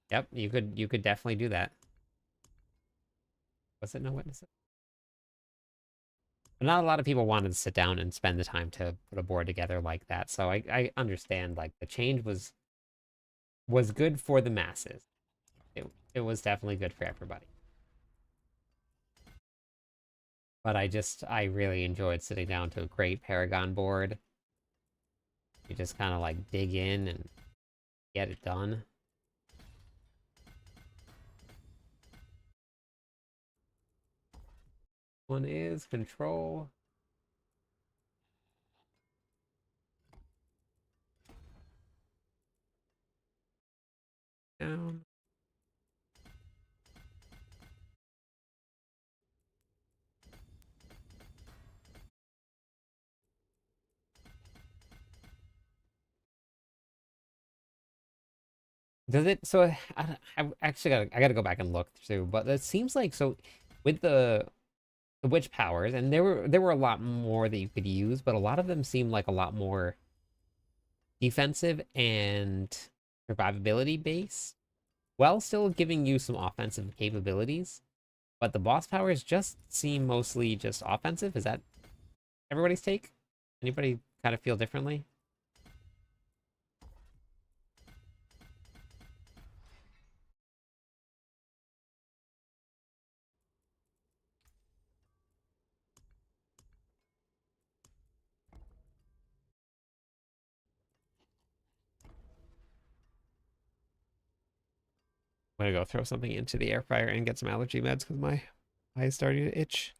yep, you could definitely do that. Was it no witnesses? But not a lot of people wanted to sit down and spend the time to put a board together like that. So I understand like the change was good for the masses. It was definitely good for everybody. But I really enjoyed sitting down to a great Paragon board. You just kind of like dig in and get it done. One is control. Down. Does it? So I actually I gotta go back and look through, but it seems like so with the witch powers, and there were a lot more that you could use, but a lot of them seem like a lot more defensive and survivability based, while still giving you some offensive capabilities. But the boss powers just seem mostly just offensive. Is that everybody's take? Anybody kind of feel differently? I'm gonna go throw something into the air fryer and get some allergy meds because my eyes starting to itch.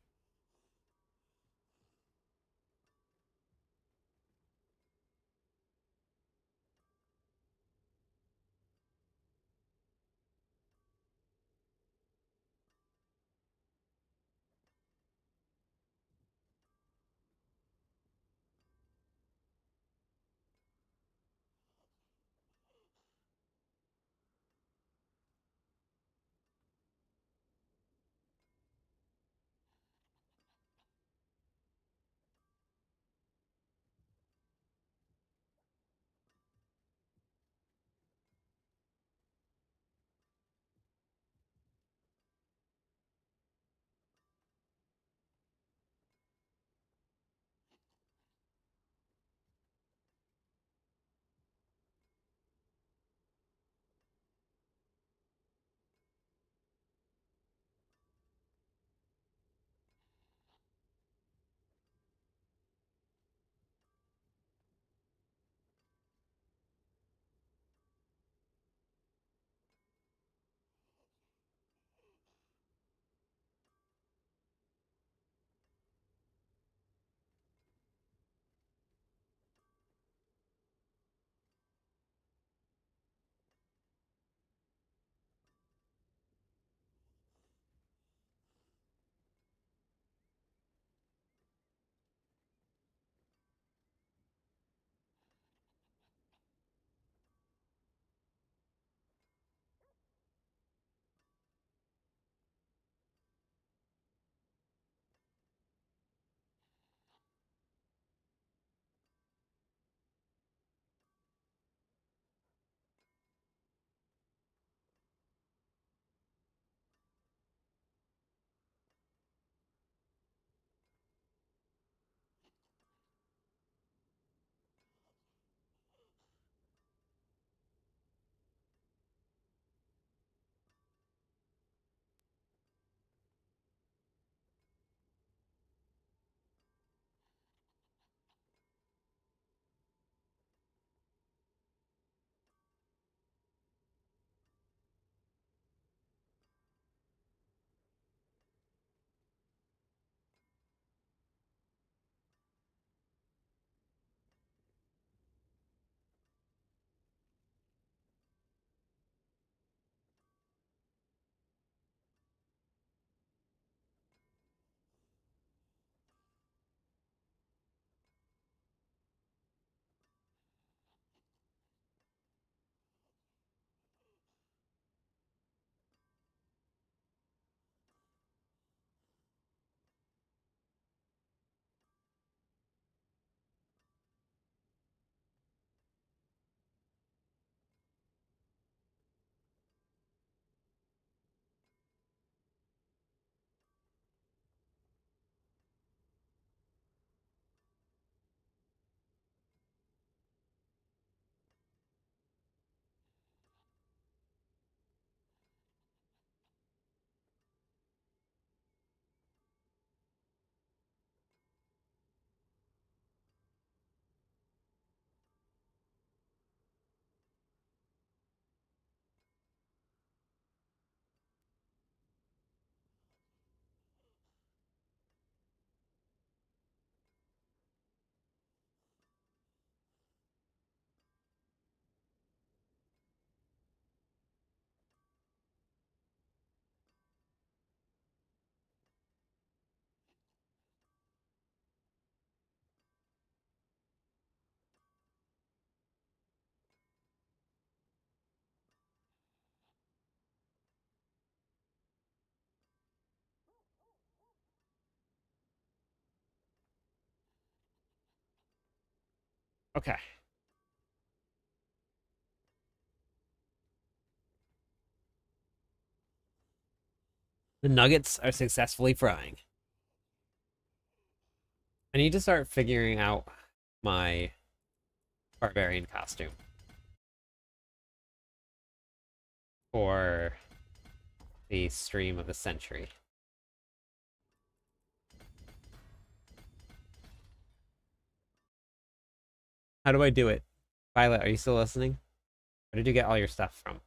Okay. The nuggets are successfully frying. I need to start figuring out my barbarian costume for the stream of the century. How do I do it? Violet, are you still listening? Where did you get all your stuff from?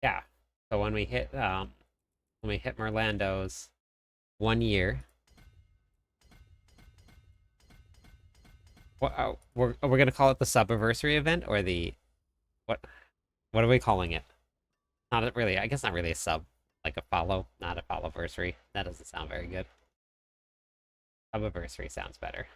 Yeah. So when we hit Merlando's 1 year, we're gonna call it the sub-anniversary event or the what what are we calling it? Not really, I guess not really a sub, like a follow, not a follow-versary. That doesn't sound very good. Sub-anniversary sounds better.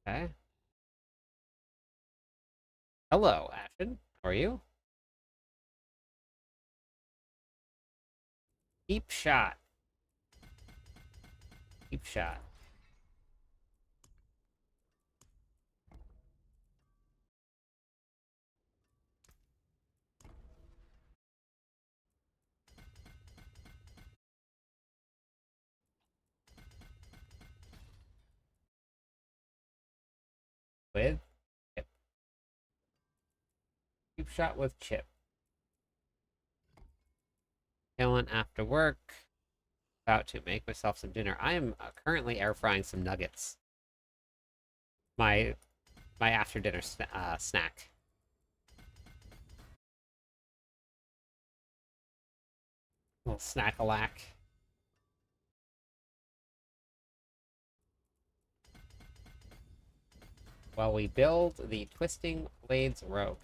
Okay. Hello, Ashton. How are you? Keep shot. Keep shot. With Chip. Keep shot with Chip. Chilling after work. About to make myself some dinner. I am currently air frying some nuggets. My after dinner snack. Little snack-a-lack. While we build the Twisting Blades rope.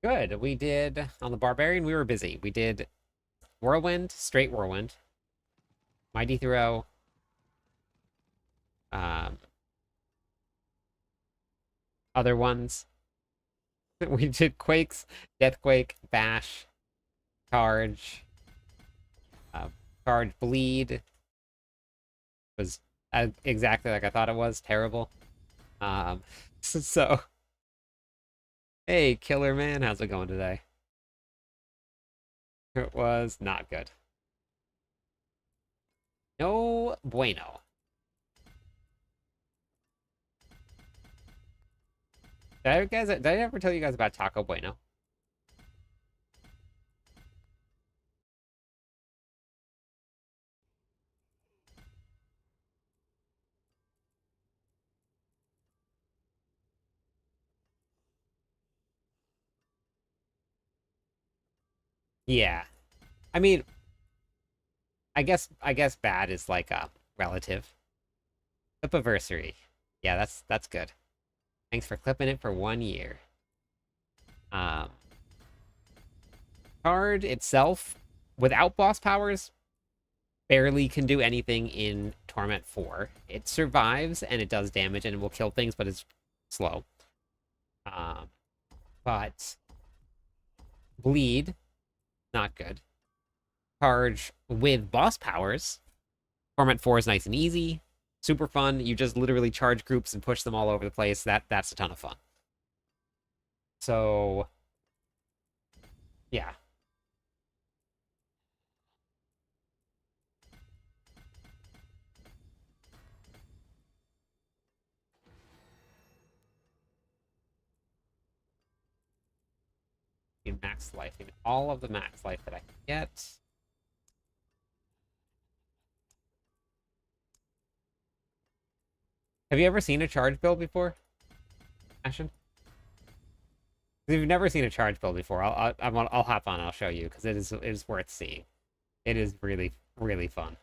Good. We did on the Barbarian. We were busy. We did Whirlwind, straight Whirlwind, Mighty Throw, um, other ones. We did Quakes, Deathquake, Bash, Charge, uh, Charge, Bleed. Was exactly like I thought it was. Terrible. So hey, Killer Man, how's it going today? It was not good. No bueno. Did I ever tell you guys about Taco Bueno? Yeah. I mean, I guess bad is like a relative. Clipiversary. Yeah, that's good. Thanks for clipping it for 1 year. Um, Card itself, without boss powers, barely can do anything in Torment 4. It survives and it does damage and it will kill things, but it's slow. Um, but Bleed, not good. Charge with boss powers. Torment 4 is nice and easy. Super fun. You just literally charge groups and push them all over the place. That's a ton of fun. So, yeah. Max life. All of the max life that I can get. Have you ever seen a charge build before, Ashen? If you've never seen a charge build before, I'll hop on. I'll show you because it is worth seeing. It is really really fun.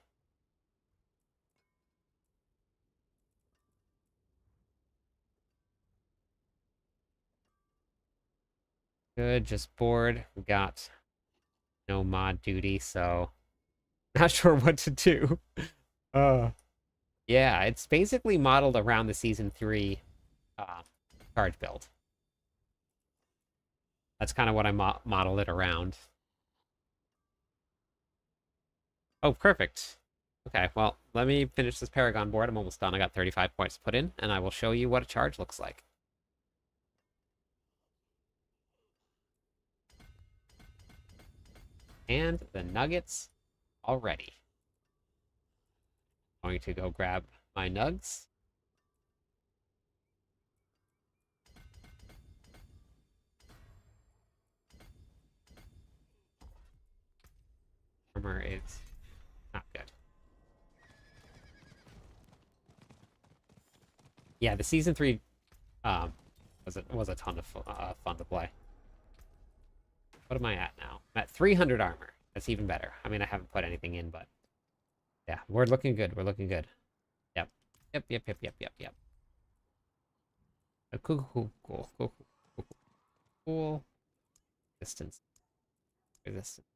Good, just bored. We got no mod duty, so not sure what to do. Uh, yeah, it's basically modeled around the season 3 uh, charge build. That's kind of what I modeled it around. Oh, perfect. Okay, well, let me finish this Paragon board. I'm almost done. I got 35 points to put in, and I will show you what a charge looks like. And the nuggets already. Going to go grab my nugs. Armor is not good. Yeah, the season 3 um, was a ton of fun to play. What am I at now? I'm at 300 armor. That's even better. I mean, I haven't put anything in, but yeah, we're looking good. We're looking good. Yep. Yep, yep, yep, yep, yep, yep. Cool, cool, cool, cool, cool, cool. Distance. Resistance.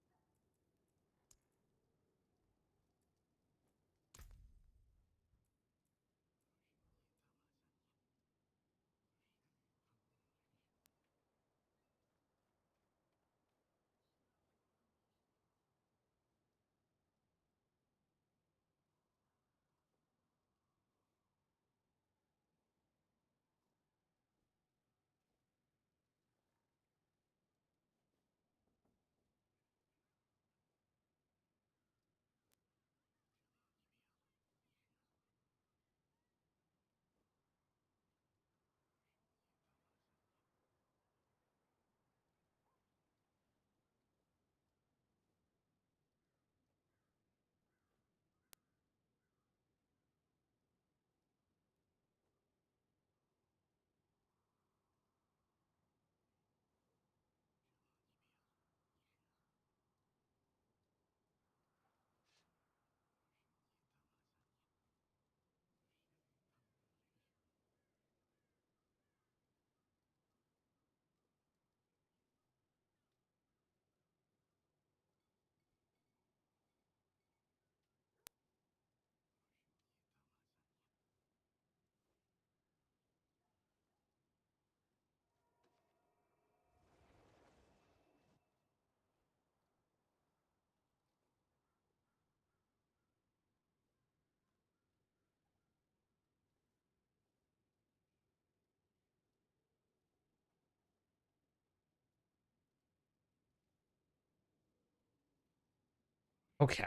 Okay.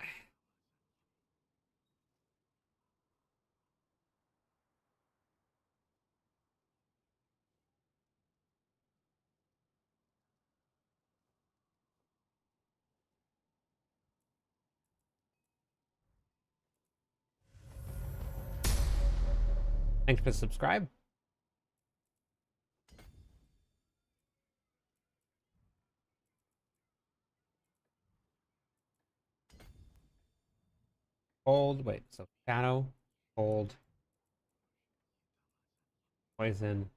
Thanks for subscribe. Cold. Wait. So shadow, cold, poison.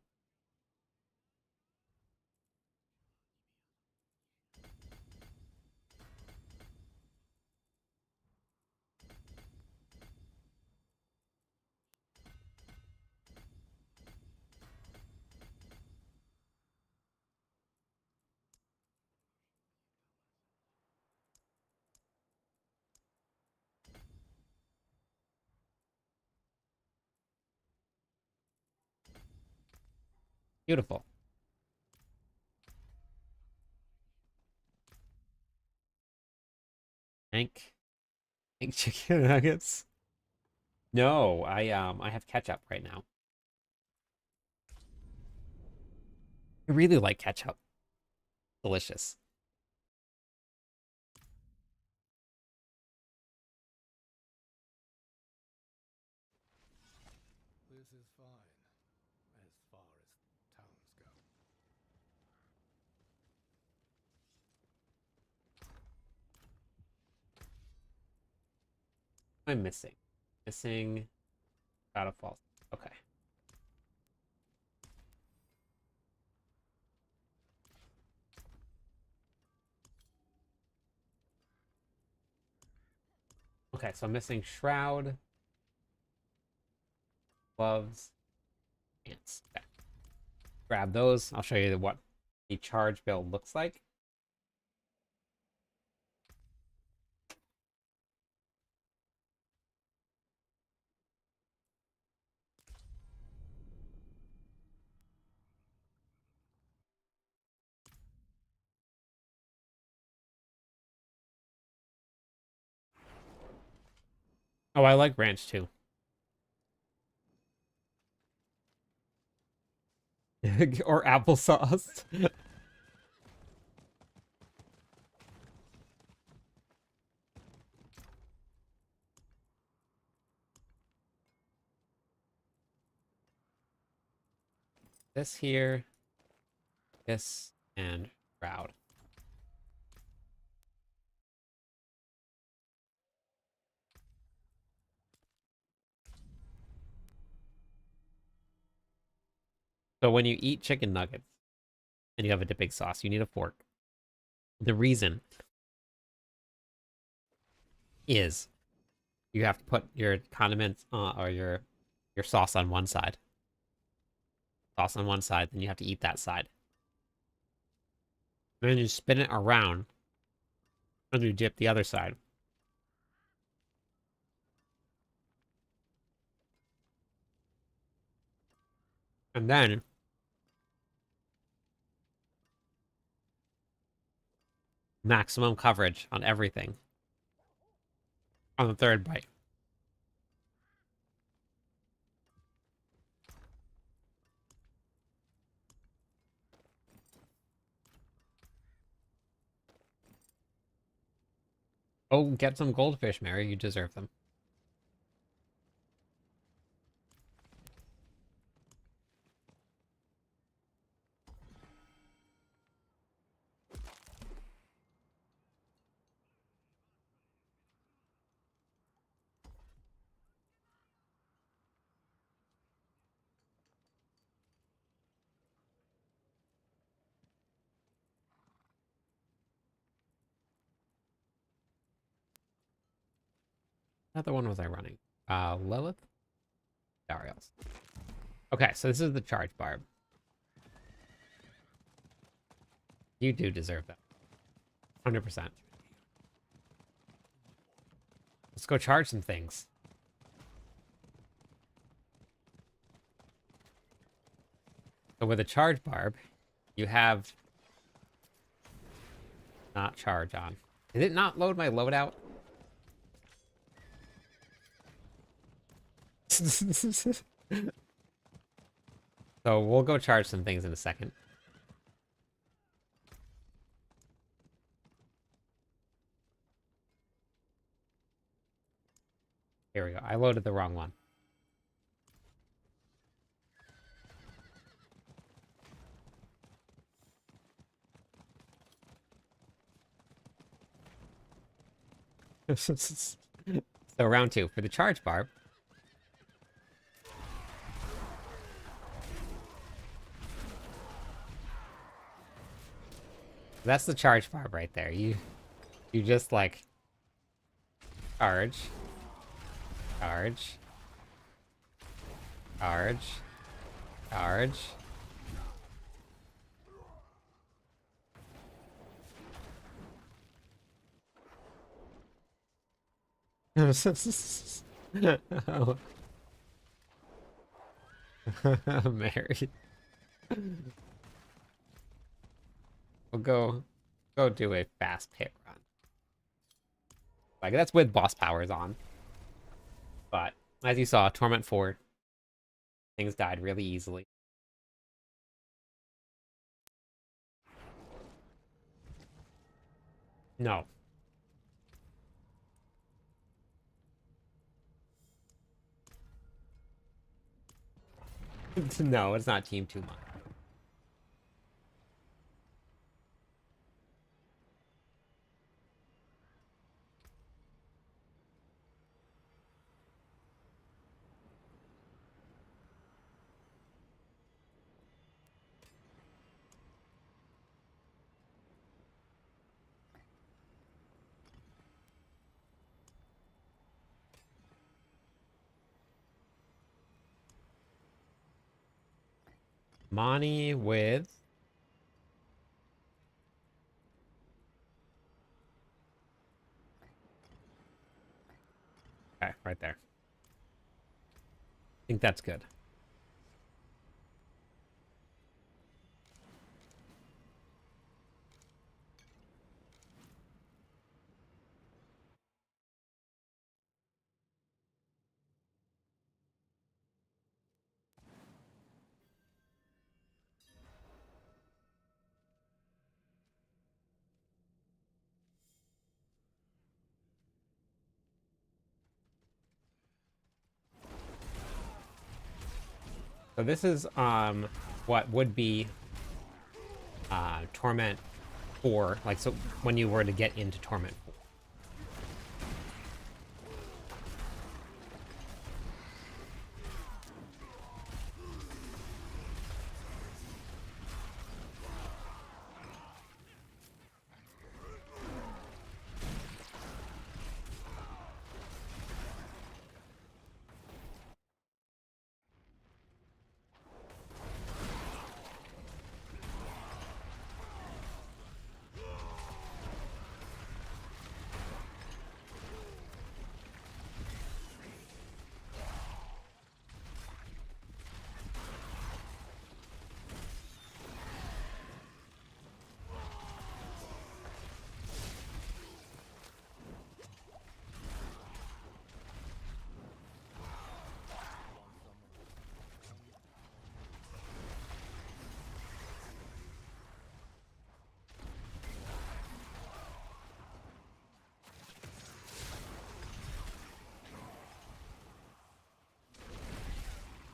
Beautiful. Thank. Thank chicken nuggets. No, I have ketchup right now. I really like ketchup. Delicious. This is fine, as far as towns go. I'm missing. Missing Shadow Falls. Okay. Okay, so I'm missing Shroud, Gloves, Pants. Okay. Grab those. I'll show you what a charge build looks like. Oh, I like ranch too. Or applesauce. This here, this, and Shroud. So when you eat chicken nuggets and you have a dipping sauce, you need a fork. The reason is you have to put your condiments or your sauce on one side. Sauce on one side, then you have to eat that side. Then you spin it around and you dip the other side. And then maximum coverage on everything on the third bite. Oh, get some goldfish, Mary. You deserve them. What other one was I running? Lilith? Darius. Okay, so this is the charge barb. You do deserve that. 100%. Let's go charge some things. So with a charge barb, you have not charge on. Did it not load my loadout? So we'll go charge some things in a second. Here we go. I loaded the wrong one. So round two for the charge barb. That's the charge barb right there. You just like charge, charge, charge, charge. Mary. We'll go do a fast pit run. Like that's with boss powers on. But as you saw, Torment 4, things died really easily. No. No, it's not team too much. Money with... Okay, right there. I think that's good. So this is what would be Torment 4, like, so when you were to get into Torment 4.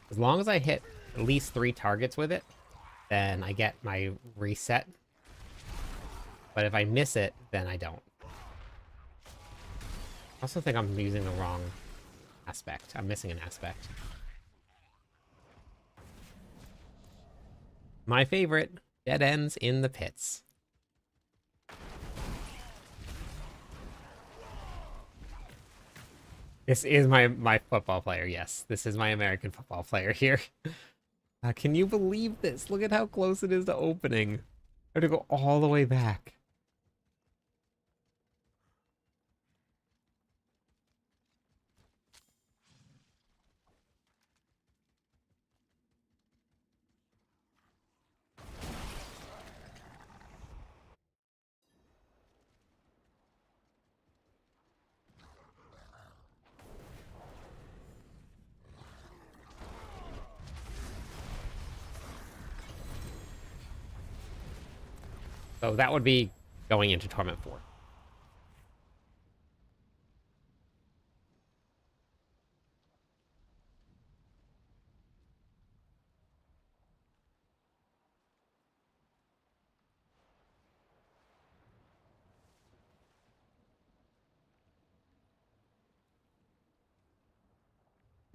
As long as I hit at least 3 targets with it, then I get my reset. But if I miss it, then I don't. I also think I'm using the wrong aspect. I'm missing an aspect. My favorite, dead ends in the pits. This is my football player, yes. This is my American football player here. Can you believe this? Look at how close it is to opening. I have to go all the way back. So that would be going into Torment 4.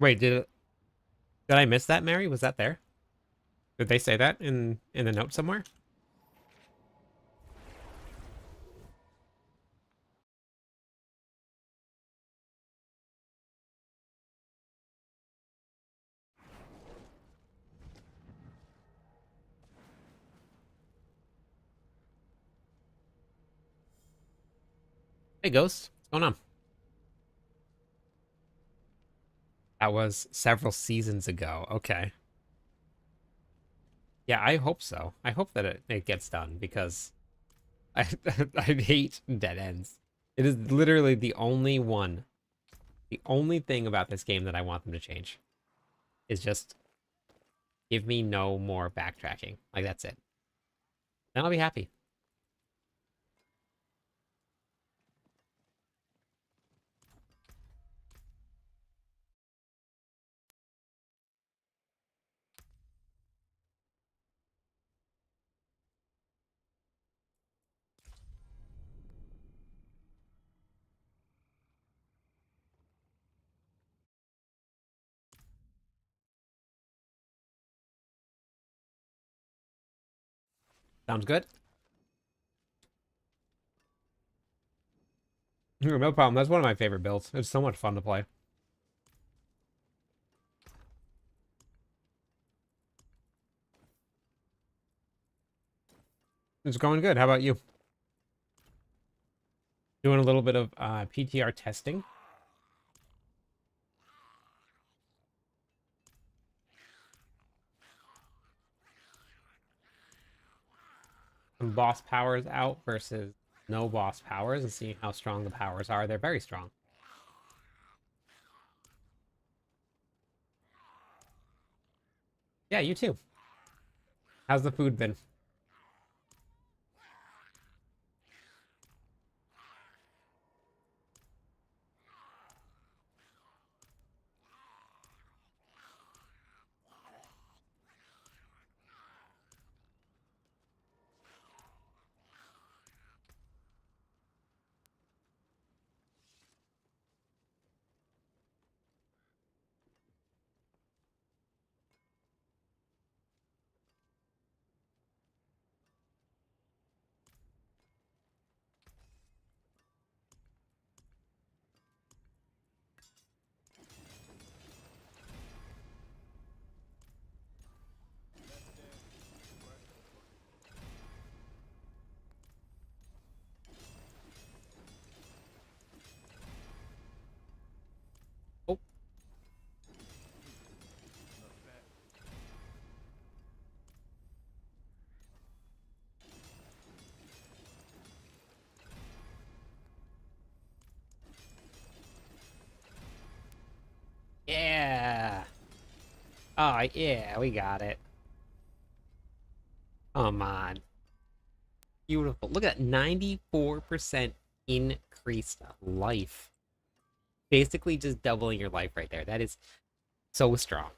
Wait, did I miss that, Mary? Was that there? Did they say that in the note somewhere? Hey, Ghost. What's going on? That was several seasons ago. Okay. Yeah, I hope so. I hope that it gets done because I I hate dead ends. It is literally the only one, the only thing about this game that I want them to change is just give me no more backtracking. Like, that's it. Then I'll be happy. Sounds good? No problem. That's one of my favorite builds. It's so much fun to play. It's going good. How about you? Doing a little bit of PTR testing. Some boss powers out versus no boss powers and seeing how strong the powers are. They're very strong. Yeah, you too. How's the food been? Oh, yeah. Oh, yeah, we got it. Come on. Beautiful. Look at that 94% increased life. Basically just doubling your life right there. That is so strong.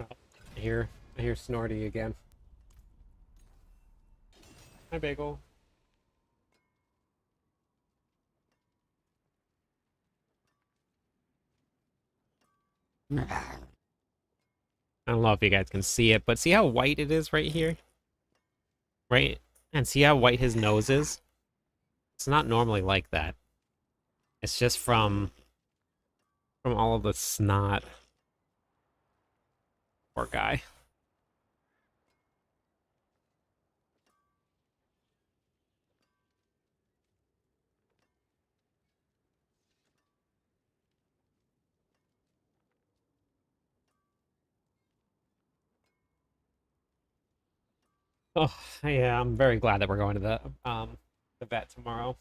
Oh, I hear Snorty again. Hi, Bagel. I don't know if you guys can see it, but see how white it is right here? Right? And see how white his nose is? It's not normally like that. It's just from all of the snot. Poor guy. Oh, yeah, I'm very glad that we're going to the vet tomorrow.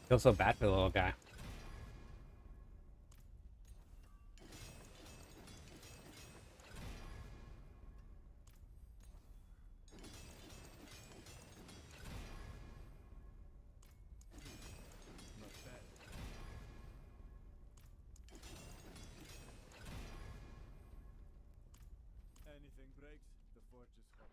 Feel so bad for the little guy. Anything breaks, the forge is hot.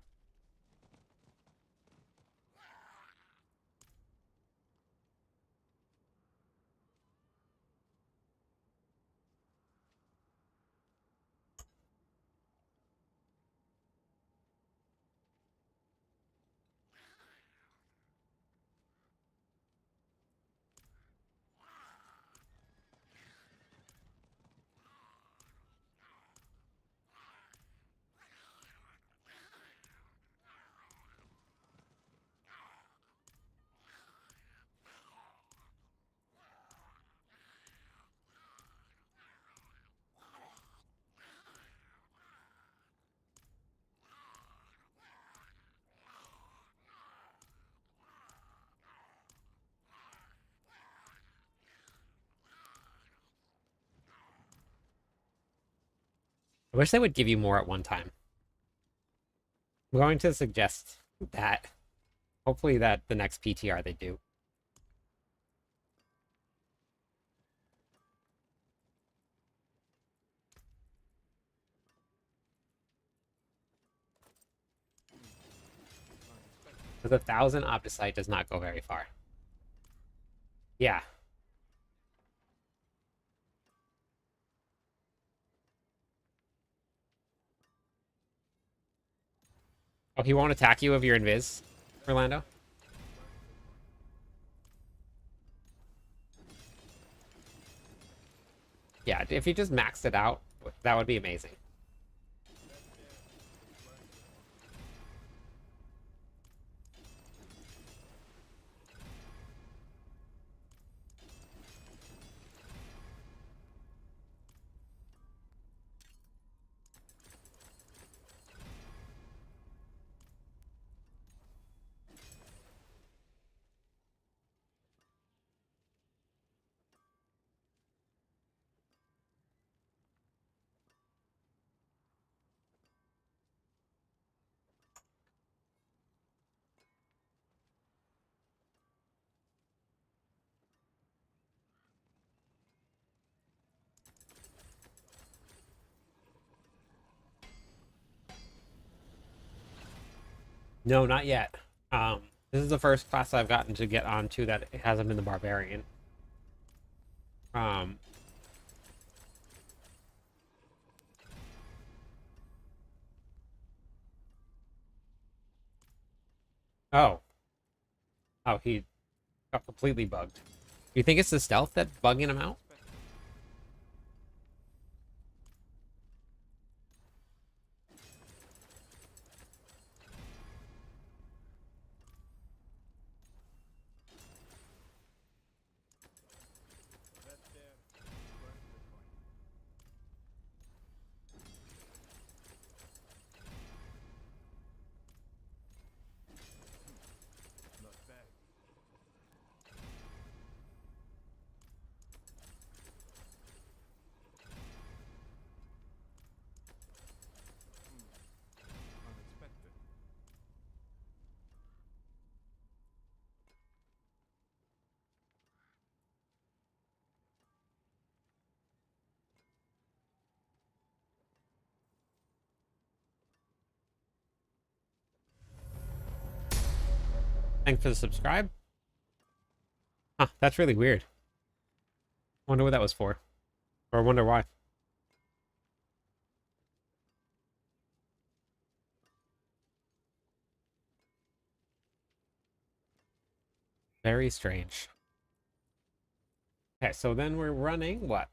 I wish they would give you more at one time. I'm going to suggest that. Hopefully that the next PTR they do. Because 1,000 opticite does not go very far. Yeah. Oh, he won't attack you if you're invis, Orlando? Yeah, if you just maxed it out, that would be amazing. No, not yet. This is the first class I've gotten to get onto that it hasn't been the Barbarian. Um, oh. Oh, he got completely bugged. You think it's the stealth that's bugging him out? Thanks for the subscribe. Huh, that's really weird. Wonder what that was for. Or wonder why. Very strange. Okay, so then we're running what?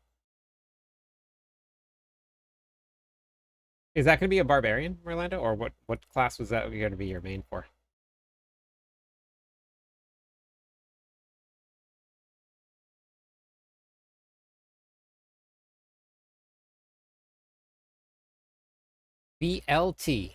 Is that going to be a Barbarian, Orlando? Or what class was that going to be your main for? BLT.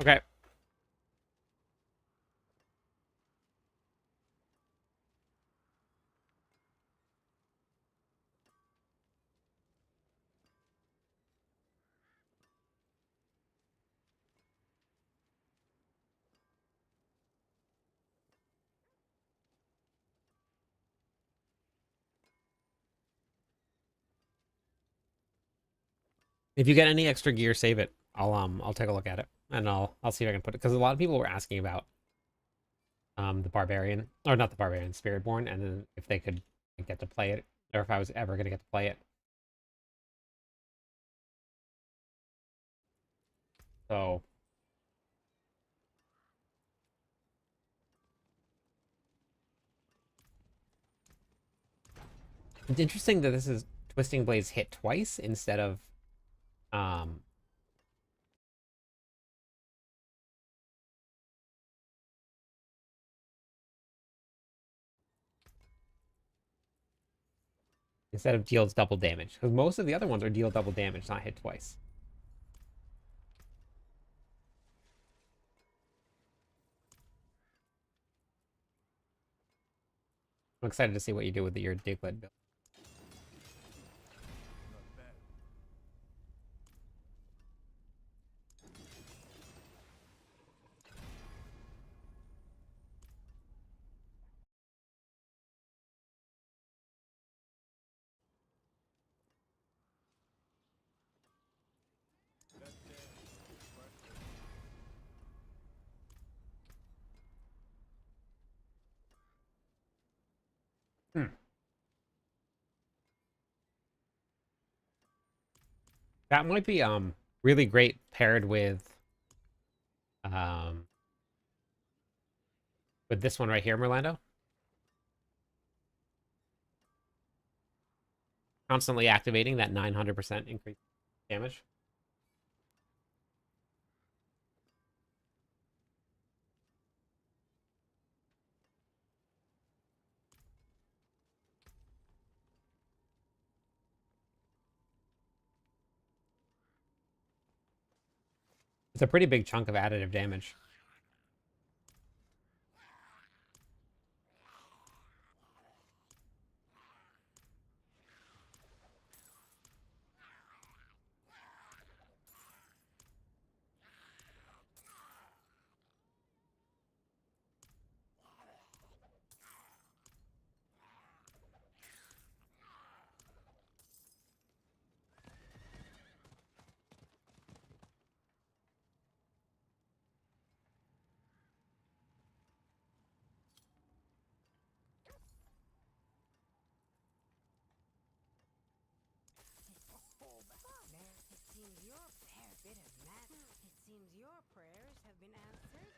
Okay. If you get any extra gear, save it. I'll take a look at it and I'll see if I can put it because a lot of people were asking about the Barbarian or not the Barbarian, Spiritborn, and then if they could get to play it or if I was ever gonna get to play it. So it's interesting that this is Twisting Blades hit twice instead of um deals double damage because most of the other ones are deal double damage, not hit twice. I'm excited to see what you do with your Diglett build. That might be really great paired um with this one right here, Merlando. Constantly activating that 900% increase damage. It's a pretty big chunk of additive damage.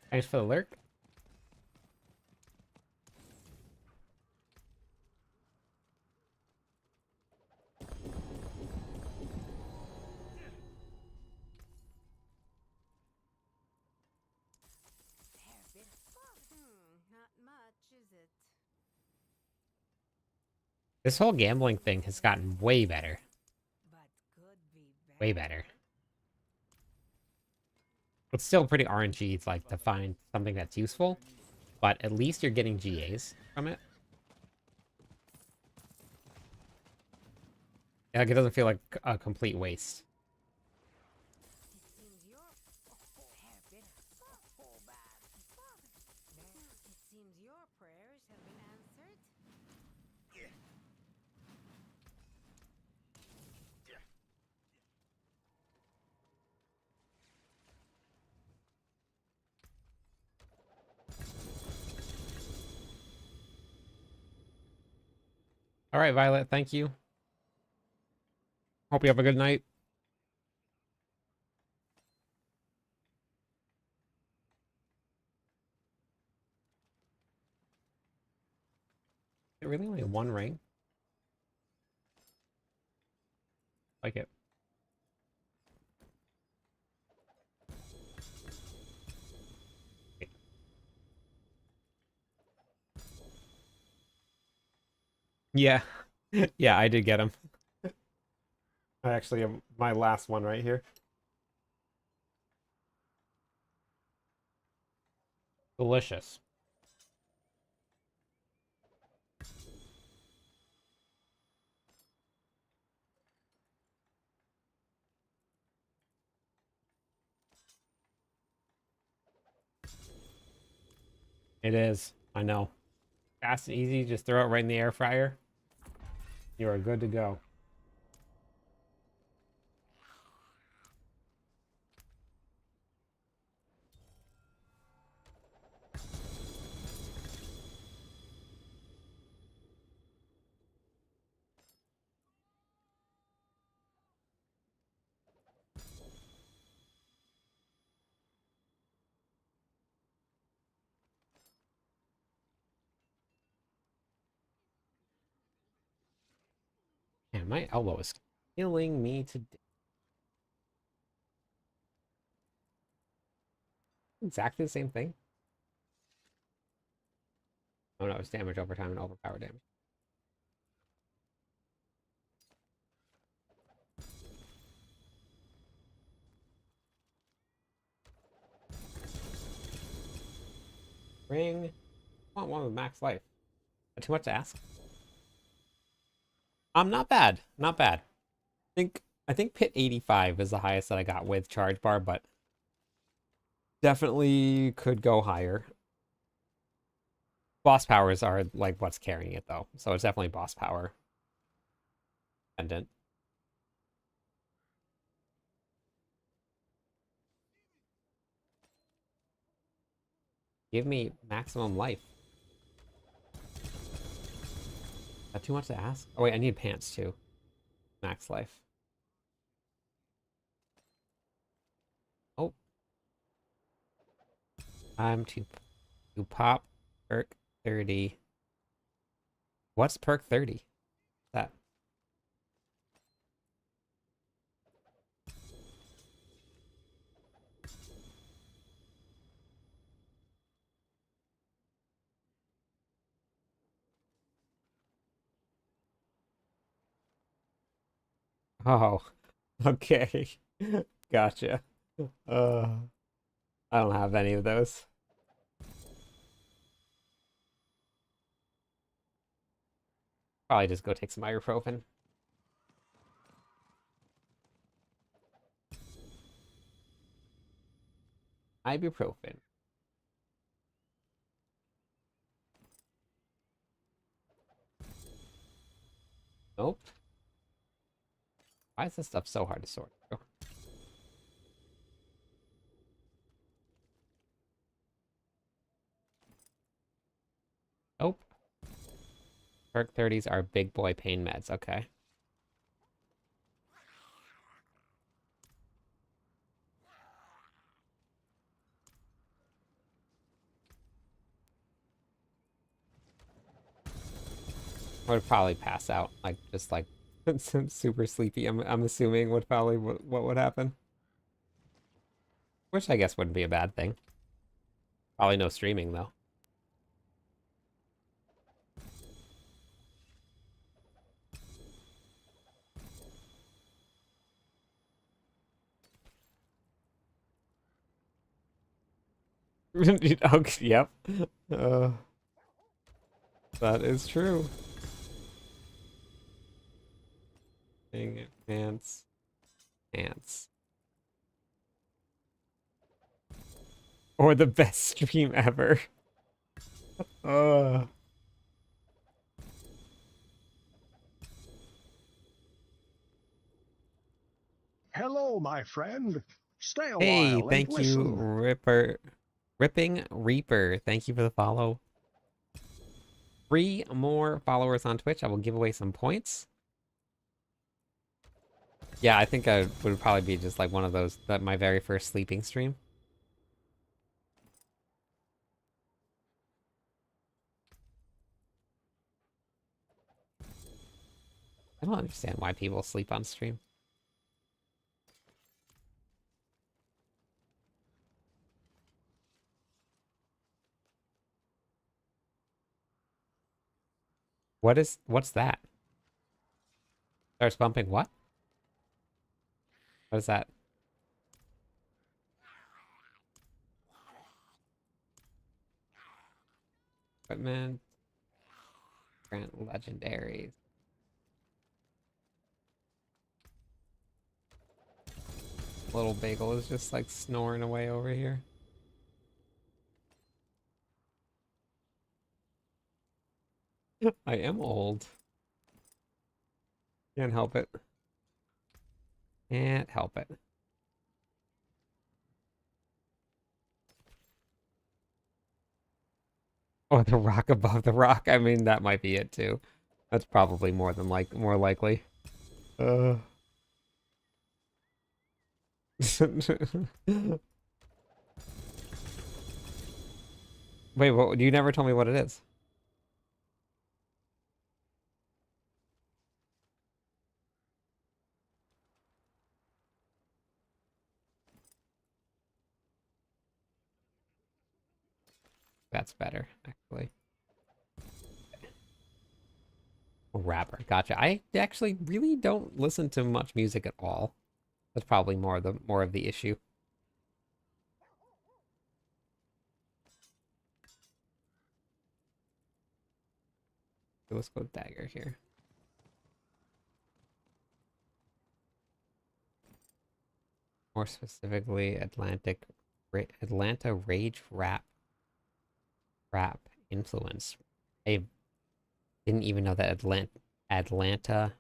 Thanks for the lurk. This whole gambling thing has gotten way better. Way better. It's still pretty RNG like to find something that's useful, but at least you're getting GAs from it. Like it doesn't feel like a complete waste. All right, Violet, thank you. Hope you have a good night. Is it really only one ring? Like it. Yeah. Yeah, I did get him. I actually have my last one right here. Delicious. It is. I know. Fast and easy. Just throw it right in the air fryer. You are good to go. Man, my elbow is killing me today. Exactly the same thing. Oh no, it's damage over time and overpower damage. Ring. I want one with max life. Too much to ask. Not bad. Not bad. I think pit 85 is the highest that I got with charge bar, but definitely could go higher. Boss powers are like what's carrying it though, so it's definitely boss power dependent. Give me maximum life. Is that too much to ask? Oh wait, I need pants too. Max life. Oh, time to pop perk 30. What's perk 30? That. Oh, okay. Gotcha. Uh, I don't have any of those. Probably just go take some ibuprofen. Ibuprofen. Nope. Why is this stuff so hard to sort through? Nope. Perk 30s are big boy pain meds. Okay. I would probably pass out, like just like super sleepy. I'm assuming would probably what would happen, which I guess wouldn't be a bad thing. Probably no streaming though. Okay, yep. Uh, that is true. Dang it, pants, pants. Or the best stream ever. Uh. Hello, my friend. Stay a Hey, while and thank you, listen. Ripping Reaper. Thank you for the follow. 3 more followers on Twitch. I will give away some points. Yeah, I think I would probably be just like one of those, that my very first sleeping stream. I don't understand why people sleep on stream. What's that? Starts bumping what? What is that? Equipment. Grant legendaries. Little bagel is just like snoring away over here. I am old. Can't help it. Can't help it. Oh, the rock above the rock. I mean, that might be it too. That's probably more likely. Uh. Wait, what? You never told me what it is. That's better, actually. Rapper, gotcha. I actually really don't listen to much music at all. That's probably more of the issue. let's go dagger here. More specifically, Atlanta Rage rap influence. I didn't even know that Atlanta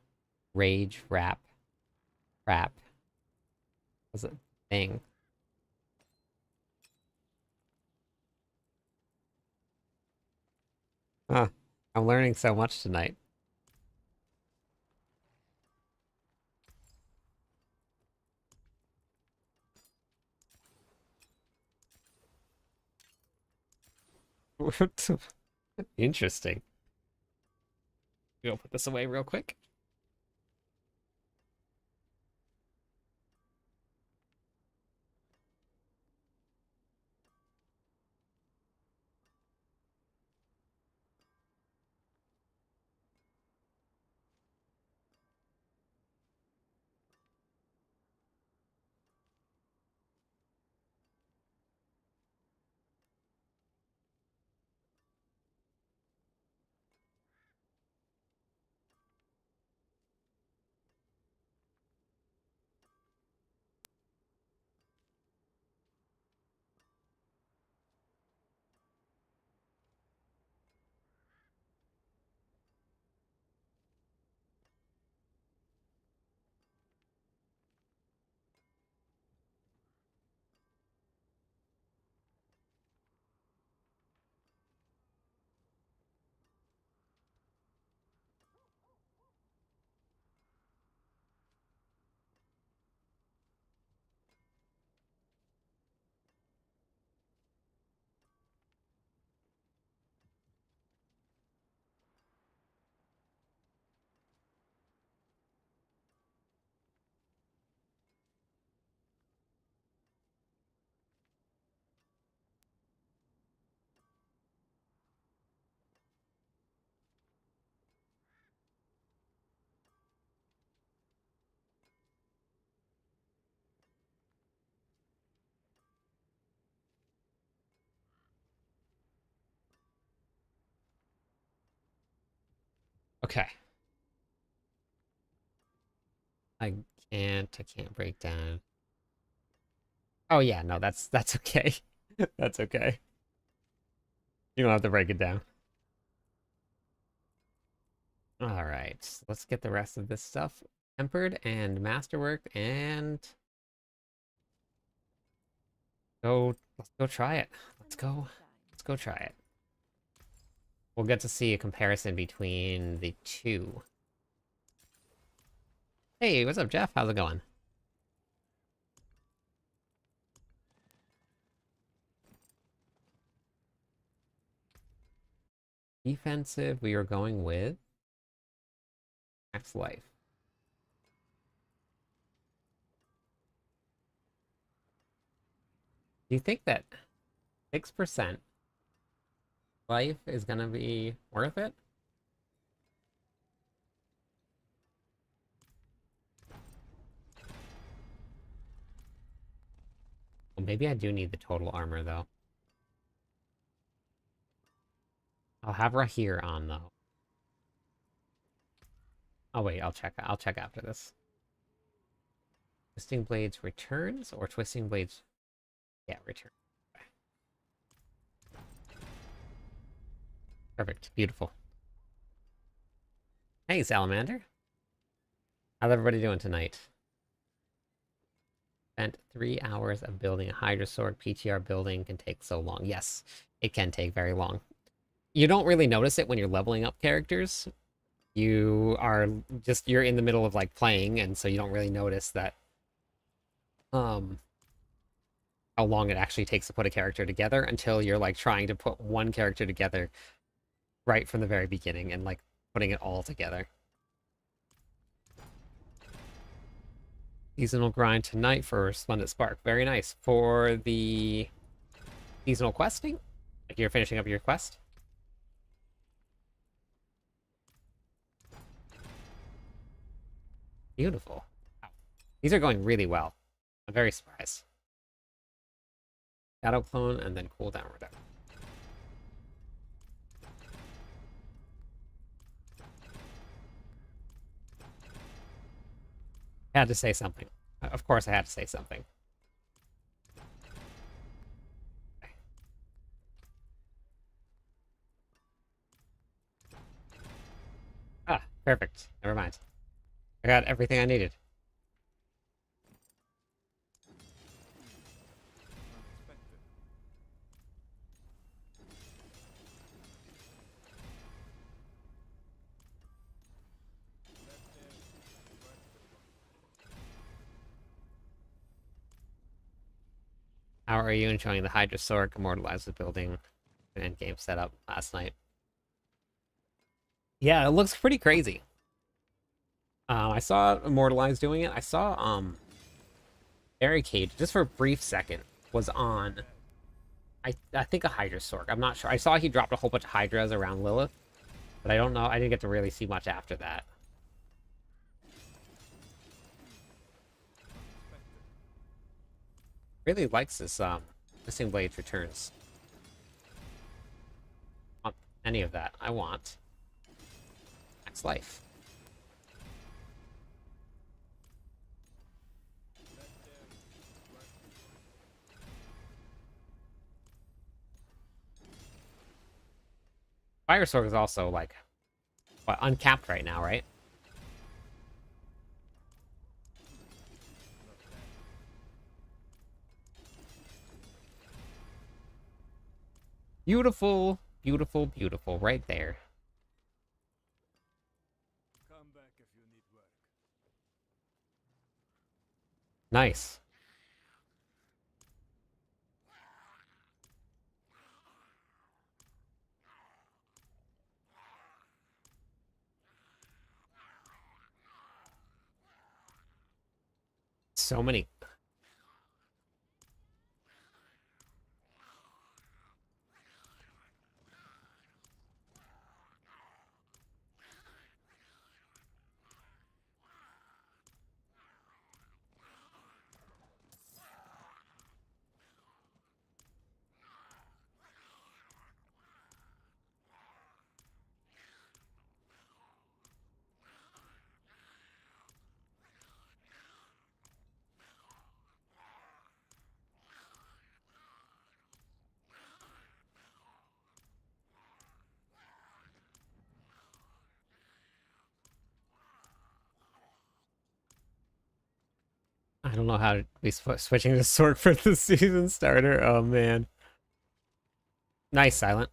Rage rap was a thing. Huh. I'm learning so much tonight. Interesting. We'll put this away real quick. Okay. I I can't break down. Oh yeah, no, that's okay. That's okay. You don't have to break it down. All right, let's get the rest of this stuff tempered and masterwork and let's go try it. Let's go try it. We'll get to see a comparison between the two. Hey, what's up, Jeff? How's it going? Defensive, we are going with max life. Do you think that 6% life is gonna be worth it? Well, maybe I do need the total armor though. I'll have Rahir on though. Oh wait, I'll check after this. Twisting Blades returns or Twisting Blades? Yeah, return. Perfect. Beautiful. Hey, Salamander. How's everybody doing tonight? Spent 3 hours of building a Hydra Sword. PTR building can take so long. Yes, it can take very long. You don't really notice it when you're leveling up characters. You're in the middle of like playing, and so you don't really notice that how long it actually takes to put a character together until you're like trying to put one character together right from the very beginning and like putting it all together. Seasonal grind tonight for Splendid Spark. Very nice. For the seasonal questing, like you're finishing up your quest. Beautiful. Wow. These are going really well. I'm very surprised. Shadow clone and then cooldown reduction. Had to say something. Of course I had to say something. Ah, perfect. Never mind. I got everything I needed. How are you enjoying the Hydrosauric Immortalized building an endgame setup last night? Yeah, it looks pretty crazy. I saw Immortalized doing it. I saw Barricade just for a brief second was on I think a Hydrosauric. I'm not sure. I saw he dropped a whole bunch of Hydras around Lilith, but I don't know. I didn't get to really see much after that. Really likes this Missing Blades Returns. Want any of that? I want Max Life. Fire Sword is also like what, uncapped right now, right? Beautiful, beautiful, beautiful, right there. Come back if you need work. Nice. So many. I don't know how to be switching to Sword for the season starter. Oh man. Nice, Silent.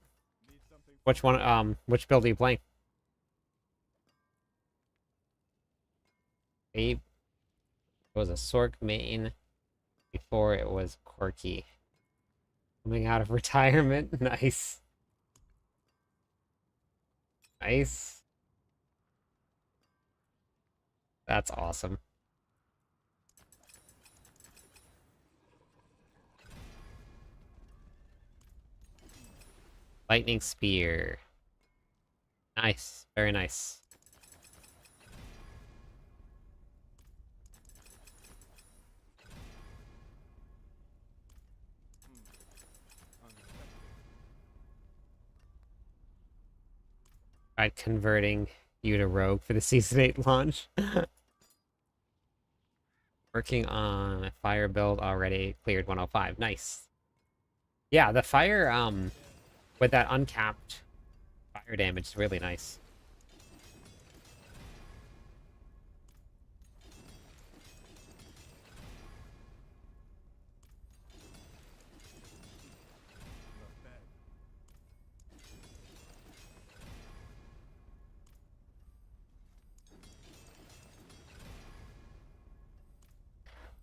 Need something. Which one, which build are you playing? It was a Sork main before it was Quirky. Coming out of retirement. Nice. Nice. That's awesome. Lightning Spear. Nice. Very nice. Unexpected. Tried converting you to Rogue for the Season 8 launch. Working on a fire build already. Cleared 105. Nice. Yeah, the fire, with that uncapped fire damage is really nice. Not bad.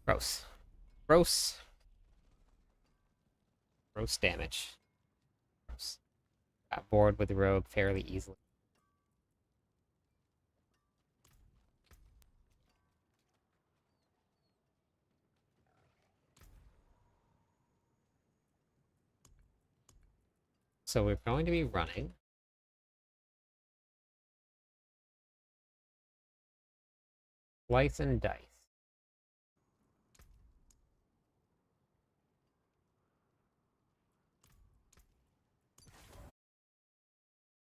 Gross. Gross. Gross damage. Gross. Got bored with the Rogue fairly easily. So we're going to be running Slice and Dice.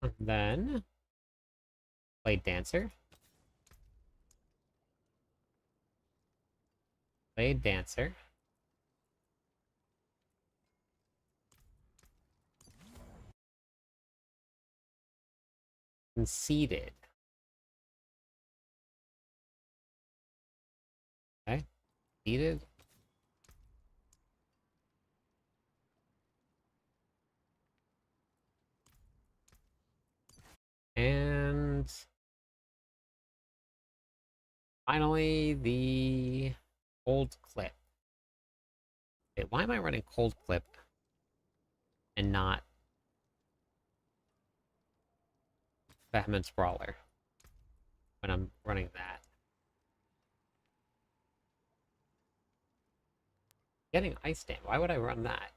And then Blade Dancer. Played dancer. Conceded. Okay. Conceded. And finally, the cold clip. Wait, why am I running cold clip and not Batman Sprawler when I'm running that? Getting ice dam. Why would I run that?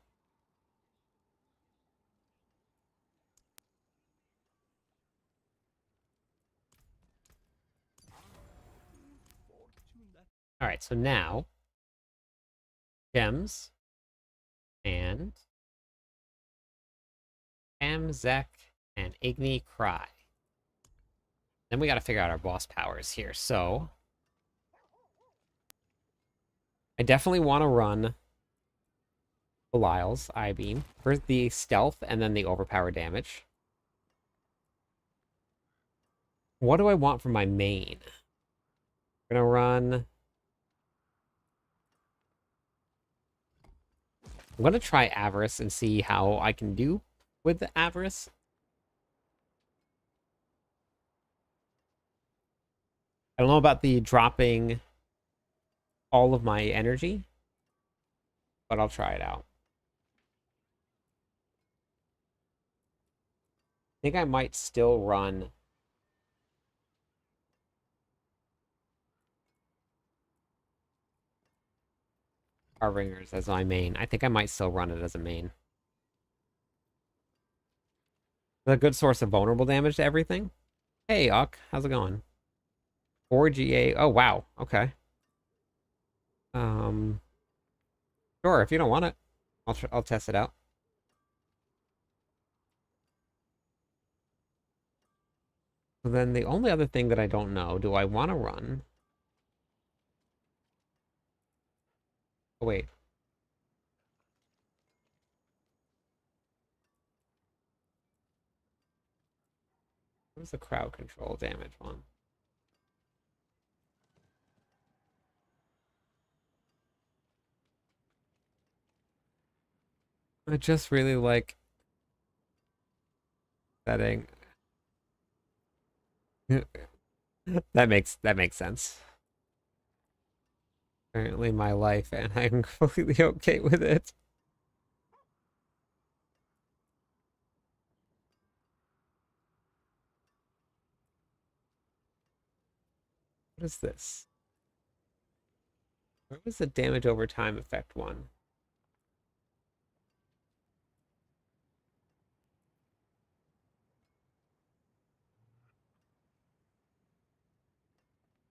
All right, so now gems and Amzek and Igni Cry. Then we got to figure out our boss powers here. So I definitely want to run Belial's Eye Beam for the stealth and then the overpower damage. What do I want for my main? I'm gonna run. I'm gonna try Avarice and see how I can do with the Avarice. I don't know about the dropping all of my energy, but I'll try it out. I think I might still run Harbingers as my main. I think I might still run it as a main. A good source of vulnerable damage to everything. Hey, Uck, how's it going? 4 GA. Oh, wow. Okay. Sure, if you don't want it, I'll test it out. So then the only other thing that I don't know, do I want to run? Oh, wait. What was the crowd control damage one? I just really like setting. that makes sense. Currently my life, and I'm completely okay with it. What is this? What was the damage over time effect one?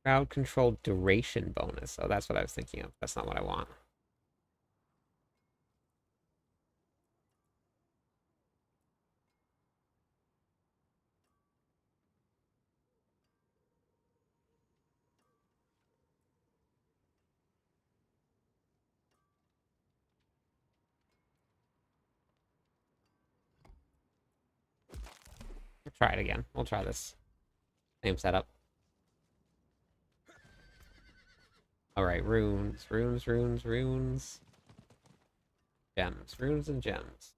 Crowd control duration bonus. Oh, that's what I was thinking of. That's not what I want. We'll try it again. We'll try this. Same setup. Alright, runes, runes, runes, runes. Gems, runes and gems.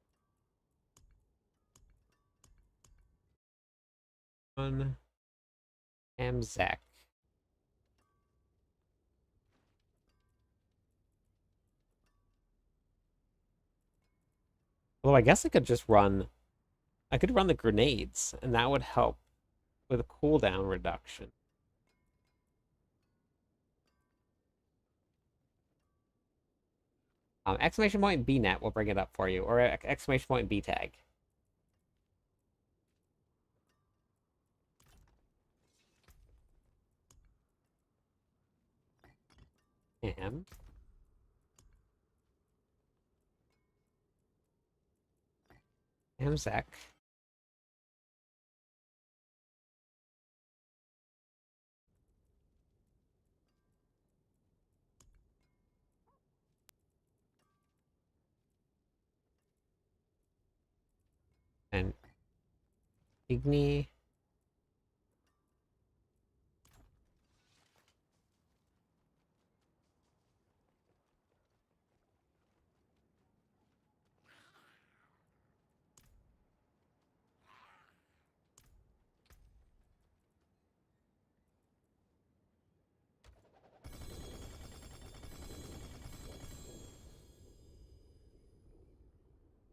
One. Amzek. Although I guess I could just run... I could run the grenades, and that would help with a cooldown reduction. Exclamation point BNet will bring it up for you, or exclamation point B tag. Am. Amzek. And Igni.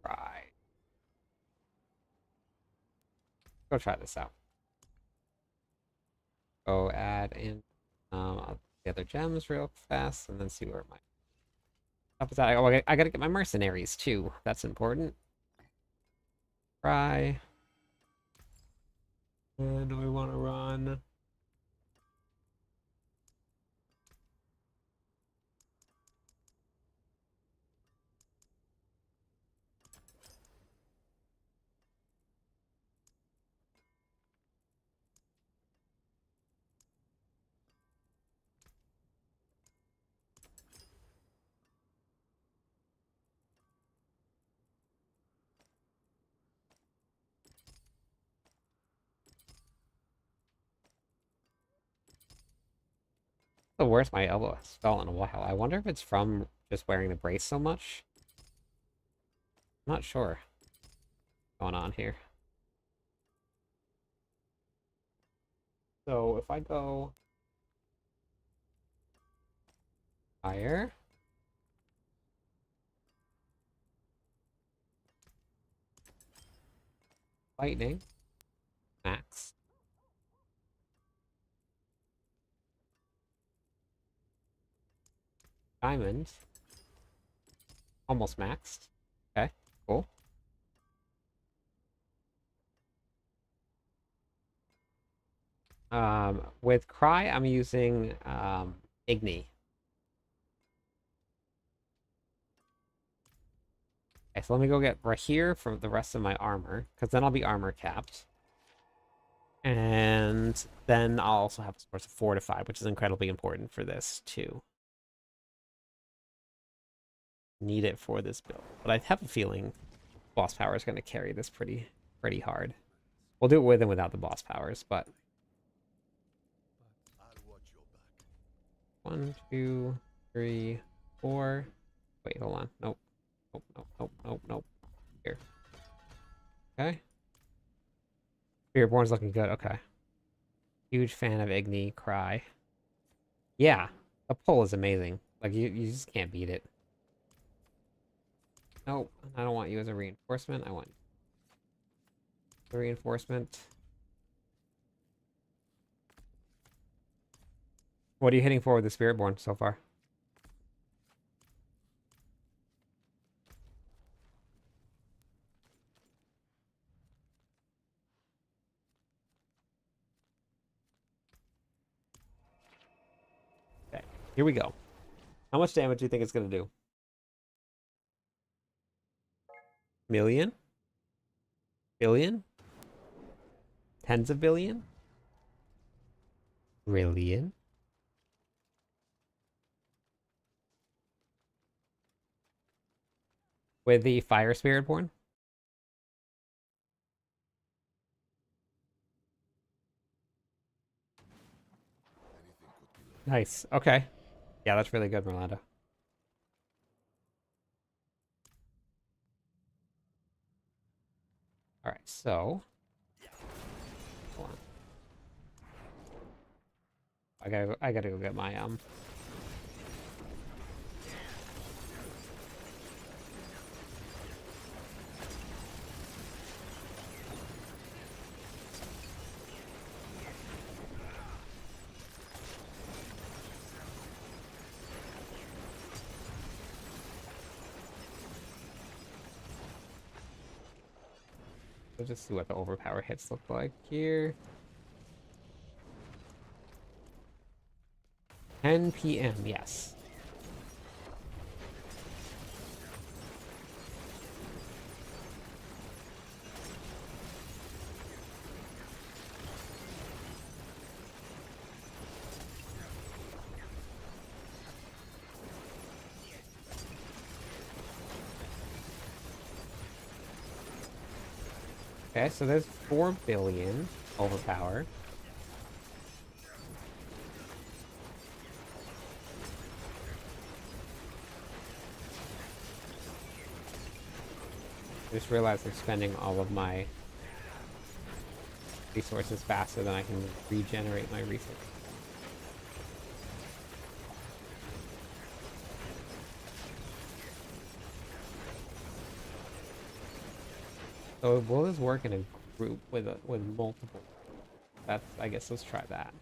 Right. Go try this out. Go add in the other gems real fast and then see where my stuff is at. Oh, I gotta get my mercenaries too. That's important. Try. And do we want to run? The worst my elbow has felt in a while. I wonder if it's from just wearing the brace so much. I'm not sure what's going on here. So if I go fire, lightning, max, diamond, almost maxed. Okay, cool. With Cry, I'm using Igni. Okay, so let me go get right here for the rest of my armor, because then I'll be armor capped. And then I'll also have a source of Fortify, which is incredibly important for this, too. Need it for this build. But I have a feeling boss power is going to carry this pretty hard. We'll do it with and without the boss powers, but... I'll watch your back. 1, 2, 3, 4. Wait, hold on. Nope. Nope, nope, nope, nope, nope. Here. Okay. Spiritborn's looking good. Okay. Huge fan of Igni Cry. Yeah. The pull is amazing. Like, you just can't beat it. Nope. I don't want you as a reinforcement. I want a reinforcement. What are you hitting for with the Spiritborn so far? Okay, here we go. How much damage do you think it's going to do? Million? Billion? Tens of billion? Trillion? With the Fire Spiritborn? Nice. Okay. Yeah, that's really good, Merlando. All right, so hold on. I gotta go get my We'll just see what the overpower hits look like here. 10 p.m. Yes. Okay, so there's 4 billion overpower. I just realized I'm spending all of my resources faster than I can regenerate my resources. So will this work in a group with multiple? That's, I guess, let's try that.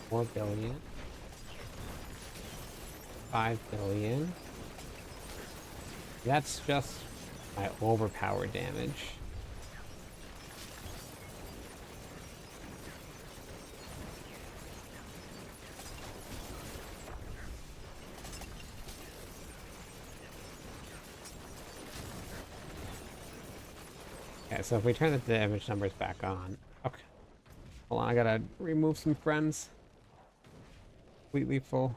$4 billion. 5 billion. That's just my overpower damage. Okay, so if we turn the damage numbers back on. Okay. Hold on, I gotta remove some friends. Completely full.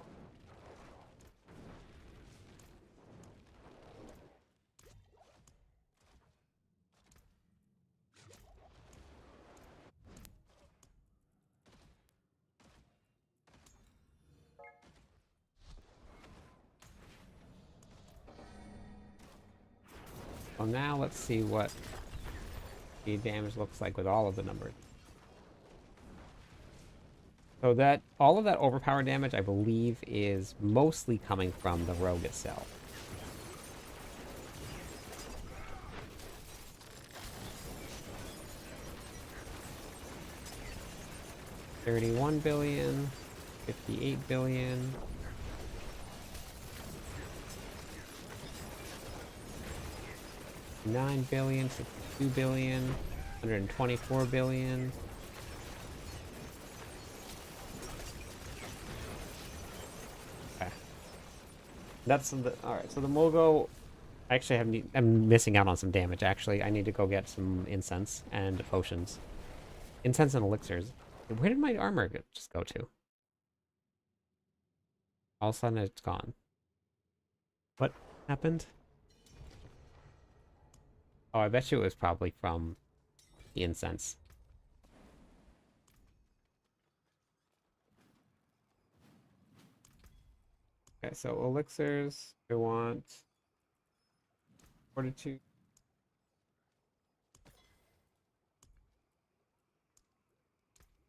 Well, now let's see what the damage looks like with all of the numbers. So that all of that overpower damage, I believe, is mostly coming from the rogue itself. $31 billion, 58 billion. $9 billion, 62 billion, 124 billion. Okay. That's the alright, so the Mogo actually I'm missing out on some damage actually. I need to go get some incense and potions. Incense and elixirs. Where did my armor just go to? All of a sudden it's gone. What happened? Oh, I bet you it was probably from the incense. Okay, so elixirs, I want fortitude.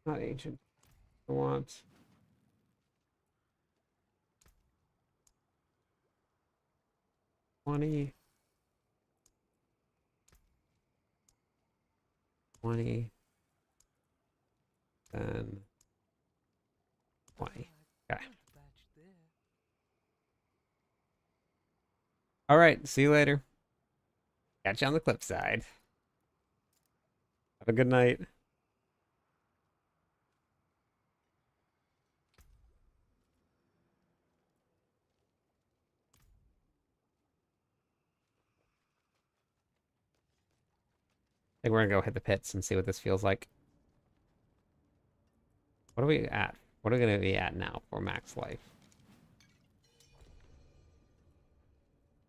Not ancient. I want 20. 20. Then 20. Okay. Alright, see you later. Catch you on the clip side. Have a good night. I think we're gonna go hit the pits and see what this feels like. What are we at? What are we gonna be at now for max life?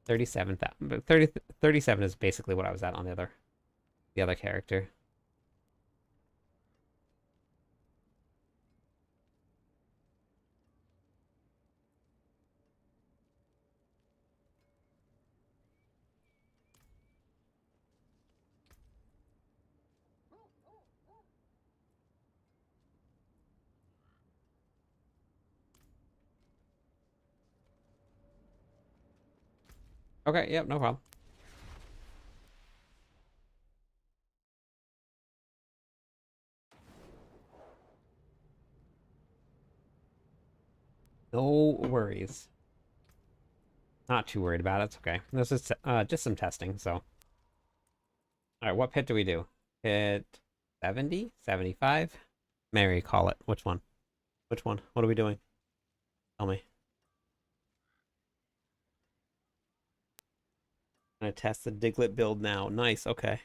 37,000. 37 is basically what I was at on the other character. Okay, yep, no problem. No worries. Not too worried about it. It's okay. This is just some testing, so. All right, what pit do we do? Pit 70? 75? Mary, call it. Which one? Which one? What are we doing? Tell me. Gonna test the Diglett build now. Nice, okay.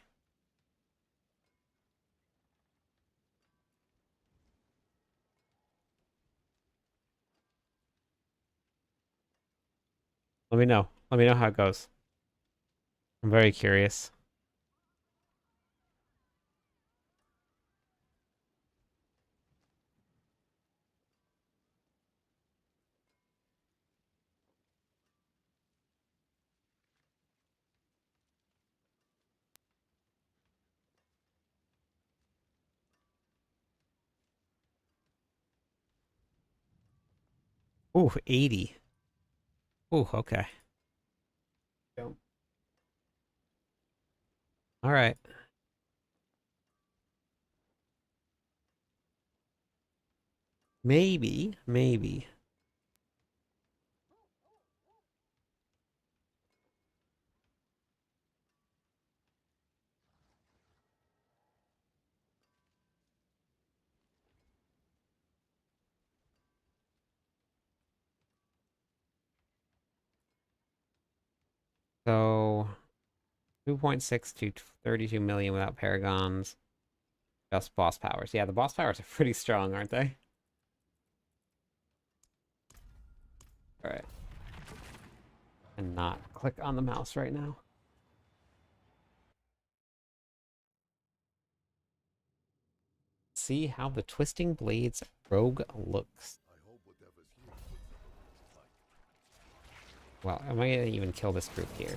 Let me know. Let me know how it goes. I'm very curious. Ooh, 80. Ooh, okay. All right. Maybe, maybe. So 2.6 to 32 million without paragons. Just boss powers. Yeah, the boss powers are pretty strong, aren't they? All right. And not click on the mouse right now. See how the Twisting Blades rogue looks. I hope whatever's here puts like. Well, am I gonna even kill this group here?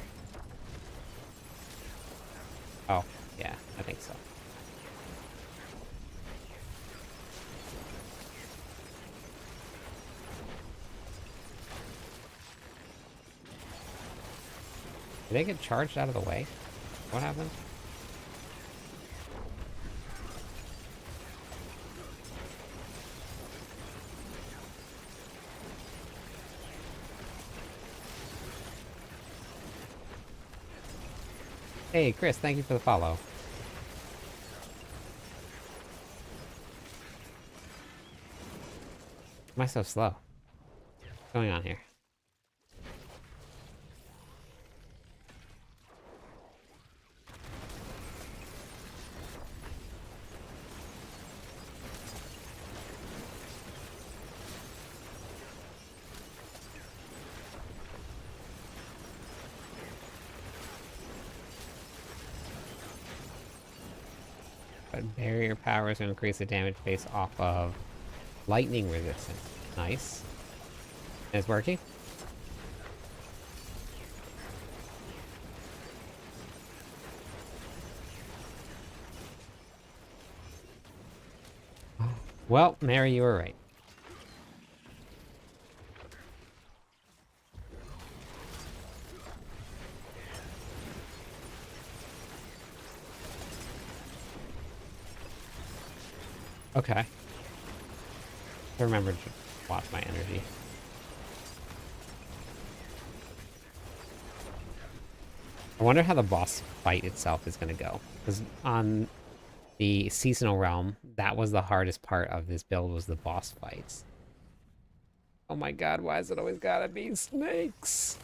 Oh, yeah, I think so. Did they get charged out of the way? What happened? Hey, Chris, thank you for the follow. Why am I so slow? What's going on here? But barrier powers will increase the damage based off of lightning resistance. Nice. It's working. Well, Mary, you were right. Okay. Remember to watch my energy. I wonder how the boss fight itself is going to go. Because on the seasonal realm, that was the hardest part of this build, was the boss fights. Oh my god, why is it always gotta be snakes?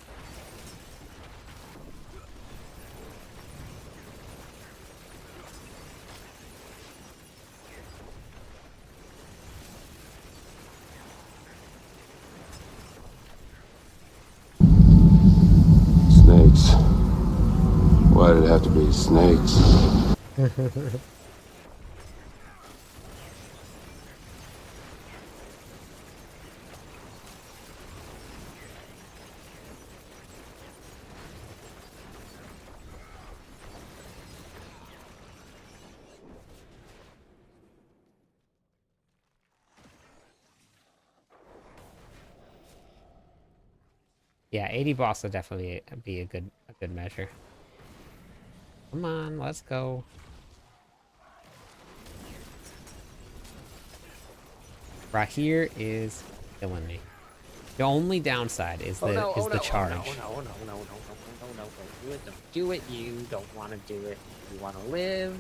Snakes. Why did it have to be snakes? Yeah, 80 boss would definitely be a good measure. Come on, let's go. Right here is killing me. The only downside is the charge. No, don't do it. Don't do it. You don't want to do it. You want to live.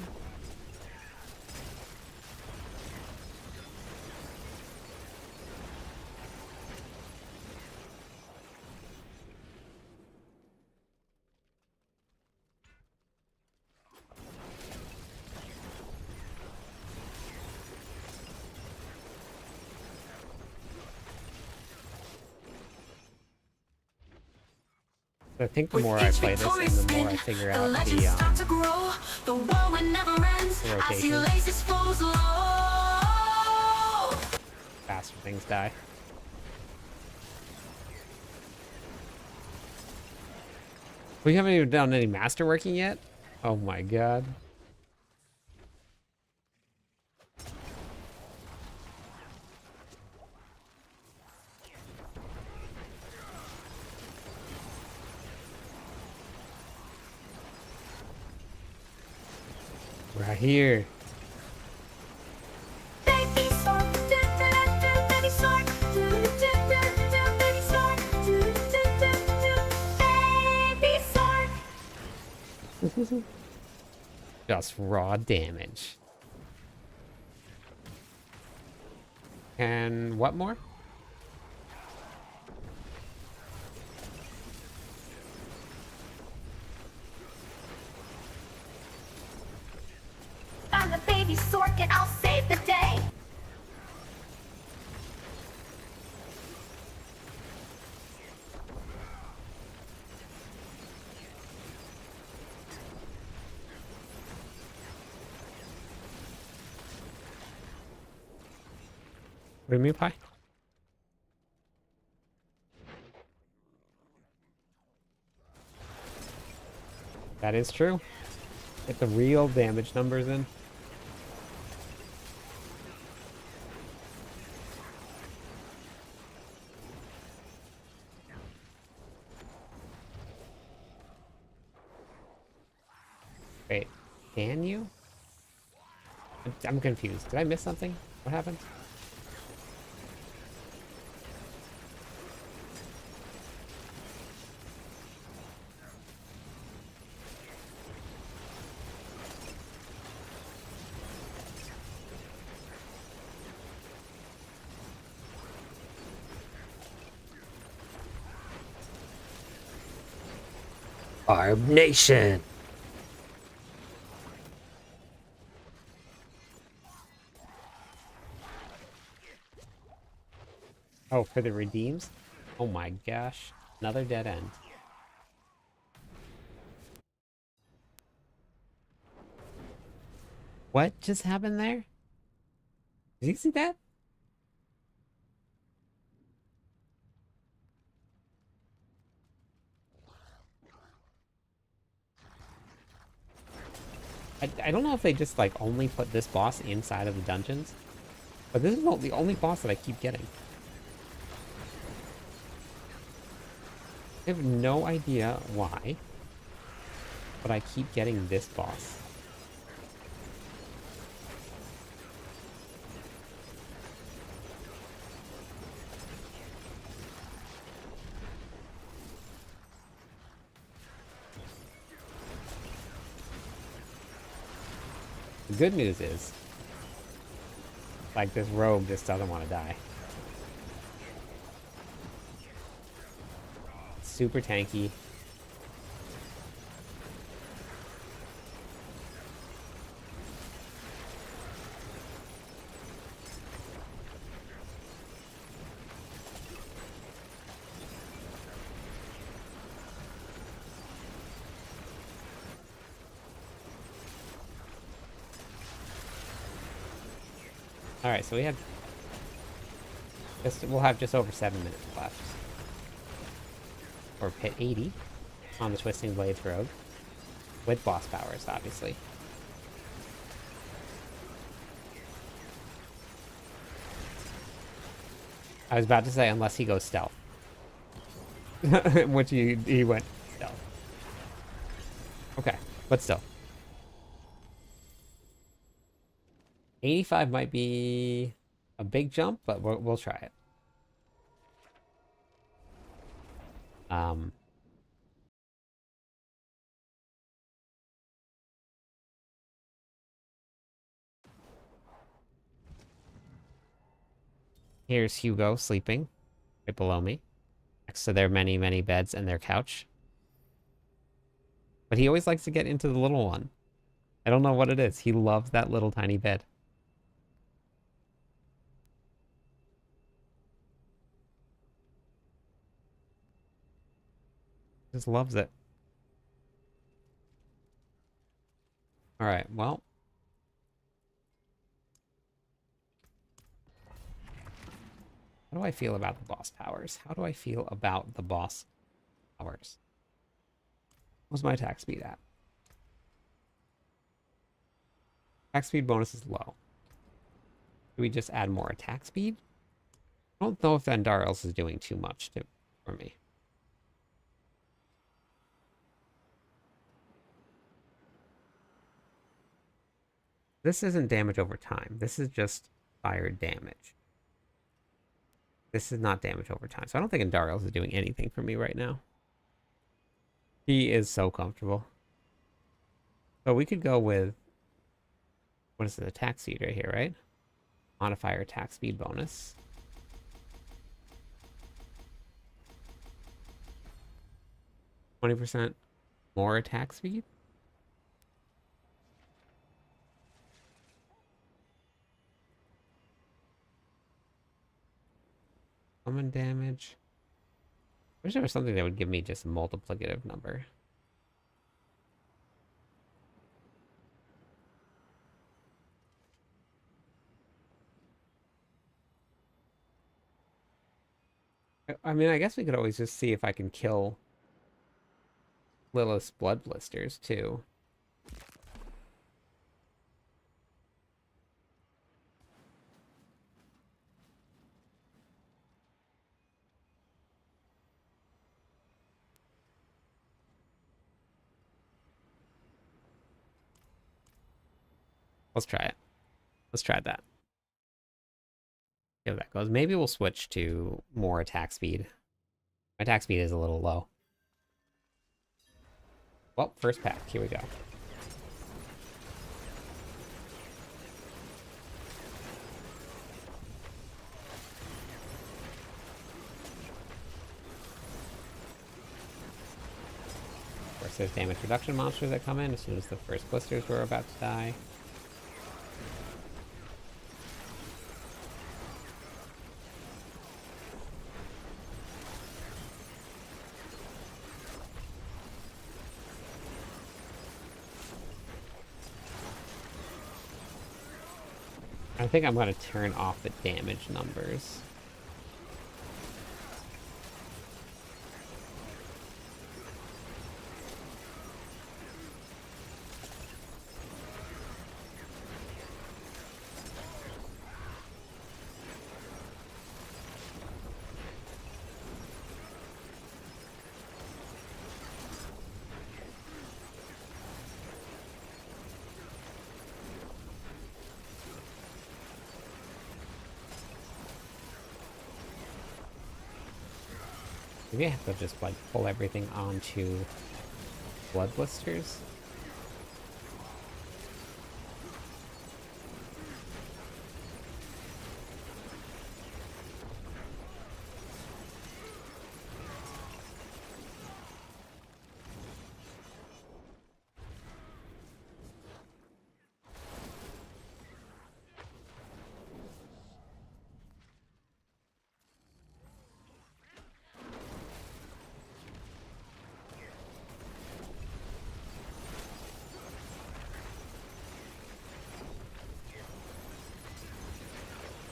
I think the more I play this and the more I figure out the rotation, faster things die. We haven't even done any masterworking yet? Oh my god. Right here. Just raw damage. And what more? I'm the baby Sork and I'll save the day. What do you mean, Pie? That is true. Get the real damage numbers in. Wait, can you? I'm confused. Did I miss something? What happened? Barb Nation. Oh, for the redeems? Oh my gosh. Another dead end. What just happened there? Did you see that? I don't know if they just like only put this boss inside of the dungeons, but this is the only boss that I keep getting. I have no idea why, but I keep getting this boss. The good news is, like, this rogue just doesn't want to die. It's super tanky. Alright, so we'll have just over 7 minutes left. Or pit 80 on the Twisting Blades Rogue. With boss powers, obviously. I was about to say, unless he goes stealth. Which he went stealth. Okay, but still. 85 might be a big jump, but we'll try it. Here's Hugo sleeping right below me, next to their many, many beds and their couch. But he always likes to get into the little one. I don't know what it is. He loves that little tiny bed. Just loves it. Alright, well. How do I feel about the boss powers? How do I feel about the boss powers? What's my attack speed at? Attack speed bonus is low. Do we just add more attack speed? I don't know if Andarils is doing too much for me. This isn't damage over time. This is just fire damage. This is not damage over time. So I don't think Andarils is doing anything for me right now. He is so comfortable. So we could go with... What is the attack speed right here, right? Modifier attack speed bonus. %, more attack speed? Summon damage. I wish there was something that would give me just a multiplicative number. I mean, I guess we could always just see if I can kill Lilith's blood blisters too. Let's try it. Let's try that. See how that goes. Maybe we'll switch to more attack speed. My attack speed is a little low. Well, first pack. Here we go. Of course, there's damage reduction monsters that come in as soon as the first blisters were about to die. I think I'm going to turn off the damage numbers. Maybe I have to just like pull everything onto blood blisters.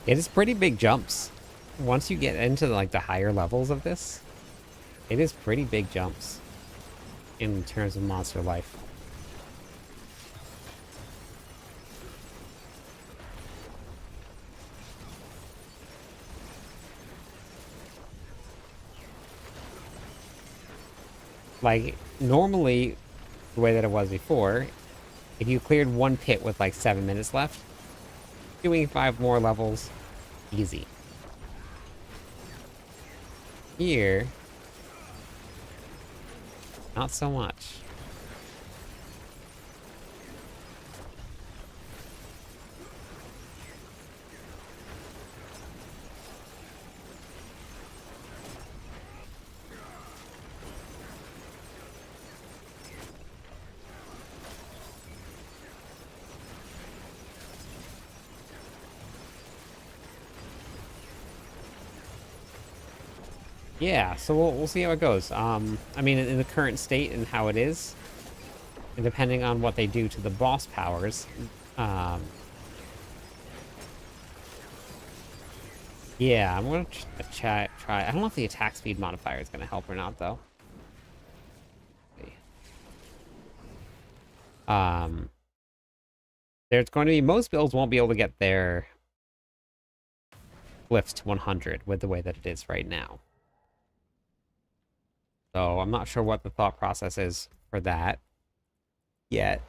It is pretty big jumps. Once you get into like the higher levels of this, it is pretty big jumps in terms of monster life. Like, normally, the way that it was before, if you cleared one pit with like 7 minutes left, doing 5 more levels, easy. Here, not so much. Yeah, so we'll see how it goes. I mean, in the current state and how it is, and depending on what they do to the boss powers, um, yeah, I'm gonna try. I don't know if the attack speed modifier is gonna help or not, though. Um, there's going to be most builds won't be able to get their glyphs to 100 with the way that it is right now. So I'm not sure what the thought process is for that yet.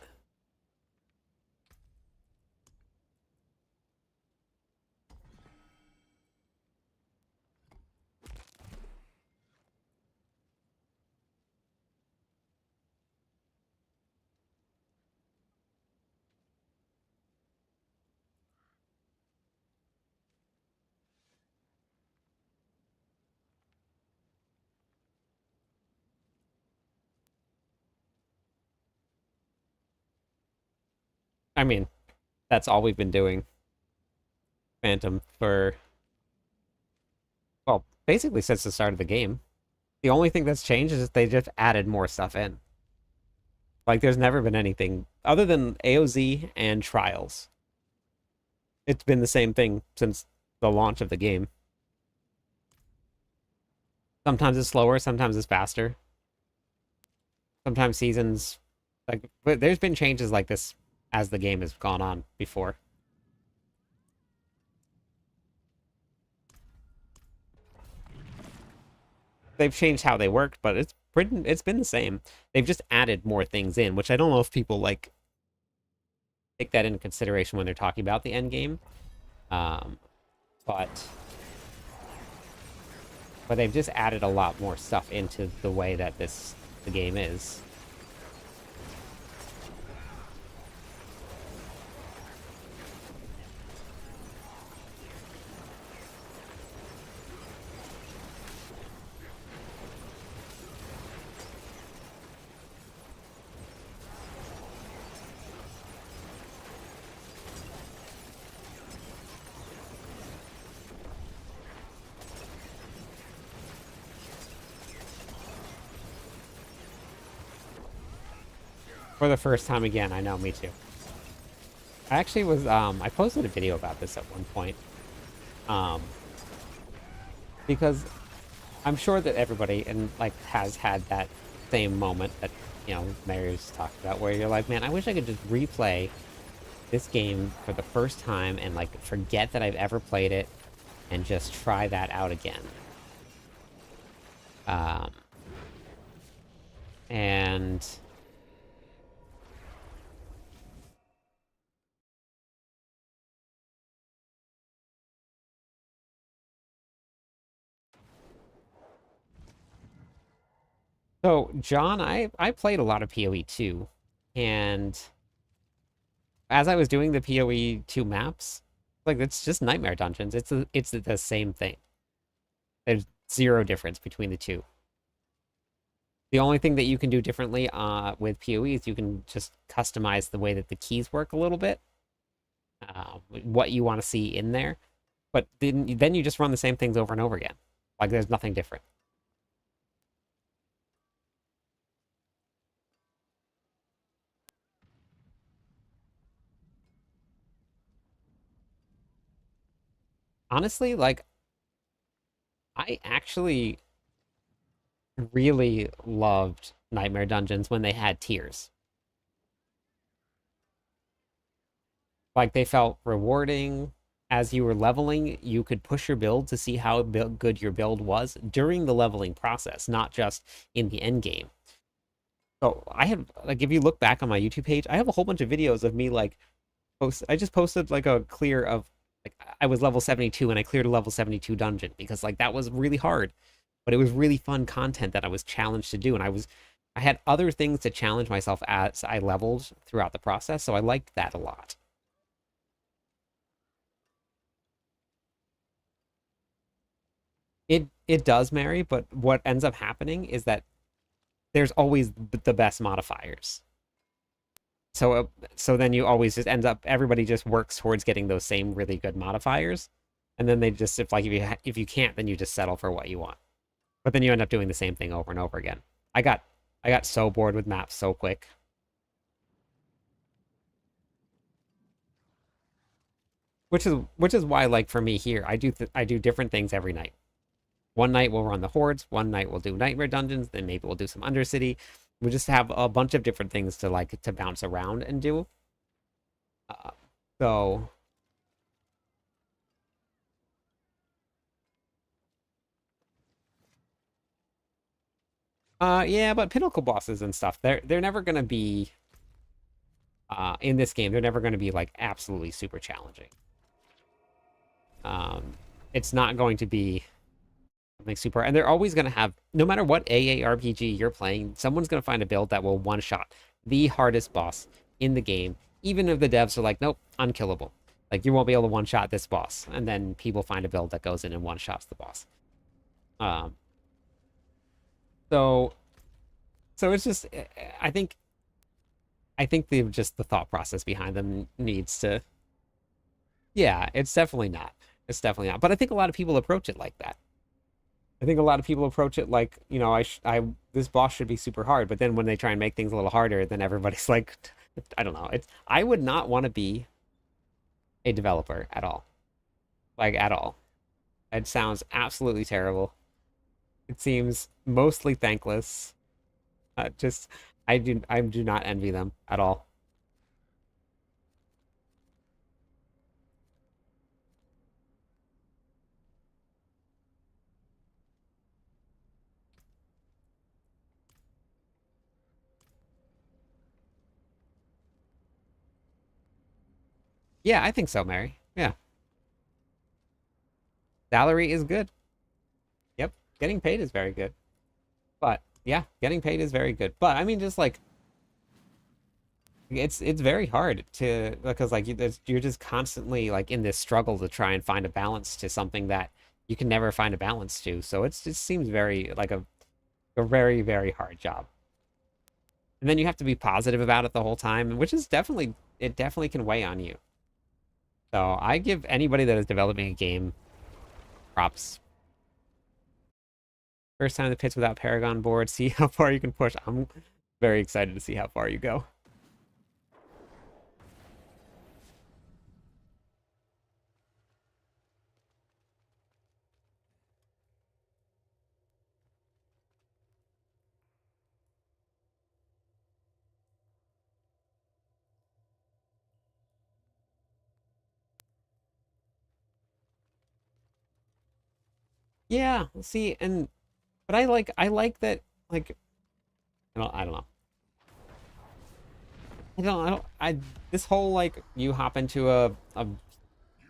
I mean, that's all we've been doing, Phantom, for, well, basically since the start of the game. The only thing that's changed is they just added more stuff in. Like, there's never been anything other than AOZ and Trials. It's been the same thing since the launch of the game. Sometimes it's slower, sometimes it's faster. Sometimes seasons, like, but there's been changes like this as the game has gone on before. They've changed how they worked, but it's been the same. They've just added more things in, which I don't know if people like take that into consideration when they're talking about the end game. But they've just added a lot more stuff into the way that the game is. For the first time again, I know, me too. I actually was, I posted a video about this at one point. Because I'm sure that everybody like has had that same moment that, you know, Mary's talked about, where you're like, man, I wish I could just replay this game for the first time and like forget that I've ever played it and just try that out again. And so, John, I played a lot of PoE 2, and as I was doing the PoE 2 maps, like, it's just nightmare dungeons. It's the same thing. There's zero difference between the two. The only thing that you can do differently with PoE is you can just customize the way that the keys work a little bit, what you want to see in there, but then you just run the same things over and over again. Like, there's nothing different. Honestly, like, I actually really loved Nightmare Dungeons when they had tiers. Like, they felt rewarding. As you were leveling, you could push your build to see how good your build was during the leveling process, not just in the end game. So I have, like, if you look back on my YouTube page, I have a whole bunch of videos of me, like, I just posted like a clear of, like, I was level 72 and I cleared a level 72 dungeon because, like, that was really hard, but it was really fun content that I was challenged to do, and I had other things to challenge myself as I leveled throughout the process, so I liked that a lot. It does, Mary, but what ends up happening is that there's always the best modifiers. So then you always just end up, everybody just works towards getting those same really good modifiers, and then they just, if you can't, then you just settle for what you want. But then you end up doing the same thing over and over again. I got so bored with maps so quick. Which is why, like, for me here, I do different things every night. One night we'll run the hordes, one night we'll do nightmare dungeons, then maybe we'll do some undercity. We just have a bunch of different things to bounce around and do. So yeah, but pinnacle bosses and stuff, they're never gonna be in this game, they're never gonna be like absolutely super challenging. It's not going to be something super, and they're always gonna have, no matter what AARPG you're playing, someone's gonna find a build that will one-shot the hardest boss in the game, even if the devs are like, nope, unkillable. Like, you won't be able to one-shot this boss, and then people find a build that goes in and one-shots the boss. So it's just, I think the thought process behind them needs to, yeah, it's definitely not. It's definitely not. But I think a lot of people approach it like that. I think a lot of people approach it like, you know, this boss should be super hard, but then when they try and make things a little harder, then everybody's like, I don't know. I would not want to be a developer at all. Like, at all. It sounds absolutely terrible. It seems mostly thankless. I do not envy them at all. Yeah, I think so, Mary. Yeah. Salary is good. Yep. Getting paid is very good. But yeah, getting paid is very good. But I mean, just like, it's very hard to, because like you're just constantly like in this struggle to try and find a balance to something that you can never find a balance to. So it seems very like a very, very hard job. And then you have to be positive about it the whole time, which is definitely, it definitely can weigh on you. So I give anybody that is developing a game props. First time in the pits without Paragon board. See how far you can push. I'm very excited to see how far you go. Yeah, see, but I like that, like, I don't know. This whole, like, you hop into a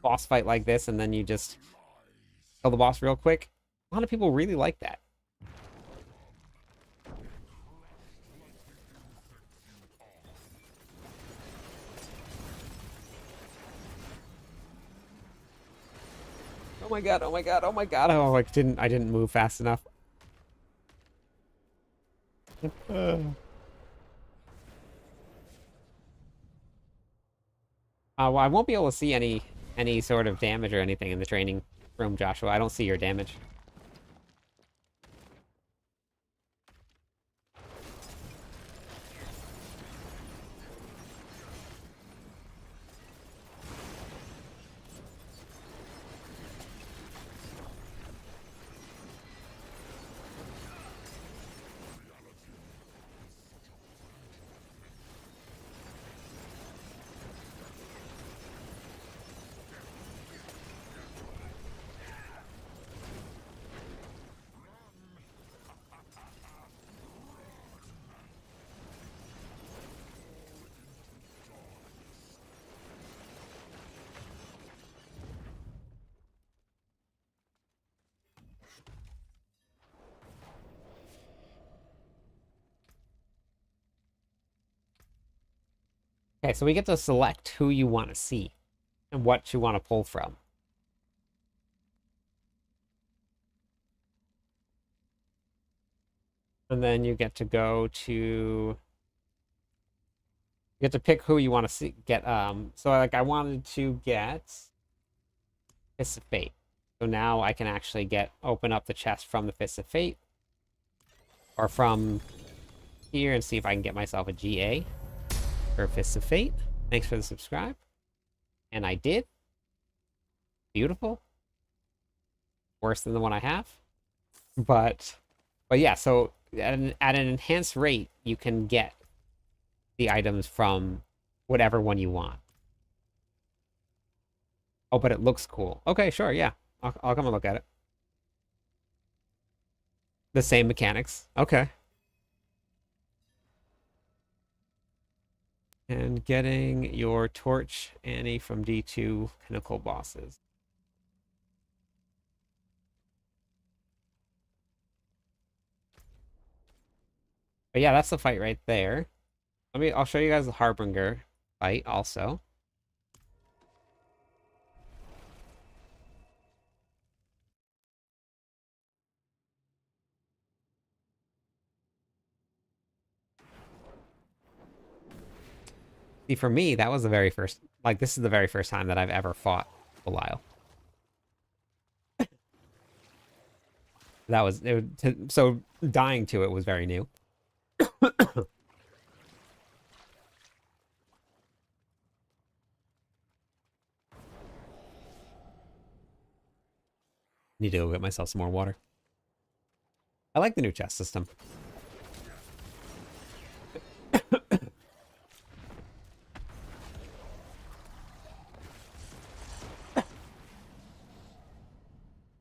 boss fight like this and then you just kill the boss real quick. A lot of people really like that. Oh my god, oh my god, oh my god. Oh, I didn't move fast enough. Well, I won't be able to see any sort of damage or anything in the training room, Joshua. I don't see your damage. Okay, so we get to select who you want to see and what you want to pull from. And then you get to go to, you get to pick who you want to see, so like I wanted to get Fist of Fate. So now I can actually open up the chest from the Fist of Fate or from here and see if I can get myself a GA for Fists of Fate. Thanks for the subscribe. And I did. Beautiful. Worse than the one I have. But yeah, so at an enhanced rate, you can get the items from whatever one you want. Oh, but it looks cool. Okay, sure, yeah. I'll come and look at it. The same mechanics. Okay. And getting your Torch Annie from D2 Pinnacle bosses. But yeah, that's the fight right there. I'll show you guys the Harbinger fight also. See, for me, that was the very first, like, this is the very first time that I've ever fought Belial. That was, so dying to it was very new. Need to go get myself some more water. I like the new chest system.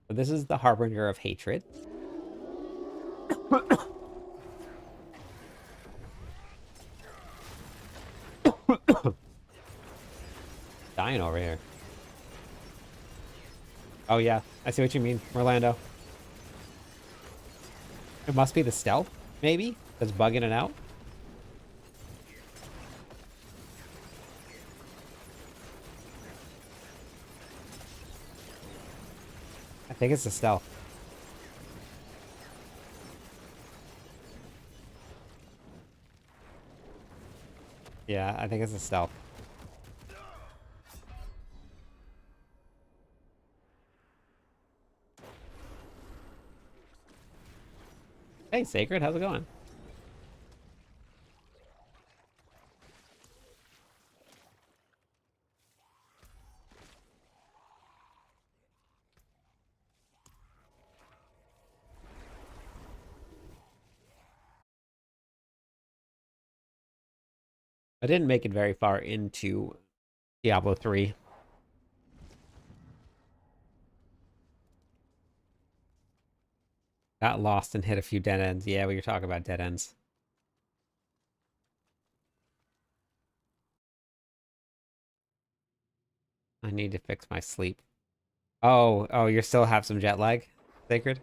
So this is the Harbinger of Hatred. Dying over here. Oh yeah, I see what you mean, Orlando. It must be the stealth, maybe, that's bugging it out. I think it's the stealth. Yeah, I think it's the stealth. Hey, Sacred, how's it going? I didn't make it very far into Diablo 3. Got lost and hit a few dead ends. Yeah, we were talking about dead ends. I need to fix my sleep. Oh, you still have some jet lag, Sacred?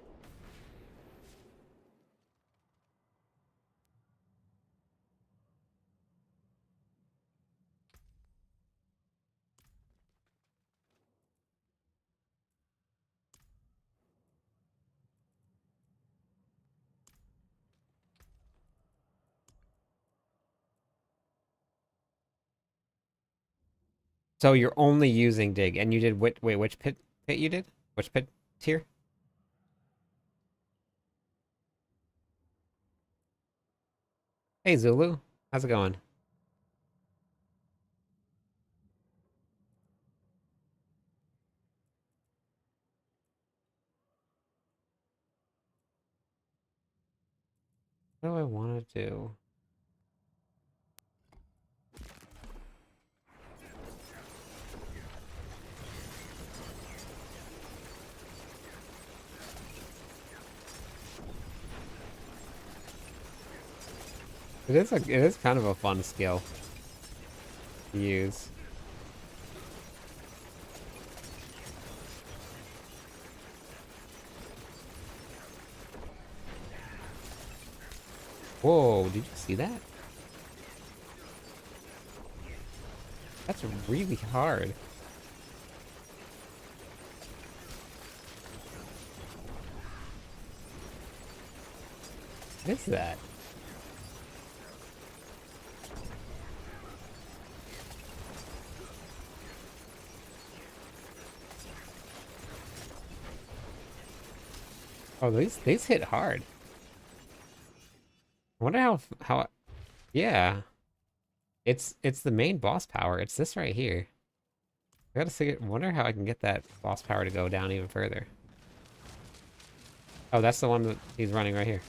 So you're only using dig, and you did wait, which pit you did? Which pit tier? Hey Zulu, how's it going? What do I want to do? It is kind of a fun skill to use. Whoa, did you see that? That's really hard. What is that? Oh, these hit hard. I wonder how yeah. It's the main boss power. It's this right here. I gotta see. Wonder how I can get that boss power to go down even further. Oh, that's the one that he's running right here.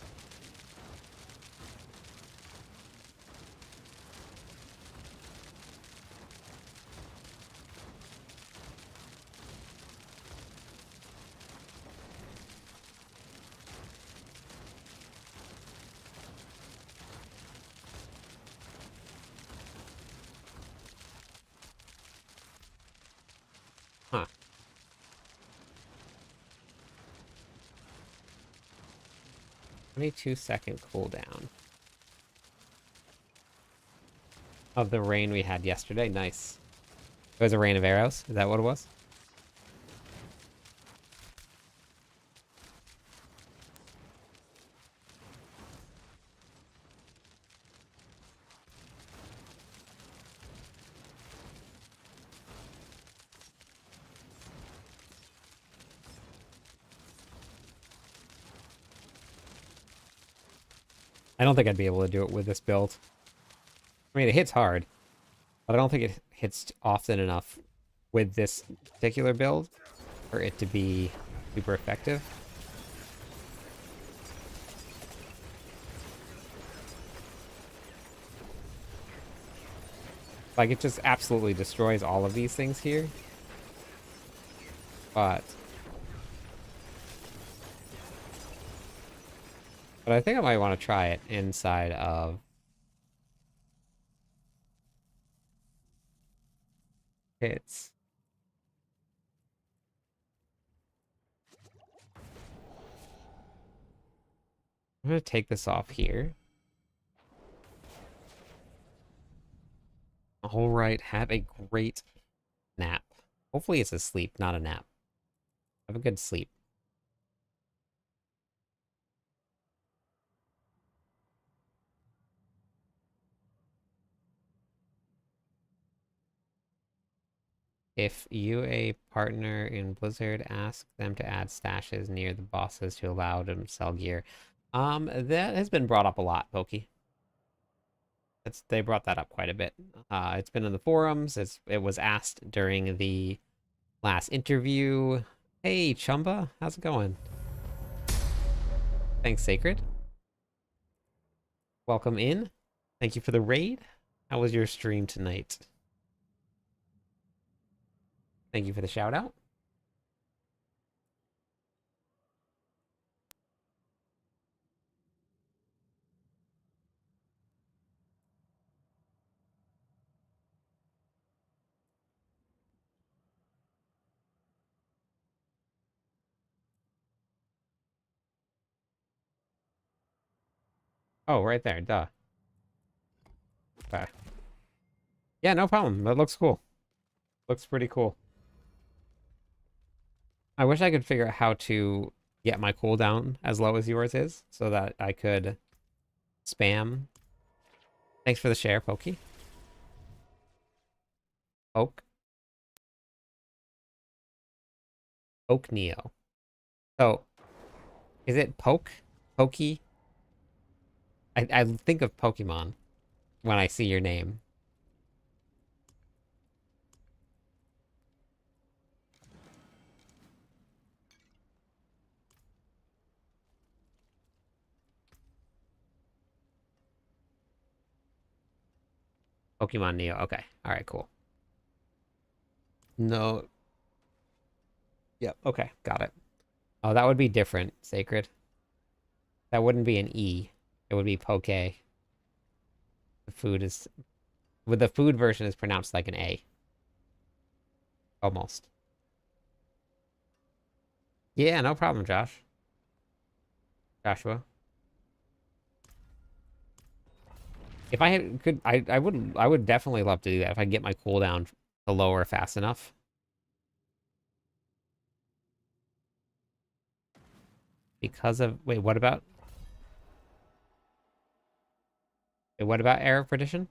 Huh. 22-second cooldown of the rain we had yesterday. Nice. It was a rain of arrows. Is that what it was? I don't think I'd be able to do it with this build. I mean, it hits hard, but I don't think it hits often enough with this particular build for it to be super effective. Like, it just absolutely destroys all of these things here. But I think I might want to try it inside of hits. I'm going to take this off here. All right, have a great nap. Hopefully it's a sleep, not a nap. Have a good sleep. If you, a partner in Blizzard, ask them to add stashes near the bosses to allow them to sell gear. That has been brought up a lot, Pokey. They brought that up quite a bit. It's been in the forums. It was asked during the last interview. Hey, Chumba, how's it going? Thanks, Sacred. Welcome in. Thank you for the raid. How was your stream tonight? Thank you for the shout out. Oh, right there, duh. Okay. Yeah, no problem. That looks cool. Looks pretty cool. I wish I could figure out how to get my cooldown as low as yours is so that I could spam. Thanks for the share, Pokey. Oak. Oak Neo. So, is it Poke? Pokey? I think of Pokemon when I see your name. Pokemon Neo. Okay. All right, cool. No. Yep. Okay. Got it. Oh, that would be different, Sacred. That wouldn't be an E. It would be Poke. The food is... With the food version is pronounced like an A. Almost. Yeah, no problem, Josh. Joshua. If I could, I would definitely love to do that if I get my cooldown to lower fast enough. Because of wait, what about? Wait, what about error prediction?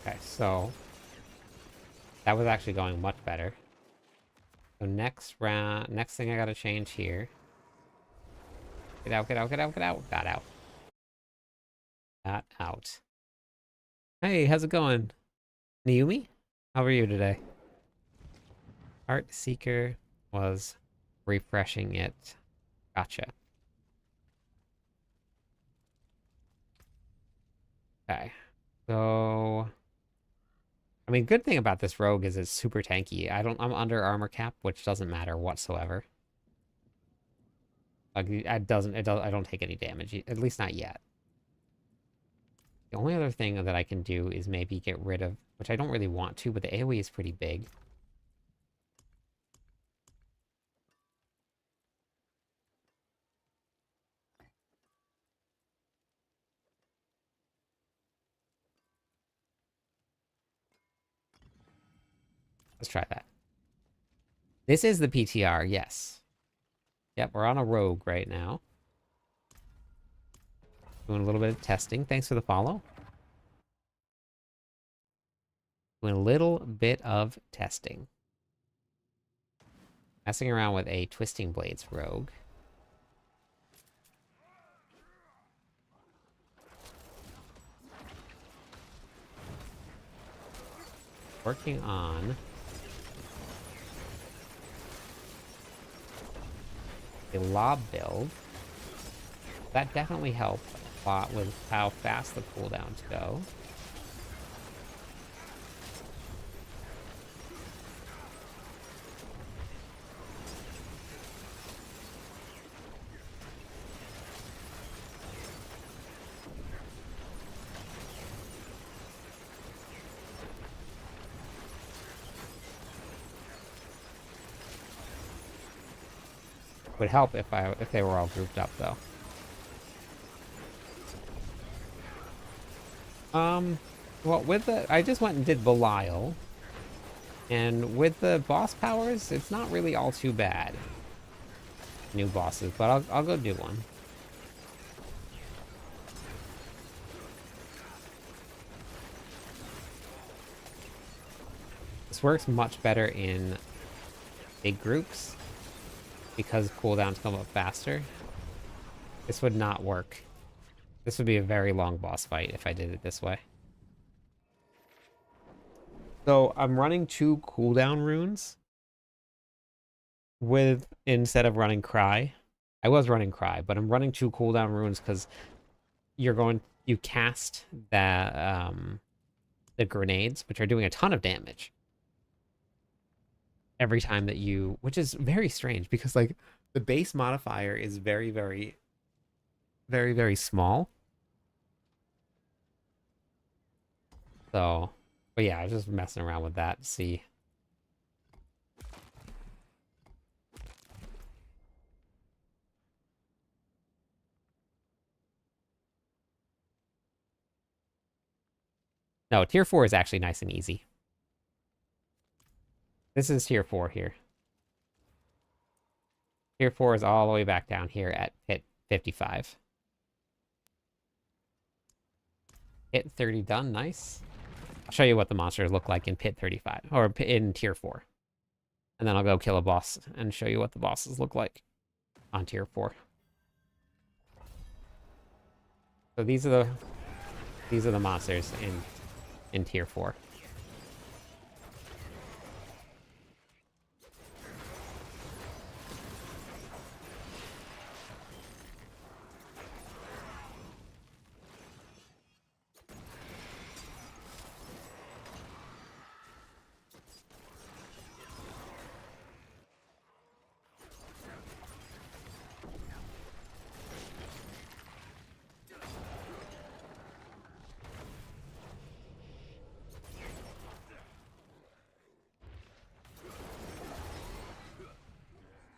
Okay, so that was actually going much better. So next round, next thing I gotta change here. Get out, get out, get out, get out. Got out. Got out. Hey, how's it going? Naomi? How are you today? Art Seeker was refreshing it. Gotcha. Okay. So I mean, good thing about this rogue is it's super tanky. I'm under armor cap, which doesn't matter whatsoever. Like I don't take any damage, at least not yet. The only other thing that I can do is maybe get rid of, which I don't really want to, but the AoE is pretty big. Let's try that. This is the PTR, yes. Yep, we're on a rogue right now. Doing a little bit of testing. Thanks for the follow. Doing a little bit of testing. Messing around with a Twisting Blades rogue. Working on a lob build. That definitely helped a lot with how fast the cooldowns go. Would help if they were all grouped up though. Well, I just went and did Belial, and with the boss powers, it's not really all too bad. New bosses, but I'll go do one. This works much better in big groups because cooldowns come up faster. This would not work. This would be a very long boss fight if I did it this way. So I'm running 2 cooldown runes instead of running Cry. I was running Cry, but I'm running 2 cooldown runes because you cast that the grenades, which are doing a ton of damage every time that which is very strange because like the base modifier is very, very, very, very small. So, but yeah, I was just messing around with that to see. No, tier 4 is actually nice and easy. This is tier 4 here. Tier 4 is all the way back down here at pit 55. Pit 30 done, nice. I'll show you what the monsters look like in pit 35, or in tier 4. And then I'll go kill a boss and show you what the bosses look like on tier 4. So these are the monsters in tier 4.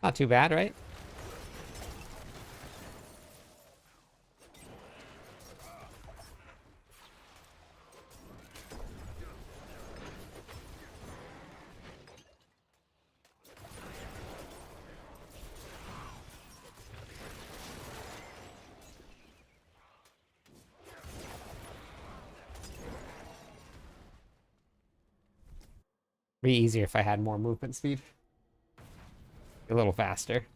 Not too bad, right? Be easier if I had more movement speed. A little faster.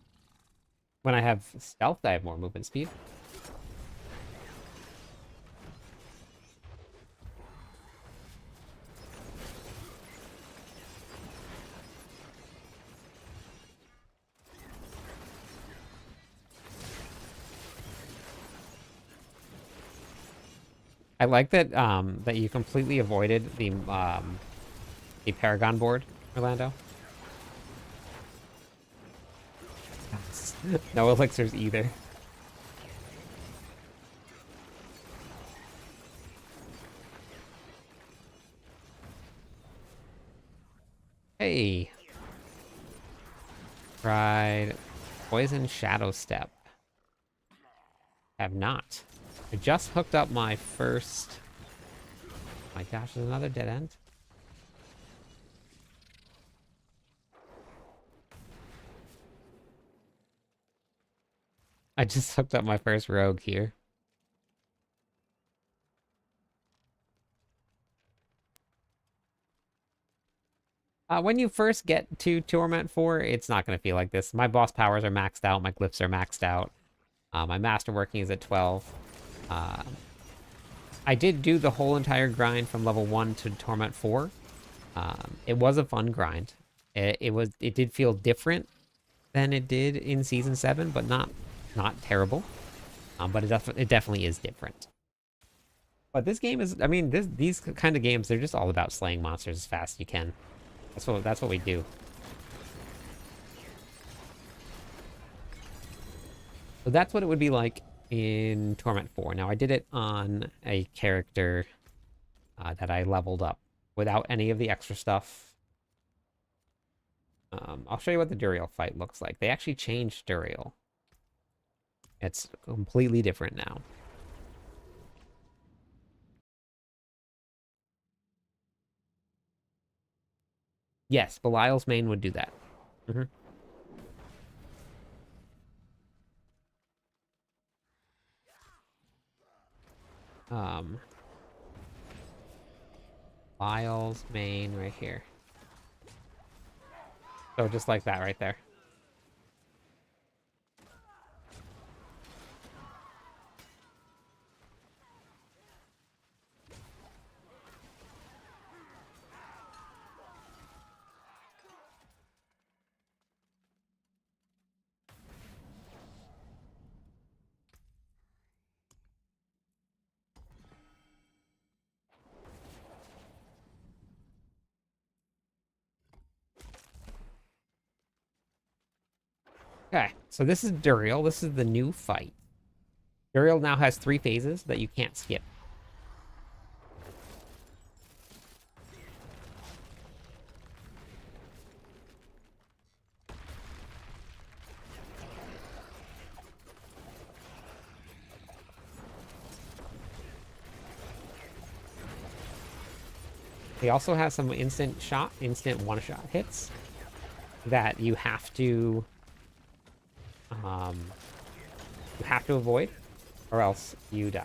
When I have stealth, I have more movement speed. I like that that you completely avoided the Paragon board, Orlando. No elixirs either. Hey. Tried Poison Shadow Step. Have not. I just hooked up my first... My gosh, there's another dead end. I just hooked up my first rogue here. When you first get to Torment 4, it's not going to feel like this. My boss powers are maxed out, my glyphs are maxed out. My masterworking is at 12. I did do the whole entire grind from level 1 to Torment 4. It was a fun grind. It did feel different than it did in Season 7, but not terrible. But it definitely is different. But this game is, I mean, these kind of games, they're just all about slaying monsters as fast as you can. That's what we do. So that's what it would be like in Torment 4. Now, I did it on a character that I leveled up without any of the extra stuff. I'll show you what the Duriel fight looks like. They actually changed Duriel. It's completely different now. Yes, Belial's main would do that. Mm-hmm. Belial's main right here. So just like that right there. Okay, so this is Duriel. This is the new fight. Duriel now has 3 phases that you can't skip. He also has some instant one-shot hits that you have to avoid, or else you die.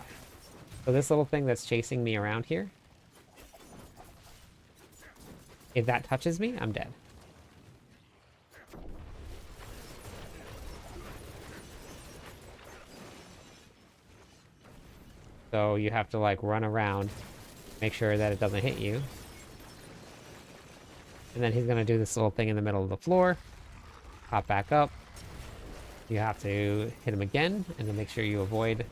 So this little thing that's chasing me around here, if that touches me, I'm dead. So you have to like run around, make sure that it doesn't hit you. And then he's gonna do this little thing in the middle of the floor, pop back up. You have to hit him again, and to make sure you avoid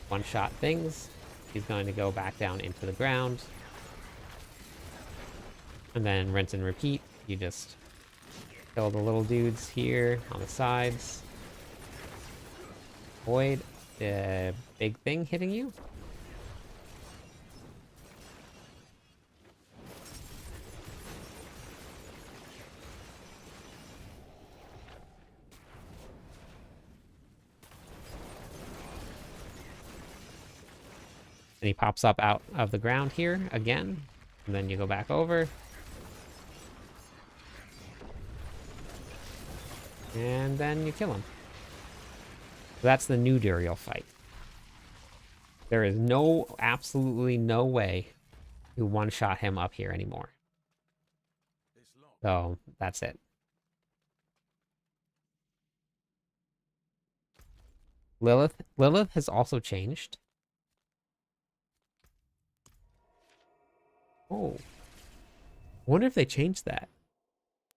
one-shot things. He's going to go back down into the ground. And then rinse and repeat. You just kill the little dudes here on the sides. Avoid the big thing hitting you. And he pops up out of the ground here again. And then you go back over. And then you kill him. So that's the new Duriel fight. There is absolutely no way to one-shot him up here anymore. So that's it. Lilith has also changed. Oh. Wonder if they changed that.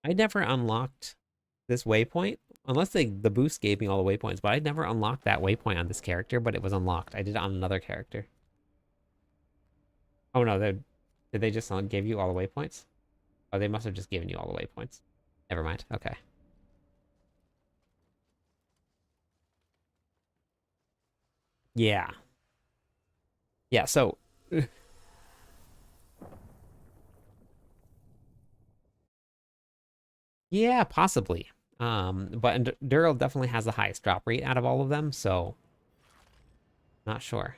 I never unlocked this waypoint. Unless the boost gave me all the waypoints, but I never unlocked that waypoint on this character, but it was unlocked. I did it on another character. Oh no, did they just give you all the waypoints? Oh, they must have just given you all the waypoints. Never mind. Okay. Yeah. Yeah, so yeah, possibly. But Enduro definitely has the highest drop rate out of all of them, so not sure.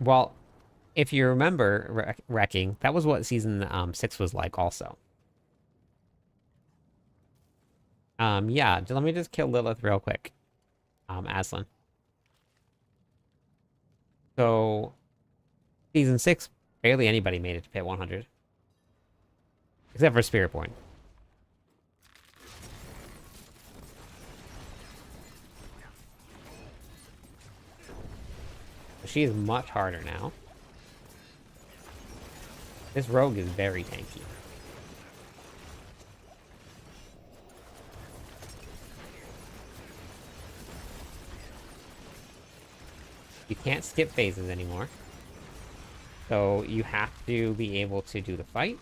Well, if you remember Wrecking, that was what season 6 was like also. Yeah, let me just kill Lilith real quick. Aslan. So, season 6, barely anybody made it to pit 100. Except for Spiritborn. She is much harder now. This rogue is very tanky. You can't skip phases anymore. So you have to be able to do the fight.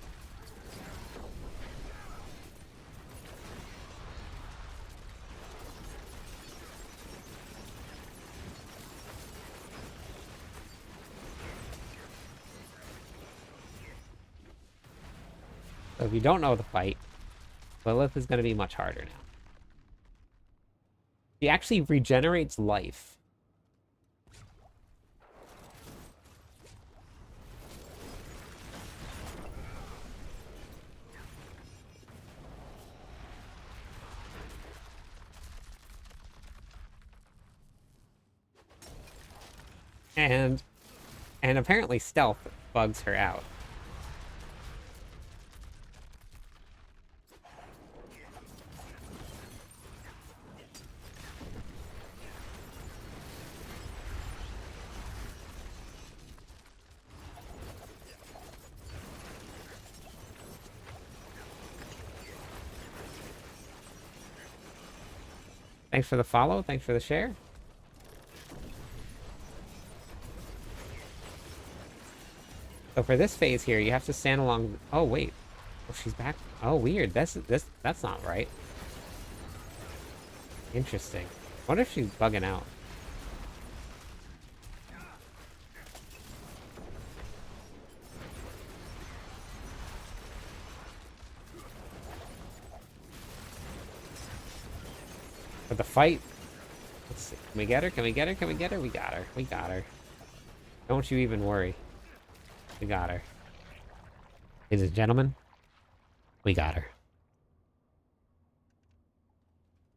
So if you don't know the fight, Lilith is going to be much harder now. She actually regenerates life. And apparently stealth bugs her out. Thanks for the follow. Thanks for the share. So for this phase here, you have to stand along... Oh, wait. Oh, she's back. Oh, weird. That's not right. Interesting. What if she's bugging out? For the fight... Let's see. Can we get her? Can we get her? Can we get her? We got her. We got her. Don't you even worry. We got her. Ladies and gentlemen, we got her.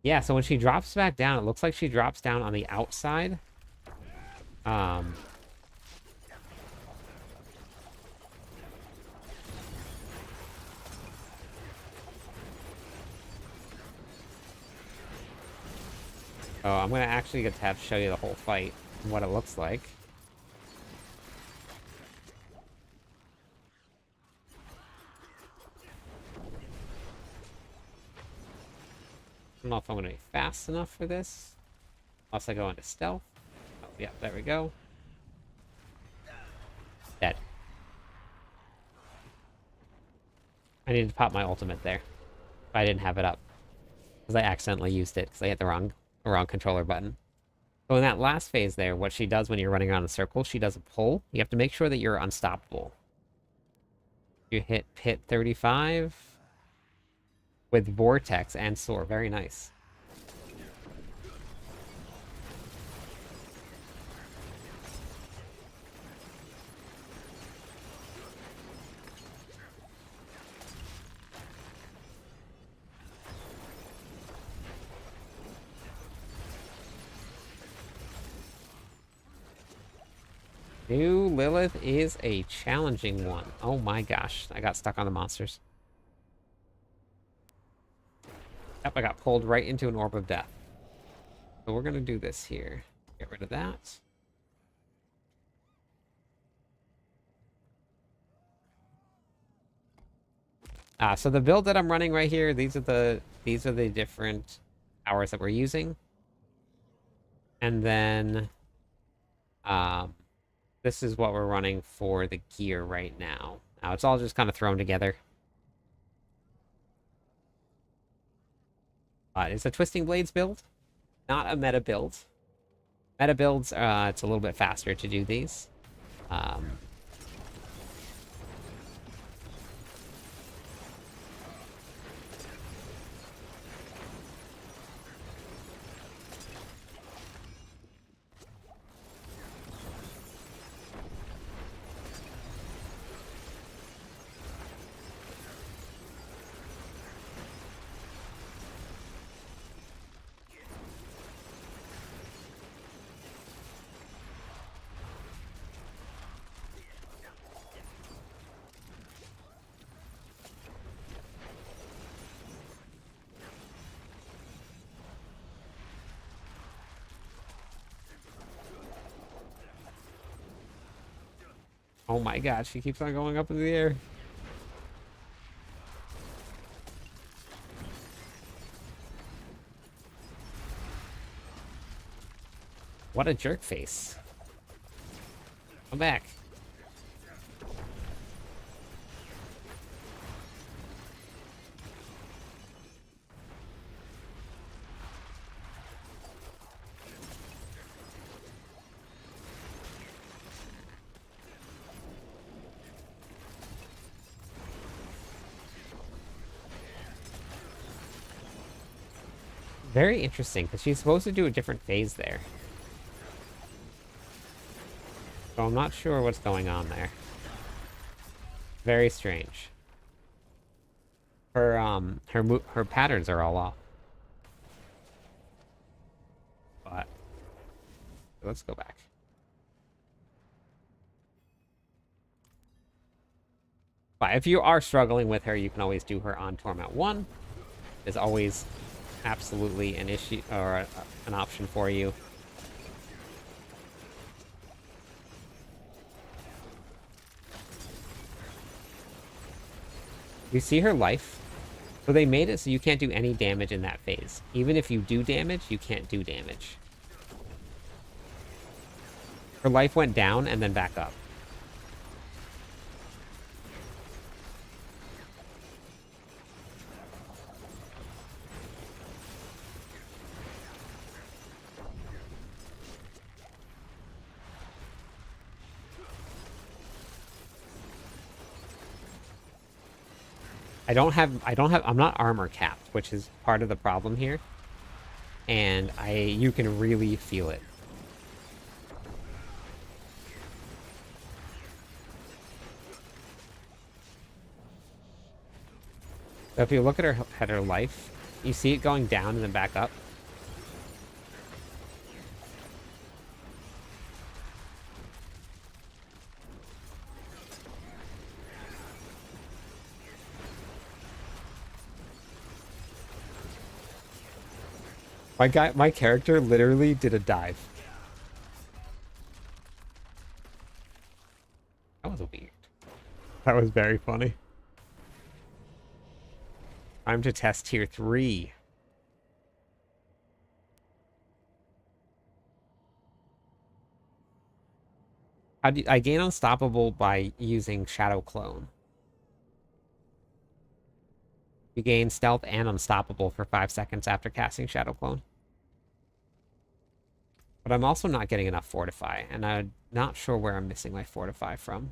Yeah, so when she drops back down, it looks like she drops down on the outside. Oh, I'm gonna actually get to have to show you the whole fight and what it looks like. I don't know if I'm gonna be fast enough for this. Unless I go into stealth. Oh, yeah, there we go. Dead. I needed to pop my ultimate there. I didn't have it up. Because I accidentally used it because I hit the wrong controller button. So in that last phase there, what she does when you're running around in a circle, she does a pull. You have to make sure that you're unstoppable. You hit pit 35 with Vortex and Soar. Very nice. New Lilith is a challenging one. Oh my gosh, I got stuck on the monsters. Yep, I got pulled right into an orb of death. So we're gonna do this here. Get rid of that. So the build that I'm running right here, these are the different powers that we're using. And then this is what we're running for the gear right now. Now it's all just kind of thrown together. It's a Twisting Blades build, not a meta build. Meta builds, it's a little bit faster to do these. Oh my god, she keeps on going up in the air. What a jerk face. Come back. Very interesting, because she's supposed to do a different phase there. So I'm not sure what's going on there. Very strange. Her patterns are all off. But let's go back. But if you are struggling with her, you can always do her on Torment 1. There's always absolutely an issue or an option for you. You see her life? So they made it so you can't do any damage in that phase. Even if you do damage, you can't do damage. Her life went down and then back up. I'm not armor capped, which is part of the problem here. And you can really feel it. So if you look at her life, you see it going down and then back up. My character literally did a dive. That was weird. That was very funny. Time to test tier 3. I gain unstoppable by using Shadow Clone. You gain stealth and unstoppable for 5 seconds after casting Shadow Clone. But I'm also not getting enough Fortify, and I'm not sure where I'm missing my Fortify from.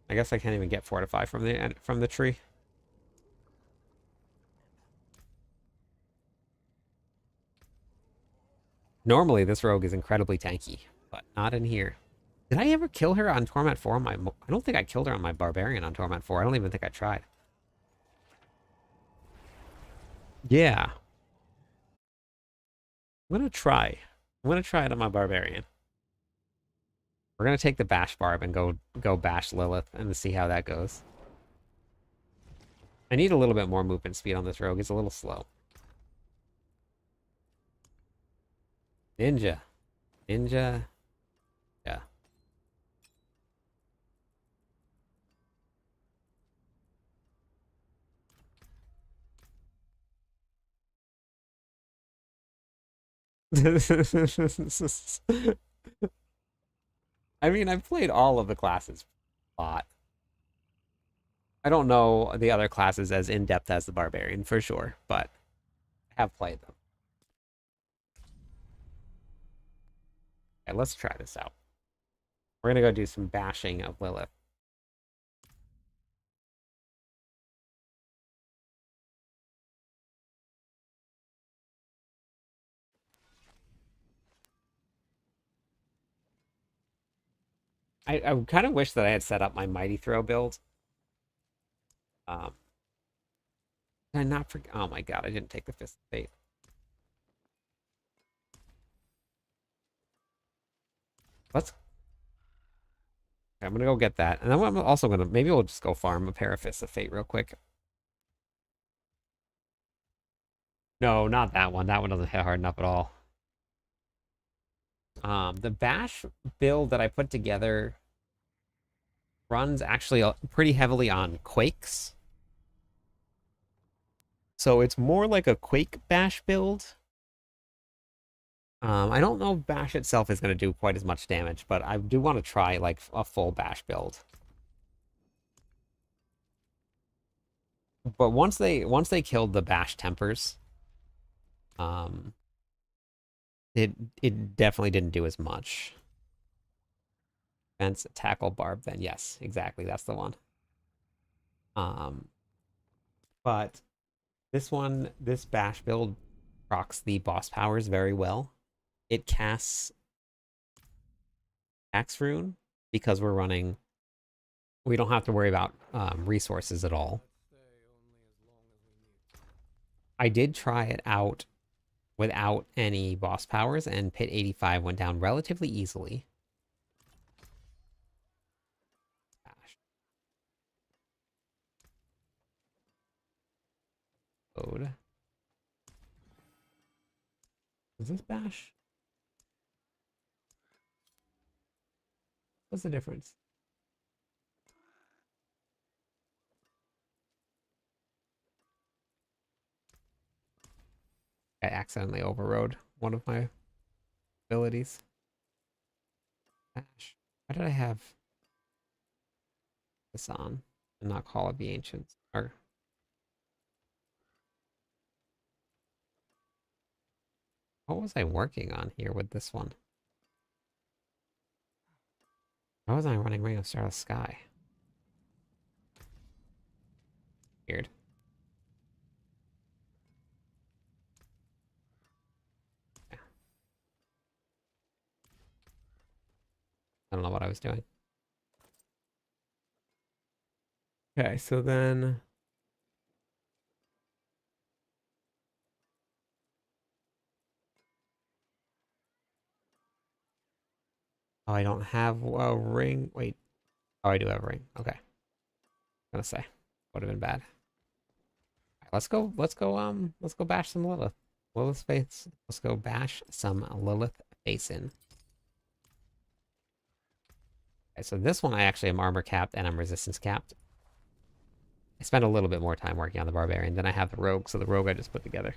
I guess I can't even get Fortify from the tree. Normally, this rogue is incredibly tanky, but not in here. Did I ever kill her on Torment 4? I don't think I killed her on my Barbarian on Torment 4. I don't even think I tried. Yeah. I'm gonna try. I'm gonna try it on my Barbarian. We're gonna take the Bash Barb and go bash Lilith and see how that goes. I need a little bit more movement speed on this rogue. It's a little slow. Ninja. Ninja. Yeah. I mean, I've played all of the classes a lot. I don't know the other classes as in-depth as the Barbarian, for sure, but I have played them. Okay, let's try this out. We're gonna go do some bashing of Lilith. I kind of wish that I had set up my Mighty Throw build. Did I not forget? Oh my god, I didn't take the Fist of Fate. Let's. Okay, I'm gonna go get that, and then I'm also gonna maybe we'll just go farm a pair of Fists of Fate real quick. No, not that one. That one doesn't hit hard enough at all. The bash build that I put together runs actually pretty heavily on quakes. So it's more like a quake bash build. I don't know if bash itself is going to do quite as much damage, but I do want to try like a full bash build. But once they killed the bash tempers, it definitely didn't do as much. Fence tackle barb then. Yes, exactly. That's the one. But this bash build procs the boss powers very well. It casts Axe Rune because we don't have to worry about resources at all. I did try it out without any boss powers, and Pit 85 went down relatively easily. Bash. Load. Is this bash? What's the difference? I accidentally overrode one of my abilities. Bash. Why did I have this on and not Call of the Ancients? Or what was I working on here with this one? Why wasn't I running Ring of Starless Sky? Weird. Yeah. I don't know what I was doing. Okay, so then oh, I don't have a ring. Wait. Oh, I do have a ring. Okay. I'm gonna say. Would have been bad. Right, let's go bash some Lilith. Lilith face. Let's go bash some Lilith face in. Okay, so this one I actually am armor capped and I'm resistance capped. I spent a little bit more time working on the Barbarian than I have the Rogue, so the Rogue I just put together.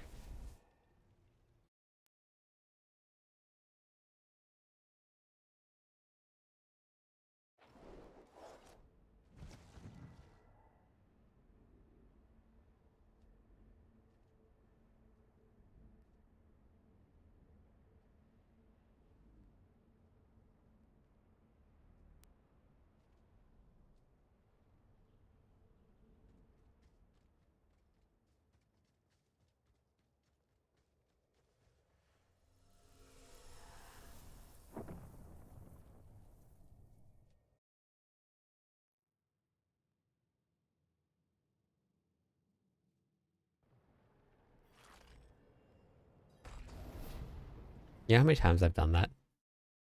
You know how many times I've done that?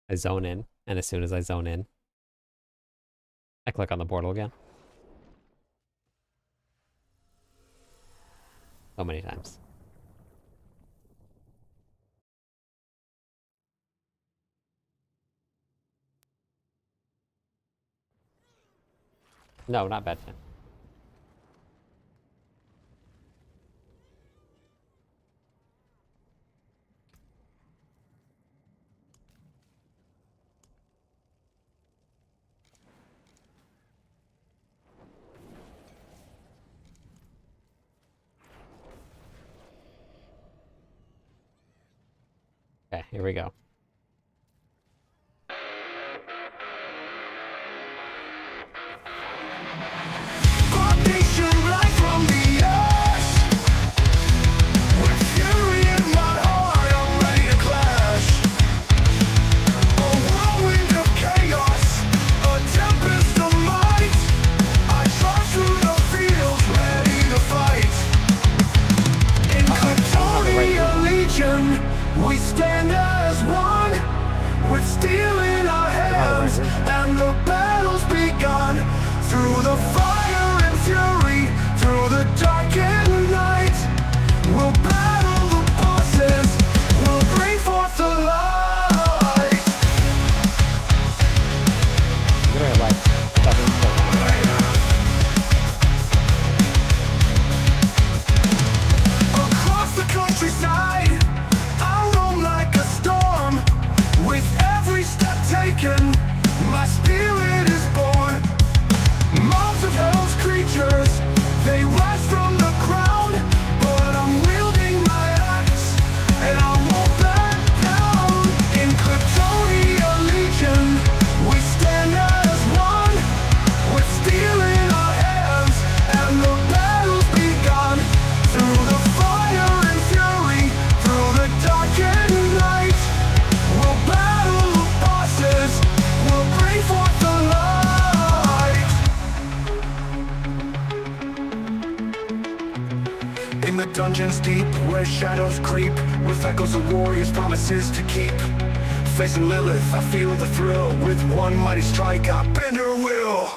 I zone in, and as soon as I zone in, I click on the portal again. So many times. No, not bedtime. Okay, here we go. We stand as one, with steel in our hands, and the battle's begun. Through the fire and fury, through the dark and night, we'll battle the bosses, we'll bring forth the light. You're like, Across the countryside, I roam like a storm. With every step taken, my spirit is born. Mobs of hell's creatures, they rise from the ground, but I'm wielding my axe, and I won't back down. In Kryptonia Legion, we stand as one, with steel in our hands, and the battle's begun. Through the fire and fury, through the dark and night, we'll battle the bosses, we'll bring forth the light. In the dungeons deep, where shadows creep, with echoes of warriors' promises to keep. Facing Lilith, I feel the thrill. With one mighty strike, I bend her will.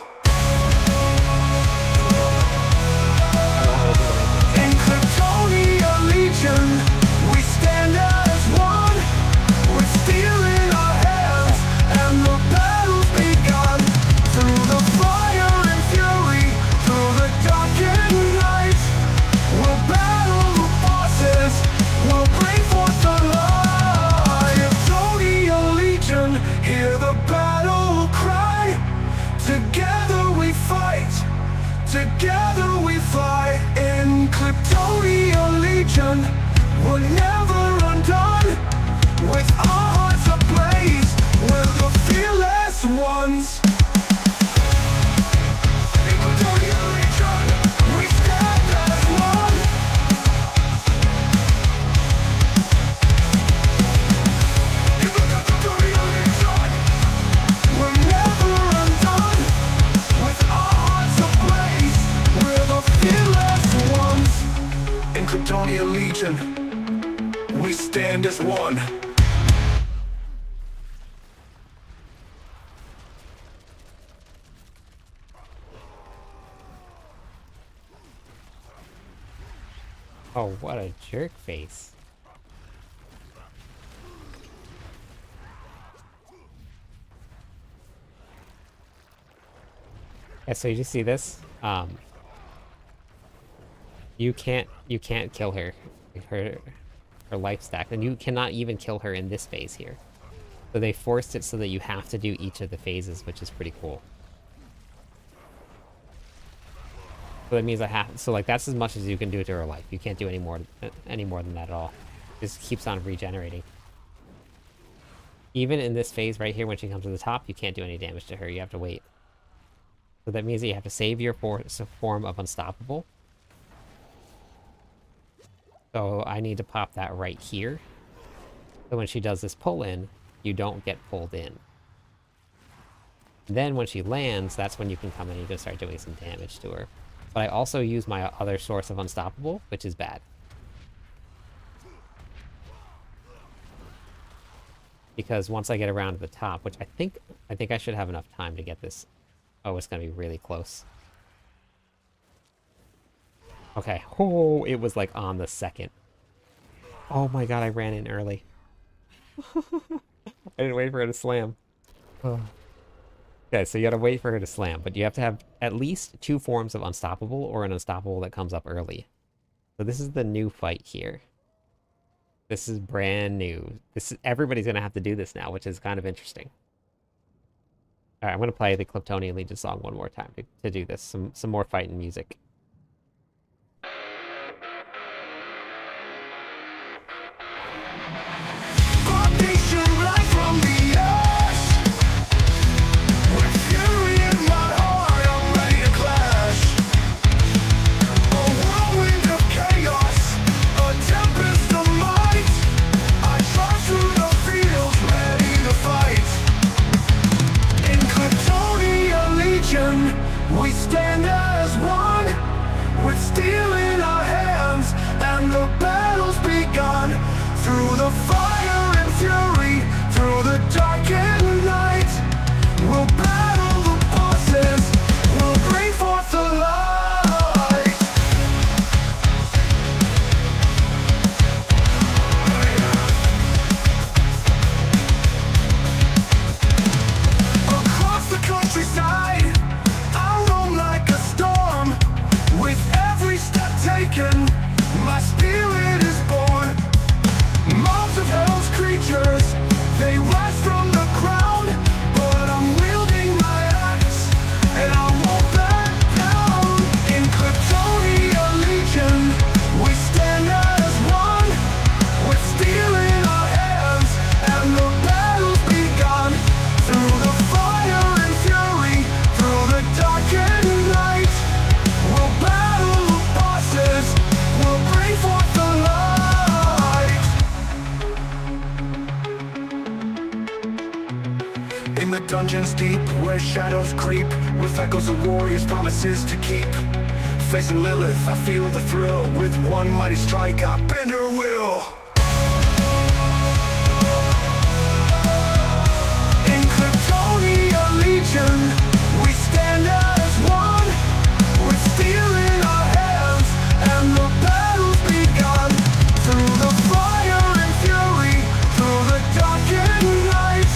In Kryptonia Legion, we stand as one, with steel in our hands, and the battle's begun. Through the fire and fury, through the dark and night, we'll battle the bosses, we'll bring forth the light. Kryptonia Legion, hear the battle cry. Together we fight, together we fly. In Kryptonia Legion, we're never undone. With our hearts ablaze, we're the fearless ones. In Kryptonia Legion, we stand as one. In Kryptonia Legion, we're never undone. With our hearts ablaze, we're the fearless ones. In Kryptonia Legion, we stand as one. oh, what a jerk face. Yeah, so you just see this? You can't kill her. Her life stacked, and you cannot even kill her in this phase here. So they forced it so that you have to do each of the phases, which is pretty cool. So that means so like that's as much as you can do to her life. You can't do any more than that at all. Just keeps on regenerating. Even in this phase right here, when she comes to the top, you can't do any damage to her. You have to wait. So that means that you have to save your form of unstoppable. So I need to pop that right here. So when she does this pull in, you don't get pulled in. Then when she lands, that's when you can come in and you can start doing some damage to her. But I also use my other source of unstoppable, which is bad. Because once I get around to the top, which I think I should have enough time to get this. Oh, it's gonna be really close. Okay. Oh, it was like on the second. Oh my god, I ran in early. I didn't wait for her to slam. Oh. Okay, so you gotta wait for her to slam, but you have to have at least 2 forms of unstoppable or an unstoppable that comes up early. So this is the new fight here. This is brand new. Everybody's gonna have to do this now, which is kind of interesting. All right, I'm gonna play the Klyptonian Legion song one more time to do this. Some more fighting music. We stand as one, with steel in our hands, and the battle's begun. Through the fire and fury, through the darkened night, we'll battle the bosses, we'll bring forth the light. Across the countryside, taken, my spirit is born. Mobs of hell's creatures, they rise from the ground, but I'm wielding my axe, and I won't back down. In Klyptonia Legion, we stand as one, with steel in our hands, and the battle's begun. Through the fire and fury, through the darkened night, we'll battle the bosses, we'll bring forth the light. In the dungeons deep, where shadows creep, with echoes of warriors' promises to keep. Facing Lilith, I feel the thrill. With one mighty strike, I bend her will. In Klyptonia Legion, we stand as one, with steel in our hands, and the battle's begun. Through the fire and fury, through the darkened night,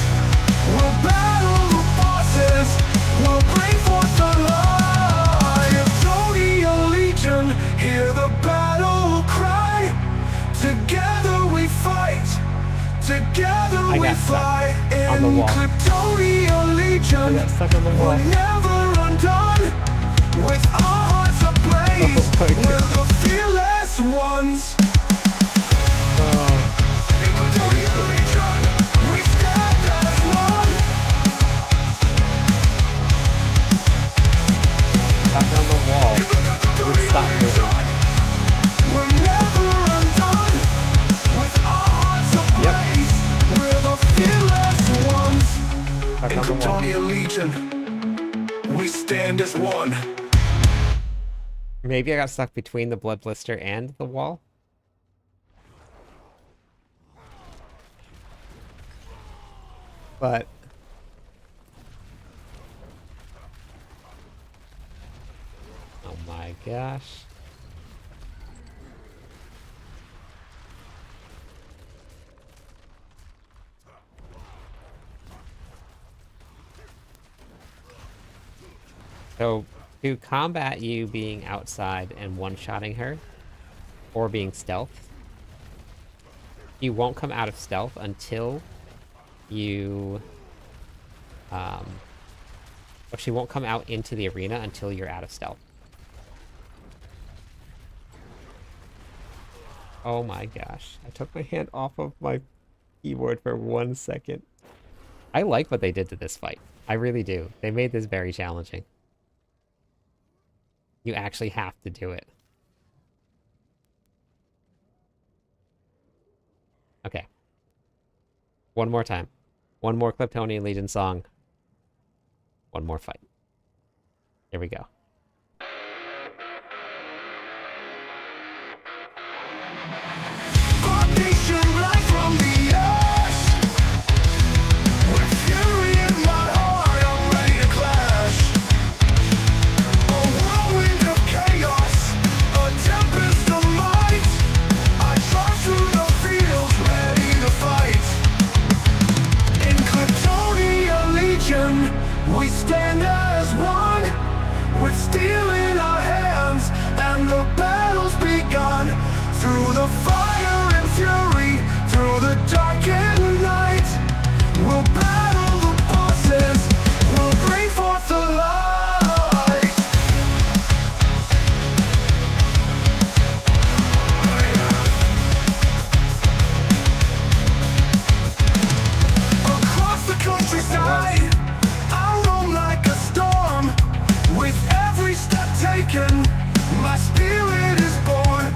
we'll battle the bosses, we'll bring forth the light. Klyptonia Legion, hear the battle cry. Together we fight, together we fly. on the In wall. Klyptonia Legion, got stuck on the wall. we're never undone. With our hearts ablaze, Oh my we're the fearless ones. In Klyptonia Legion, we stand as one. Stuck on the wall. It would stop moving. We're never undone. With our hearts ablaze, we're the fearless ones. Stuck In on the wall. Klyptonia Legion, we stand as one. Maybe I got stuck between the blood blister and the wall. But oh my gosh. So to combat you being outside and one-shotting her, or being stealth, you won't come out of stealth until you, or she won't come out into the arena until you're out of stealth. Oh my gosh. I took my hand off of my keyboard for 1 second. I like what they did to this fight. I really do. They made this very challenging. You actually have to do it. Okay. One more time. One more Klyptonian Legion song. One more fight. Here we go. Our nation rise from the ash, taken, my spirit is born.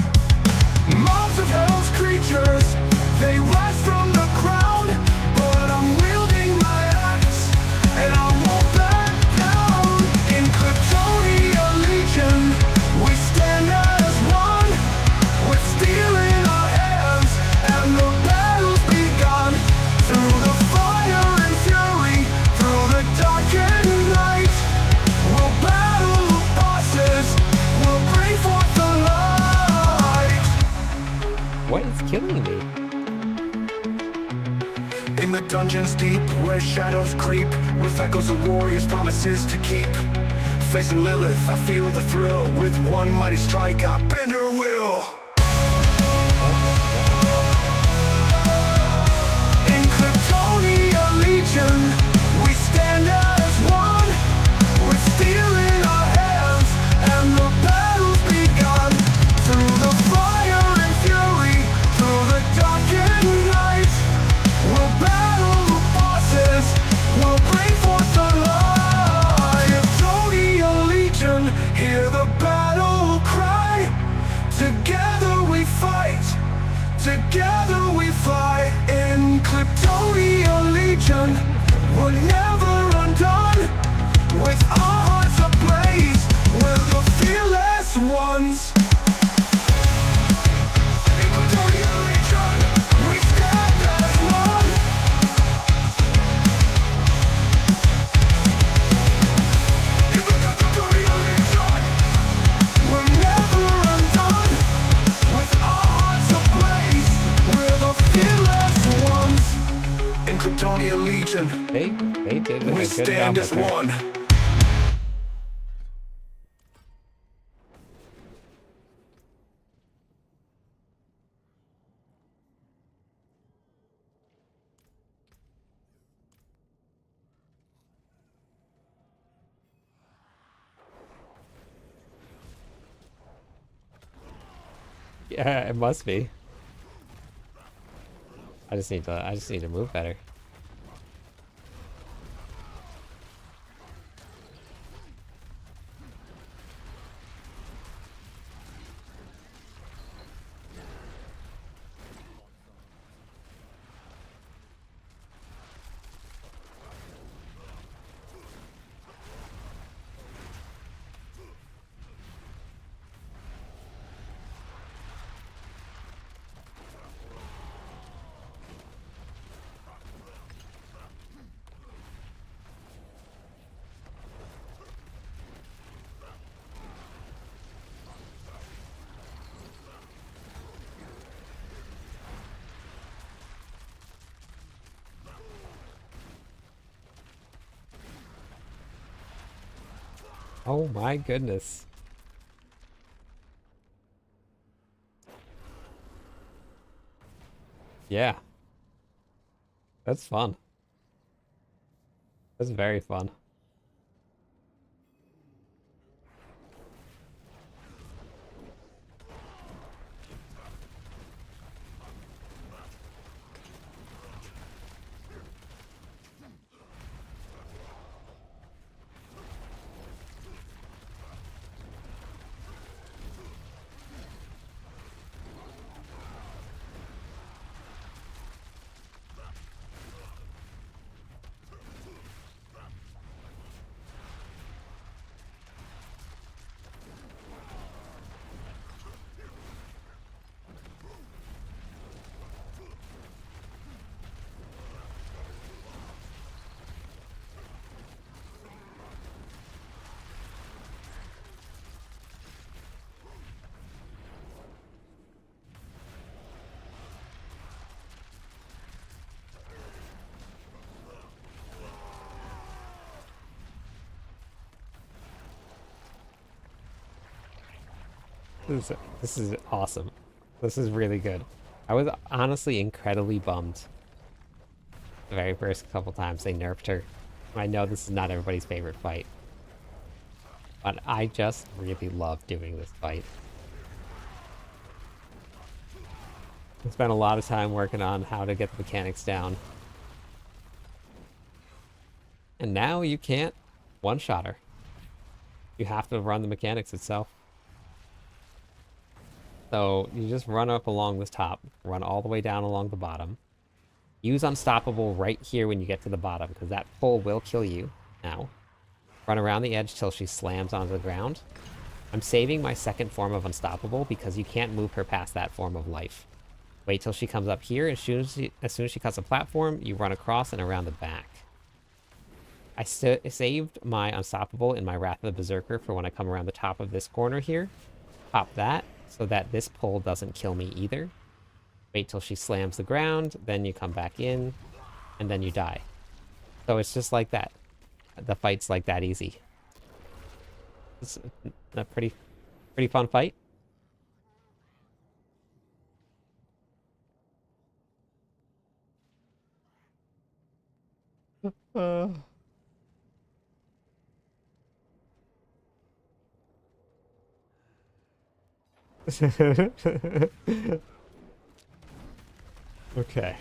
Mobs of hell's creatures, they rise from the ground, but I'm wielding my axe, and I won't back down. In Kryptonia Legion, we stand as one, with steel in our hands, and the battle's begun. Through the fire and fury, through the darkened night, we'll battle the bosses, we'll bring forth the light. What is killing me? In the dungeons deep, where shadows creep, with echoes of warriors' promises to keep. Facing Lilith, I feel the thrill. With one mighty strike, I bend her will. In Kryptonia Legion, we stand as one, with steel in our hands, and the battle's begun. Through the fire and fury, through the darkened night, we'll battle the bosses, we'll bring forth the light. Kryptonia Legion, hear the battle cry. Together we fight, together we fly. In Kryptonia Legion, we're never undone. With our hearts ablaze, we're the fearless ones. In Kryptonia Legion, we stand as one. In the Kryptonia Legion, we're never undone. With our hearts ablaze, we're the fearless ones. In Kryptonia Legion, They did a we good stand job as with her. one. Yeah, it must be. I just need to move better. Oh my goodness. Yeah. That's fun. That's very fun. This is awesome. This is really good. I was honestly incredibly bummed the very first couple times they nerfed her. I know this is not everybody's favorite fight, but I just really love doing this fight. I spent a lot of time working on how to get the mechanics down. And now you can't one-shot her. You have to run the mechanics itself. So you just run up along the top, run all the way down along the bottom. Use Unstoppable right here when you get to the bottom, because that pull will kill you now. Run around the edge till she slams onto the ground. I'm saving my second form of Unstoppable because you can't move her past that form of life. Wait till she comes up here, and as soon as she cuts a platform, you run across and around the back. I saved my Unstoppable in my Wrath of the Berserker for when I come around the top of this corner here. Pop that, so that this pull doesn't kill me either. Wait till she slams the ground, then you come back in, and then you die. So it's just like that. The fight's like that easy. It's a pretty fun fight. Okay.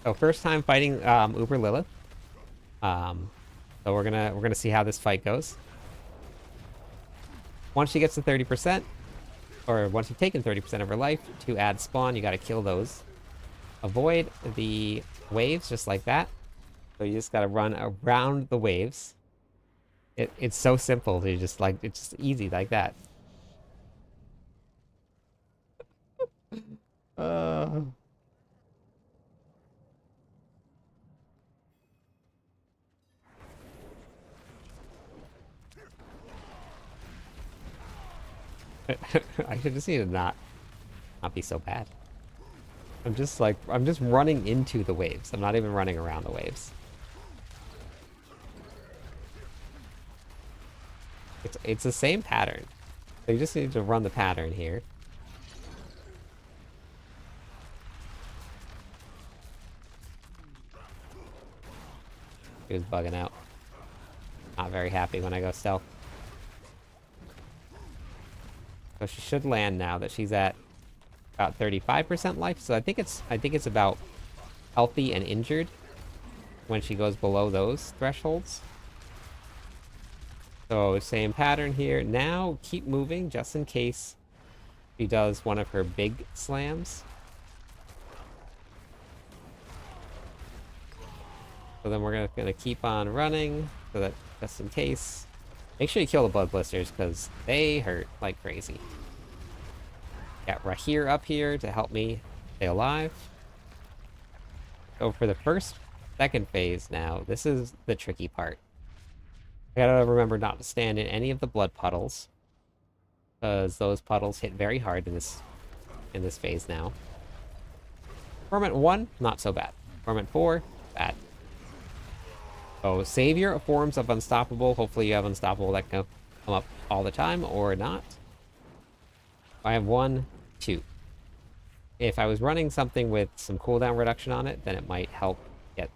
So first time fighting Uber Lilith. So we're gonna see how this fight goes. Once she gets to 30%, or once you've taken 30% of her life, to add spawn, you gotta kill those. Avoid the waves just like that. So you just gotta run around the waves. It's so simple to just like, it's just easy like that. I should just need to not be so bad. I'm just running into the waves. I'm not even running around the waves. It's the same pattern. So you just need to run the pattern here. He was bugging out. Not very happy when I go stealth. So she should land now that she's at about 35% life. So I think it's about healthy and injured when she goes below those thresholds. So same pattern here. Now keep moving just in case she does one of her big slams. So then we're gonna keep on running so that just in case. Make sure you kill the blood blisters because they hurt like crazy. Got Rahir up here to help me stay alive. So for the second phase now, this is the tricky part. I gotta remember not to stand in any of the blood puddles, because those puddles hit very hard in this phase now. Ferment 1, not so bad. Ferment 4, bad. So save your forms of Unstoppable. Hopefully you have Unstoppable that can come up all the time, or not. I have 1, 2. If I was running something with some cooldown reduction on it, then it might help get,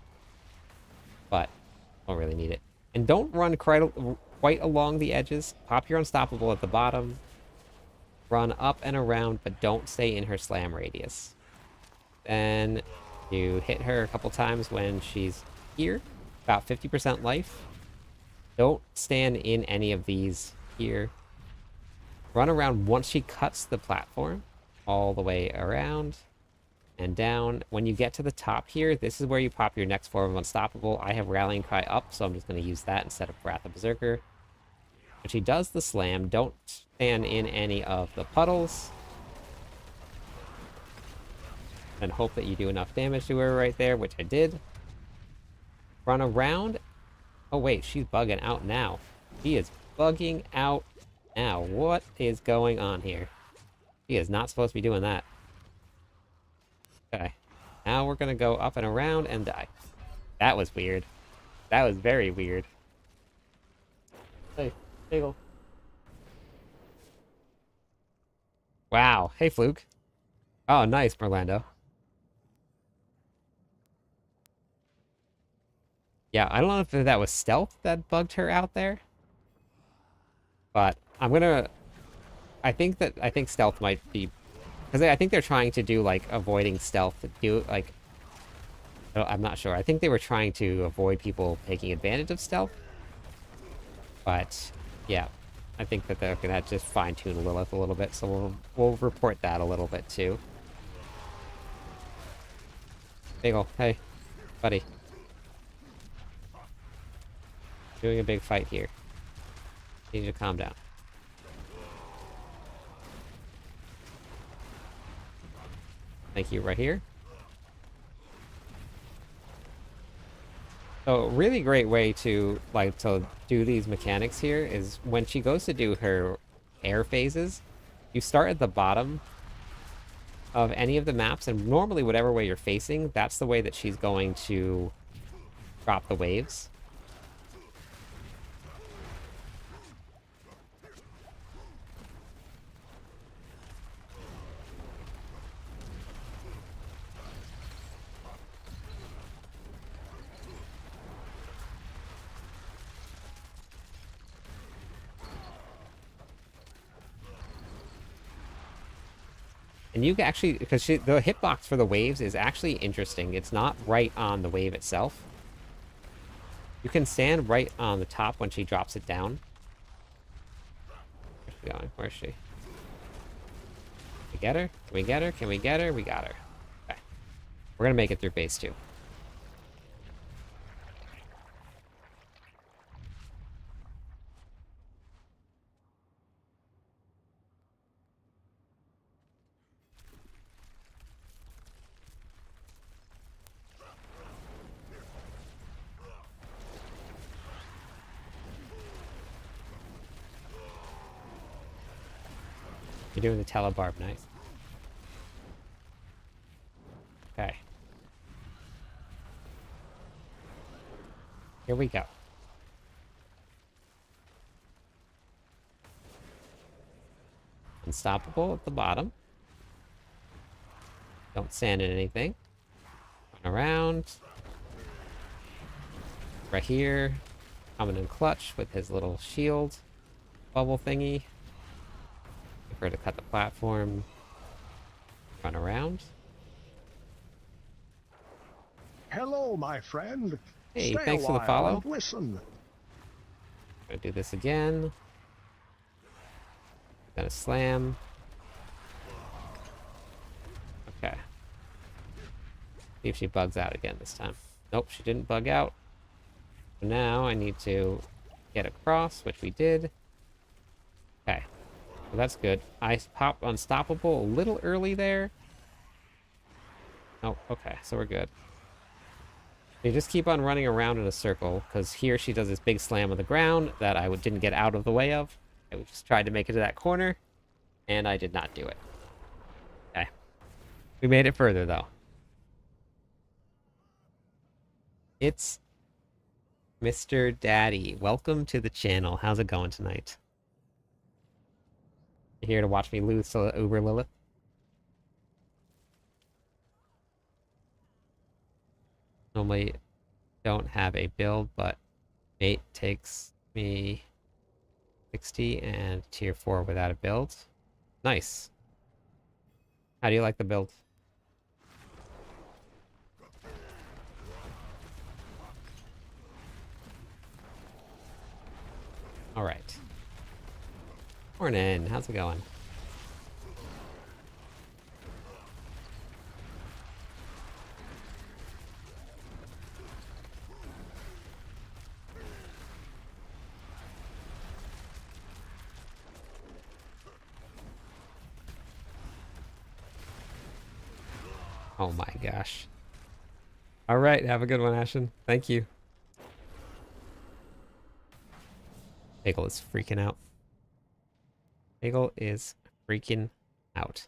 but don't really need it. And don't run quite along the edges. Pop your Unstoppable at the bottom. Run up and around, but don't stay in her slam radius. Then you hit her a couple times when she's here. About 50% life. Don't stand in any of these here. Run around once she cuts the platform. All the way around and down. When you get to the top here, this is where you pop your next form of Unstoppable. I have Rallying Cry up, so I'm just going to use that instead of Wrath of Berserker. When she does the slam, don't stand in any of the puddles. And hope that you do enough damage to her right there, which I did. Run around. Oh wait, she's bugging out now. She is bugging out now. What is going on here? She is not supposed to be doing that. Okay. Now we're going to go up and around and die. That was weird. That was very weird. Hey, Bagel. Wow. Hey, Fluke. Oh, nice, Merlando. Yeah, I don't know if that was stealth that bugged her out there. But I'm gonna... I think stealth might be... Because I think they're trying to do, like, avoiding stealth. Like... I'm not sure. I think they were trying to avoid people taking advantage of stealth. But yeah, I think that they're gonna just fine tune Lilith a little bit, so we'll report that a little bit too. Bagel, hey, buddy. Doing a big fight here. Need you to calm down. Thank you, right here. So, a really great way to do these mechanics here is when she goes to do her air phases, you start at the bottom of any of the maps, and normally whatever way you're facing, that's the way that she's going to drop the waves. And you can actually, because the hitbox for the waves is actually interesting. It's not right on the wave itself. You can stand right on the top when she drops it down. Where's she going? Where is she? Can we get her? Can we get her? Can we get her? We got her. Okay. We're going to make it through phase 2. You're doing the telebarb, nice. Okay. Here we go. Unstoppable at the bottom. Don't stand in anything. Run around. Right here. Coming in clutch with his little shield. Bubble thingy. Wait for her to cut the platform. Run around. Hello, my friend. Hey, Stay thanks a for the while follow. and listen. Gonna do this again. Gonna slam. Okay. See if she bugs out again this time. Nope, she didn't bug out. So now I need to get across, which we did. Okay. So that's good. I popped unstoppable a little early there. Oh, okay, so we're good. You just keep on running around in a circle, because here she does this big slam on the ground that I didn't get out of the way of. I just tried to make it to that corner, and I did not do it. Okay. We made it further, though. It's Mr. Daddy. Welcome to the channel. How's it going tonight? You here to watch me lose to Uber Lilith? Normally don't have a build, but mate takes me 60 and tier 4 without a build. Nice. How do you like the build? All right. Morning. How's it going? Oh my gosh. All right, have a good one, Ashen. Thank you. Bagel is freaking out. Bagel is freaking out.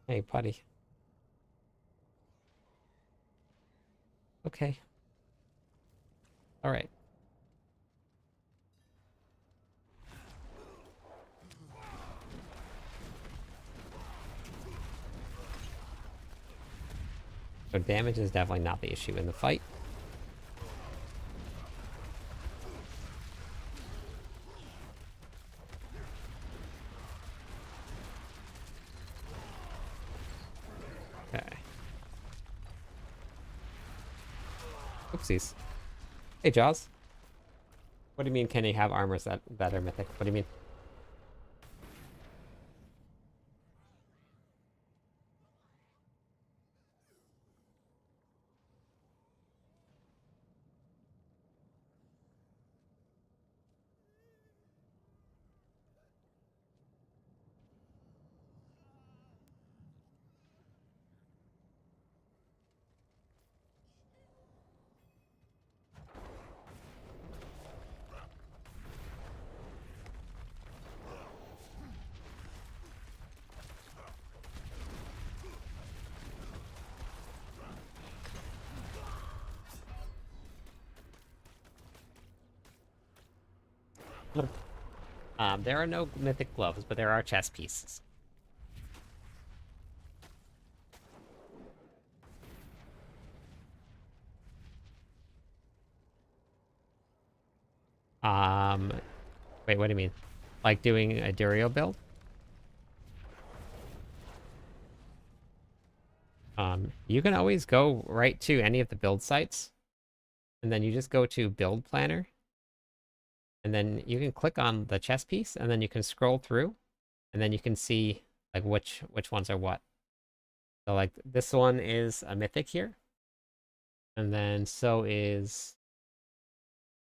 Hey, buddy. Okay. All right. So damage is definitely not the issue in the fight. Okay. Oopsies. Hey, Jaws. What do you mean, can you have armors that are mythic? What do you mean? There are no mythic gloves, but there are chess pieces. Wait, what do you mean? Like doing a Durio build? You can always go right to any of the build sites, and then you just go to Build Planner, and then you can click on the chess piece, and then you can scroll through, and then you can see like which ones are what. So like this one is a mythic here, and then so is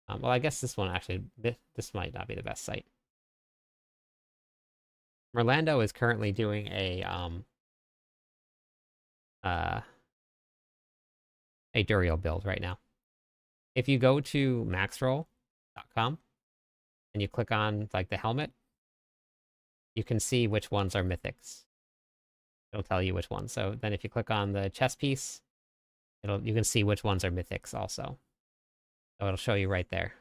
well, I guess this one actually, this might not be the best site. Merlando is currently doing a Durio build right now. If you go to maxroll.com and you click on like the helmet, you can see which ones are mythics. It'll tell you which ones. So then if you click on the chess piece, you can see which ones are mythics also. So it'll show you right there.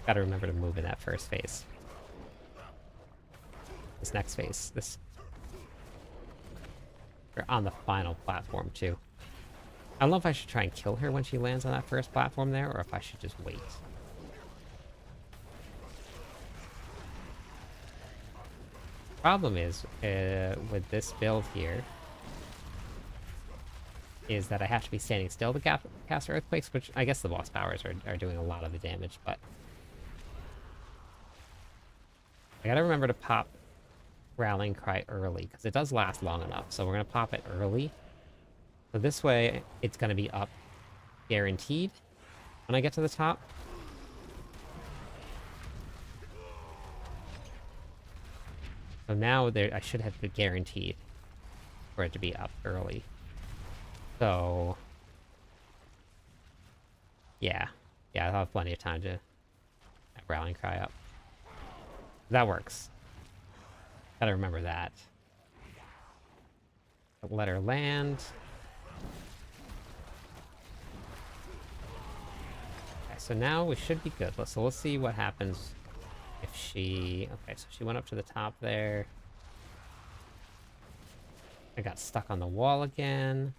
Gotta remember to move in that first phase. This next phase. We're on the final platform, too. I don't know if I should try and kill her when she lands on that first platform there, or if I should just wait. Problem is, with this build here, is that I have to be standing still to cast Earthquakes, which I guess the boss powers are doing a lot of the damage, but I gotta remember to pop Rallying Cry early, because it does last long enough, so we're gonna pop it early. So this way, it's gonna be up guaranteed when I get to the top. So now I should have it guaranteed for it to be up early. So yeah, I'll have plenty of time to have Rallying Cry up. That works. Gotta remember that. Let her land. Okay, so now we should be good. So let's see what happens if she... Okay, so she went up to the top there. I got stuck on the wall again.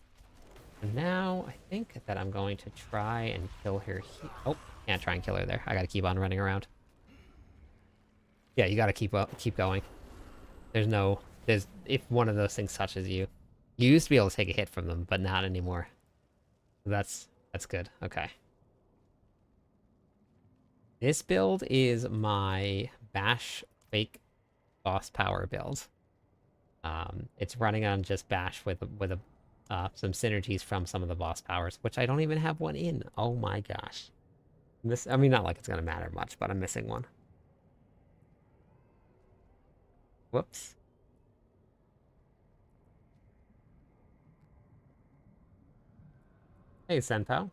And now I think that I'm going to try and kill her Oh, can't try and kill her there. I gotta keep on running around. Yeah, you gotta keep going. There's if one of those things touches you. You used to be able to take a hit from them, but not anymore. That's good. Okay. This build is my bash fake boss power build. It's running on just bash with some synergies from some of the boss powers, which I don't even have one in. Oh my gosh. I mean, not like it's gonna matter much, but I'm missing one. Whoops. Hey, Senpou.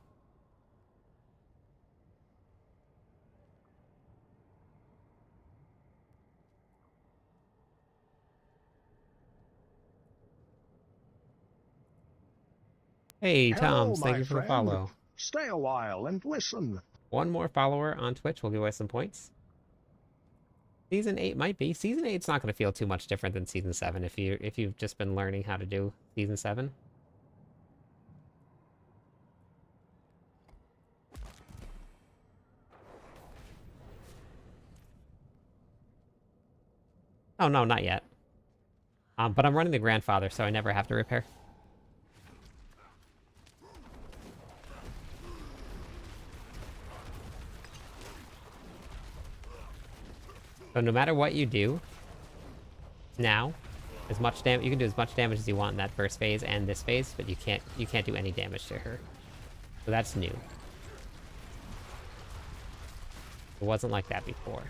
Hey, Hello, Toms, thank my you for the friend. follow. Stay a while and listen. One more follower on Twitch will give away some points. Season 8 might be. Season 8's not going to feel too much different than Season 7 if you've just been learning how to do Season 7. Oh, no, not yet. But I'm running the grandfather, so I never have to repair. So no matter what you do, now, as much damage you can do as much damage as you want in that first phase and this phase, but you can't do any damage to her. So that's new. It wasn't like that before.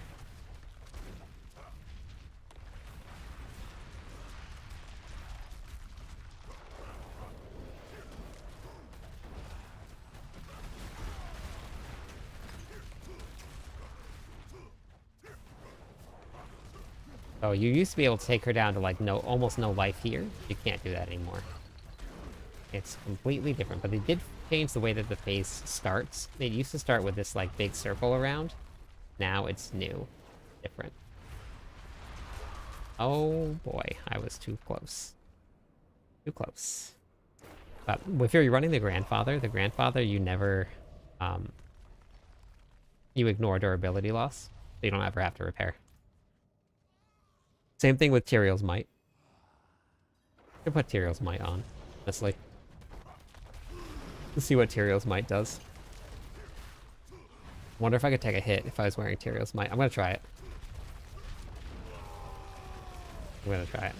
So you used to be able to take her down to like almost no life here. You can't do that anymore. It's completely different, but they did change the way that the phase starts. It used to start with this like big circle around. Now it's new. Different. Oh boy, I was too close. Too close. But if you're running the grandfather, you never you ignore durability loss. So you don't ever have to repair. Same thing with Tyrael's Might. I could put Tyrael's Might on, honestly. Let's see what Tyrael's Might does. Wonder if I could take a hit if I was wearing Tyrael's Might. I'm gonna try it. I'm gonna try it.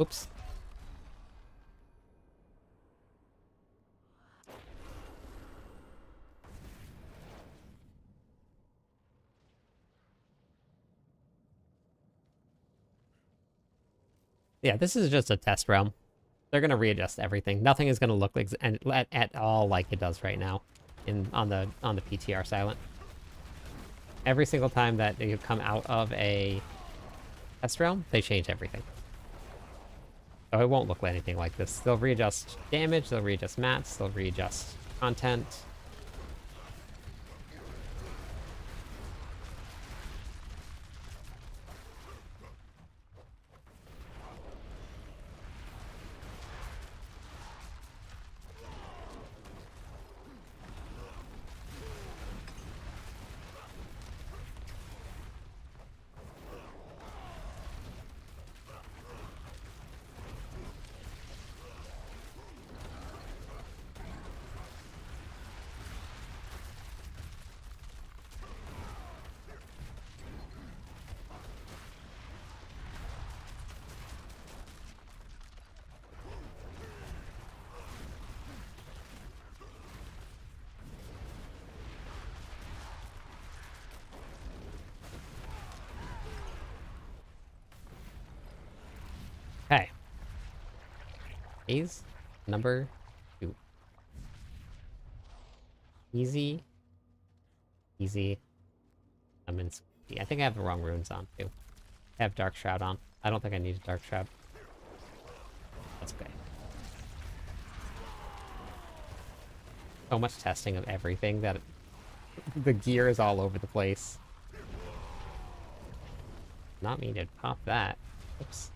Oops. Yeah, this is just a test realm. They're gonna readjust everything. Nothing is gonna look at all like it does right now on the PTR silent. Every single time that you come out of a test realm, they change everything. So it won't look anything like this. They'll readjust damage, they'll readjust mats, they'll readjust content. Okay. Phase number 2. Easy easy. I think I have the wrong runes on too. I have Dark Shroud on. I don't think I need a Dark Shroud. That's okay. So much testing of everything that the gear is all over the place. Not me to pop that. Oops.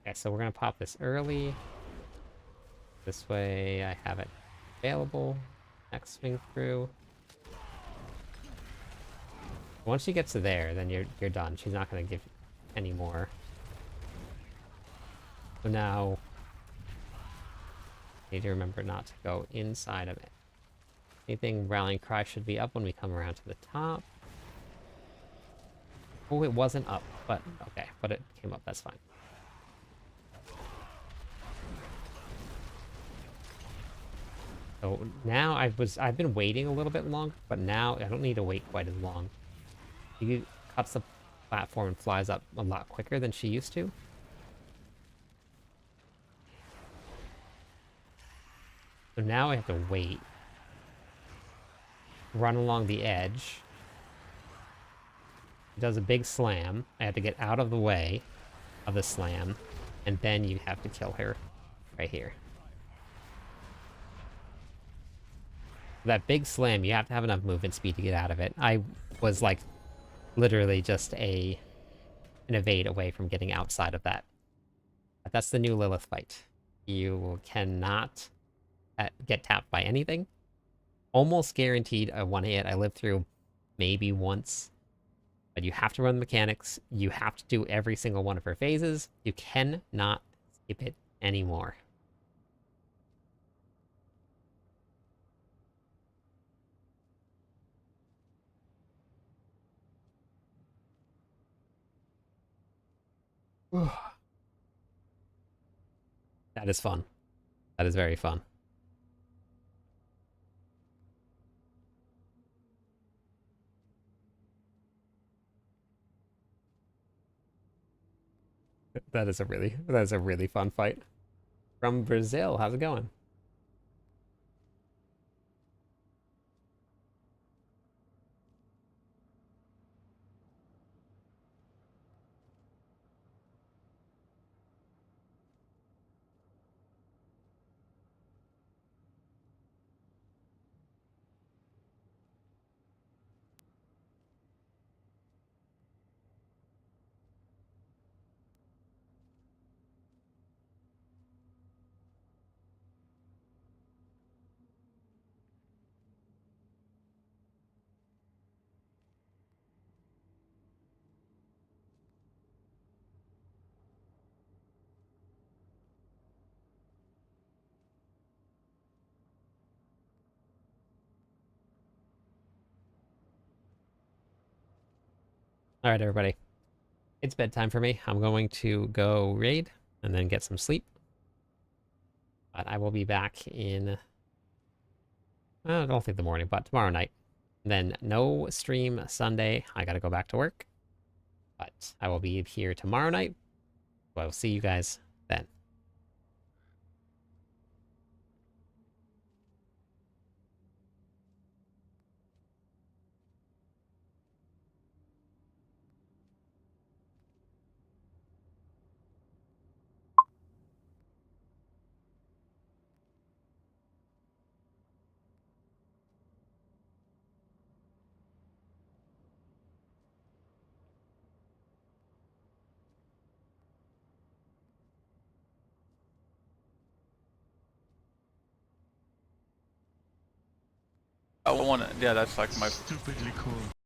Okay, so we're gonna pop this early. This way I have it available. Next swing through. Once she gets to there, then you're done. She's not gonna give any more. So now need to remember not to go inside of it. Anything rallying cry should be up when we come around to the top. Oh, it wasn't up, but okay, but it came up, that's fine. So now I've been waiting a little bit long, but now I don't need to wait quite as long. She cuts the platform and flies up a lot quicker than she used to. So now I have to wait. Run along the edge. It does a big slam. I have to get out of the way of the slam, and then you have to kill her right here. That big slam, you have to have enough movement speed to get out of it. I was like literally just an evade away from getting outside of that. But that's the new Lilith fight. You cannot get tapped by anything. Almost guaranteed a one hit. I lived through maybe once. But you have to run the mechanics. You have to do every single one of her phases. You cannot skip it anymore. That is fun. That is very fun. That is a really fun fight. From Brazil, how's it going? All right, everybody. It's bedtime for me. I'm going to go raid and then get some sleep. But I will be back in, I don't think the morning, but tomorrow night. Then no stream Sunday. I gotta go back to work. But I will be here tomorrow night. So I will see you guys then. I want to, yeah, that's like my Stupidly cool.